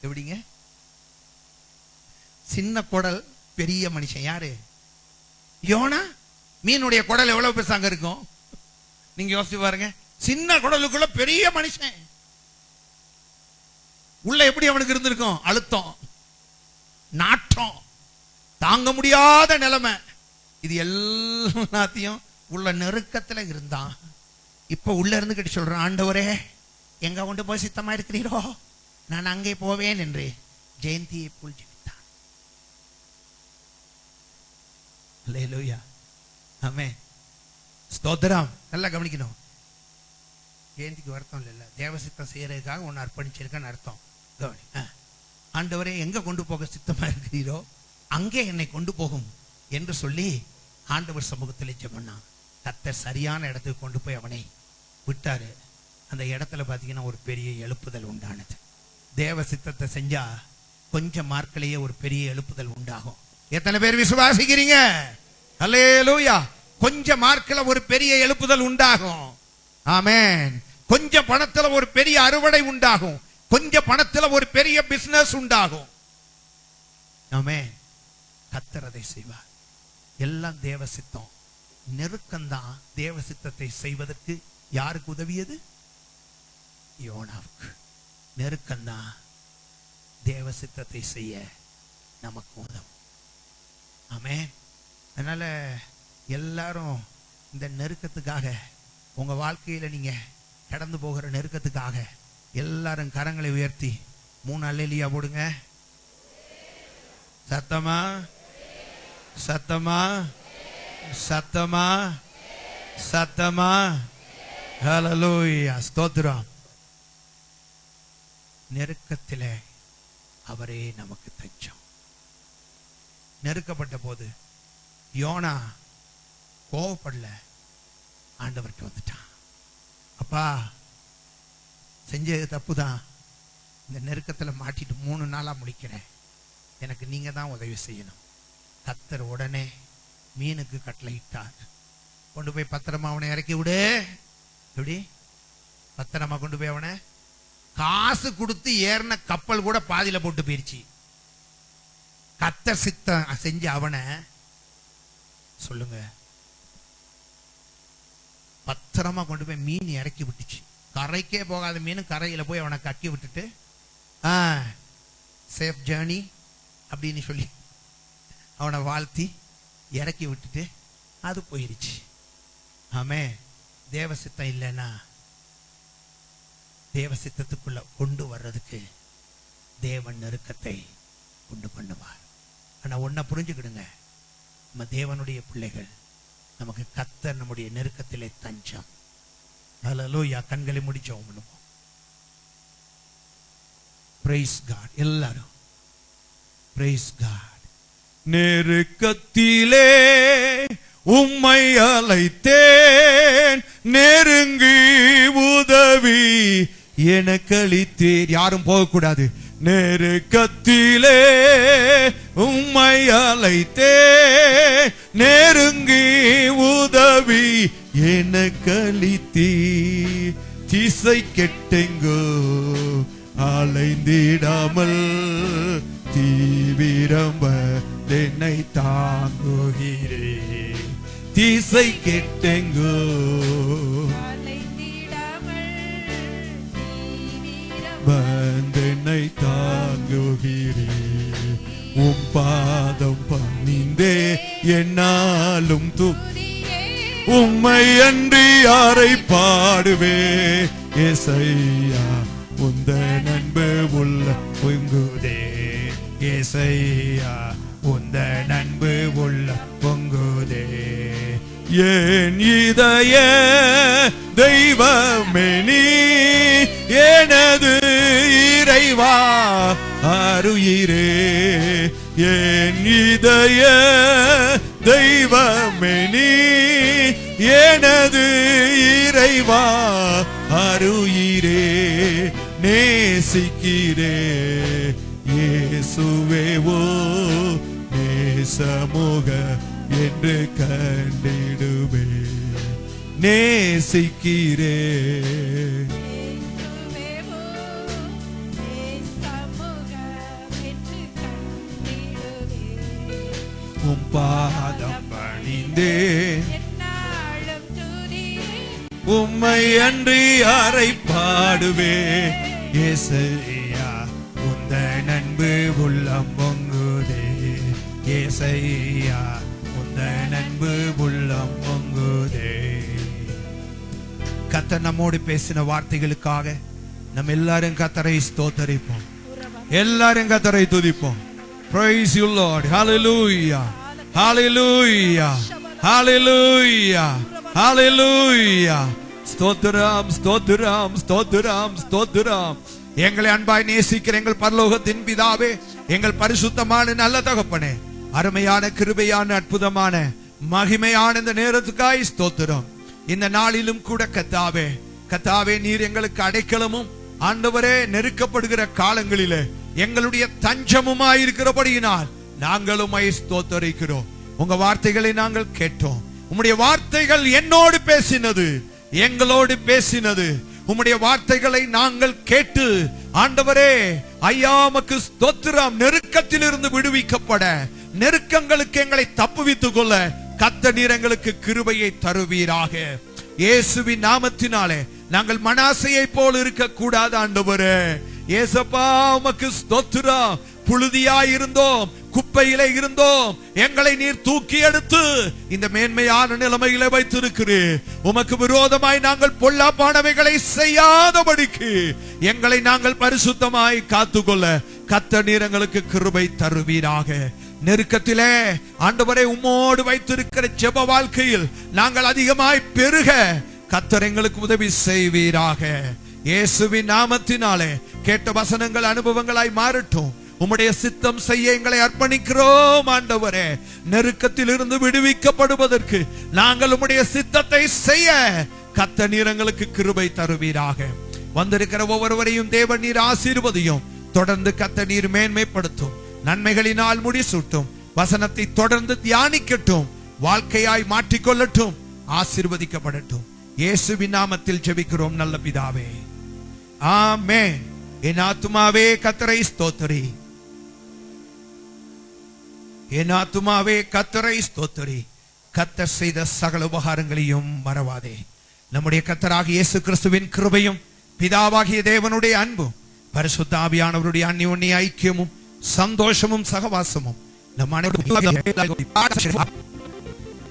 எப்படிங்க? சின்ன குடல் பெரிய மனுஷன். யாரு? யோனா. மீனுடைய குடல் எவ்வளவு பெருசாங்க இருக்கும் நீங்க யோசிச்சு பாருங்க. சின்ன குடலுக்குள்ள பெரிய மனுஷன். உள்ள எப்படி அவனுக்கு இருந்திருக்கும்? அழுத்தம், நாட்டம், தாங்க முடியாத நிலைமை. இது எல்லாத்தையும் உள்ள நெருக்கத்துல இருந்தான். இப்ப உள்ள இருந்து கிட்ட சொல்றான், ஆண்டவரே எங்க கொண்டு போய் சித்தமா இருக்கிறீரோ நான் அங்கே போவேன் என்று ஜெயந்தியை போல் ஜெபித்தான். அல்லேலூயா, ஆமென், ஸ்தோத்திரம். நல்லா கவனிக்கணும். ஜெயந்திக்கு வருத்தம் இல்ல, தேவசித்தம் செய்யறதுக்காக ஒன்னு அர்ப்பணிச்சிருக்கன்னு அர்த்தம். கவனி. ஆண்டவரே எங்க கொண்டு போக சித்தமா இருக்கிறீரோ அங்கே என்னை கொண்டு போகும் என்று சொல்லி ஆண்டவர் சமூகத்தில் ஜெபம்னா கர்த்தர் சரியான இடத்துக்கு கொண்டு போய் அவனை விட்டாரு. அந்த இடத்துல பாத்தீங்கன்னா ஒரு பெரிய எழுப்புதல் உண்டானது. தேவ சித்தத்தை செஞ்சா கொஞ்சம் மார்க்கிலேயே ஒரு பெரிய எழுப்புதல் உண்டாகும். எத்தனை பேர் விசுவாசிக்கிறீங்க? அல்லேலூயா. கொஞ்சம் மார்க்கில் ஒரு பெரிய எழுப்புதல் உண்டாகும். ஆமென். கொஞ்சம் பணத்துல ஒரு பெரிய அறுவடை உண்டாகும். கொஞ்சம் பணத்துல ஒரு பெரிய பிசினஸ் உண்டாகும். ஆமென். கர்த்தர் அதை செய்வார். எல்லாம் தேவ சித்தம். நெருக்கம்தான் தேவ சித்தத்தை செய்வதற்கு யாருக்கு உதவியது? யோனாவுக்கு. நெருக்கம்தான் தேவ சித்தத்தை செய்ய நமக்கு உதவும். ஆமென். அதனால எல்லாரும் இந்த நெருக்கத்துக்காக, உங்க வாழ்க்கையில நீங்க கடந்து போகிற நெருக்கத்துக்காக எல்லாரும் கரங்களை உயர்த்தி 3 அல்லேலூயா போடுங்க. சத்தமா சத்தமா சத்தமா சத்தமா. ஹல்லேலூயா, ஸ்தோத்திரம். நெருக்கத்திலே அவரே நமக்கு தஞ்சம். நெருக்கப்பட்ட போது யோனா கோவப்படல, ஆண்டவர்கிட்ட வந்துட்டான். அப்பா செஞ்சது தப்புதான், இந்த நெருக்கத்தில் மாட்டிட்டு 3 நாளா முடிக்கிறேன், எனக்கு நீங்க தான் உதவி செய்யணும். கர்த்தர் உடனே மீனுக்கு கட்டளையிட்டார், கொண்டு போய் பத்திரமா அவனை இறக்கி விடு. எப்படி? பத்திரமா கொண்டு போய் அவனை, காசு கொடுத்து ஏறின கப்பல் கூட பாதியில போட்டு போயிருச்சு. கர்த்தர் சித்தம் செஞ்ச அவனை சொல்லுங்க பத்திரமா கொண்டு போய் மீன் இறக்கி விட்டுச்சு. கரைக்கே போகாத மீன் கரையில போய் அவனை கக்கி விட்டுட்டு சேஃப் ஜேர்னி அப்படின்னு சொல்லி அவனை வாழ்த்தி இறக்கி விட்டுட்டு அது போயிருச்சு. ஆமே. தேவசித்தம் இல்லைன்னா தேவசித்தத்துக்குள்ள கொண்டு வர்றதுக்கு தேவன் நெருக்கத்தை கொண்டு பண்ணுவார். ஆனா ஒன்ன புரிஞ்சுக்கிடுங்க, நம்ம தேவனுடைய பிள்ளைகள், நமக்கு கர்த்தர் நம்முடைய நெருக்கத்திலே தஞ்சம். ஹல்லேலூயா. கண்களை முடிச்சோம் பண்ணுவோம். Praise God. எல்லாரும் பிரைஸ் காட். நெருக்கத்திலே உம்மை அழைத்தேன், நெருங்கி உதவி எனக்கு அளித்தீர். யாரும் போகக்கூடாது. நெருக்கத்திலே உம்மை அழைத்தேன், நெருங்கி உதவி எனக்கு அளித்தீர். திசை கெட்டெங்கோ அலைந்திடாமல் தீவிரம் என்னை தாங்குகிறே. திசை கெட்டெங்கோ வந்தென்னை தாங்குகிறே. உம் பாதம் பணிந்தே என்னாலும் உம்மை அன்றி யாரை பாடுவே. ஏசையா உந்த நண்பு உள்ள பொங்குதே. ஏசையா உந்த நண்பு உள்ள பொங்குதே. ஏன் இதய தெய்வமே நீ எனது இறைவா, என் இதய தெய்வமே நீ எனது இறைவா அருயிரே நேசிக்கிறே இயேசுவேவோ நேசமுக என்று கண்டிடுவே நேசிக்கிறே உம் பாதம் பணிந்தேன் உம்மை அன்றி யாரை பாடுவே ஏசையா உந்தன் அன்பு உள்ளம் பொங்குதே ஏசையா உந்தன் அன்பு உள்ளம் பொங்குதே. கர்த்தர் நம்மோடு பேசின வார்த்தைகளுக்காக நம்ம எல்லாரும் கர்த்தரை ஸ்தோத்தரிப்போம், எல்லாரும் கர்த்தரை துதிப்போம். Praise you Lord. Hallelujah. Hallelujah. Hallelujah. Hallelujah. ஸ்தோத்திரம் ஸ்தோத்திரம் ஸ்தோத்திரம் ஸ்தோத்திரம். எங்களை அன்பாய் நேசிக்கிற எங்கள் பரலோகத்தின் பிதாவே, எங்கள் பரிசுத்தமான நல்ல தகப்பனே, அருமையான கிருபையான அற்புதமான மகிமையான இந்த நேரத்துக்காய் ஸ்தோத்திரம். இந்த நாளிலும் கூட கர்த்தாவே, கர்த்தாவே நீர் எங்களுக்கு அடைக்கலமும் ஆண்டவரே நெருக்கப்படுகிற காலங்களிலே எங்களுடைய தஞ்சமுமாயிருக்கிறபடியினால் நாங்களும் ஸ்தோத்தரிக்கிறோம். உங்க வார்த்தைகளை நாங்கள் கேட்டோம். உம்முடைய வார்த்தைகள் என்னோடு பேசினது, எங்களோடு பேசினது. உம்முடைய வார்த்தைகளை நாங்கள் கேட்டு ஆண்டவரே ஐயா உமக்கு ஸ்தோத்திரம். நெருக்கத்தில் இருந்து விடுவிக்கப்பட, நெருக்கங்களுக்கு எங்களை தப்புவித்துக் கொள்ள கர்த்தர் நீர் எங்களுக்கு கிருபையை தருவீராக. இயேசுவின் நாமத்தினாலே நாங்கள் மனாசையை போல் இருக்க கூடாது ஆண்டவரே. ஏசப்பா உமக்கு ஸ்தோத்திரம். புழுதியாய் இருந்தோம், குப்பையிலே இருந்தோம், எங்களை நீர் தூக்கி எடுத்து இந்த மேன்மையான நிலைமையில வைத்திருக்கிறீர். உமக்கு விரோதமாய் நாங்கள் பொல்லாப்பானவைகளை செய்யாதபடிக்கு எங்களை நாங்கள் பரிசுத்தமாய் காத்துக்கொள்ள கர்த்தர் நீர் எங்களுக்கு கிருபை தருவீராக. நெருக்கத்திலே ஆண்டவரை உம்மோடு வைத்திருக்கிற ஜெப வாழ்க்கையில் நாங்கள் அதிகமாய் பெருக கர்த்தர் எங்களுக்கு உதவி செய்வீராக. இயேசுவின் நாமத்தினாலே கேட்ட வசனங்கள் அனுபவங்களாய் மாறட்டும். உம்முடைய சித்தம் செய்ய எங்களை அர்ப்பணிக்கிறோம் ஆண்டவரே. நெருக்கத்தில் இருந்து விடுவிக்கப்படுவதற்கு நாங்கள் உம்முடைய சித்தத்தை செய்ய கர்த்தர் நீர் எங்களுக்கு கிருபை தருவீராக. வந்திருக்கிற ஒவ்வொருவரையும் தேவன் நீர் ஆசீர்வதியும். தொடர்ந்து கர்த்தர் நீர் மேன்மைப்படுத்தும். நன்மைகளினால் முடிசூட்டும். வசனத்தை தொடர்ந்து தியானிக்கட்டும். வாழ்க்கையாய் மாற்றிக்கொள்ளட்டும். ஆசீர்வதிக்கப்படட்டும். இயேசுவின் நாமத்தில் ஜெபிக்கிறோம் நல்ல பிதாவே, ஆமென். என் ஆத்துமாவே கர்த்தரை ஸ்தோத்திரி, என் ஆத்துமாவே கர்த்தரை ஸ்தோத்திரி. கர்த்தர் செய்த சகல உபகாரங்களையும் மறவாதே. நம்முடைய கர்த்தராகிய இயேசு கிறிஸ்துவின் கிருபையும் பிதாவாகிய தேவனுடைய அன்பும் பரிசுத்த ஆவியானவருடைய அந்யோன்ய ஐக்கியமும் சந்தோஷமும் சகவாசமும் நம் அனைவரும்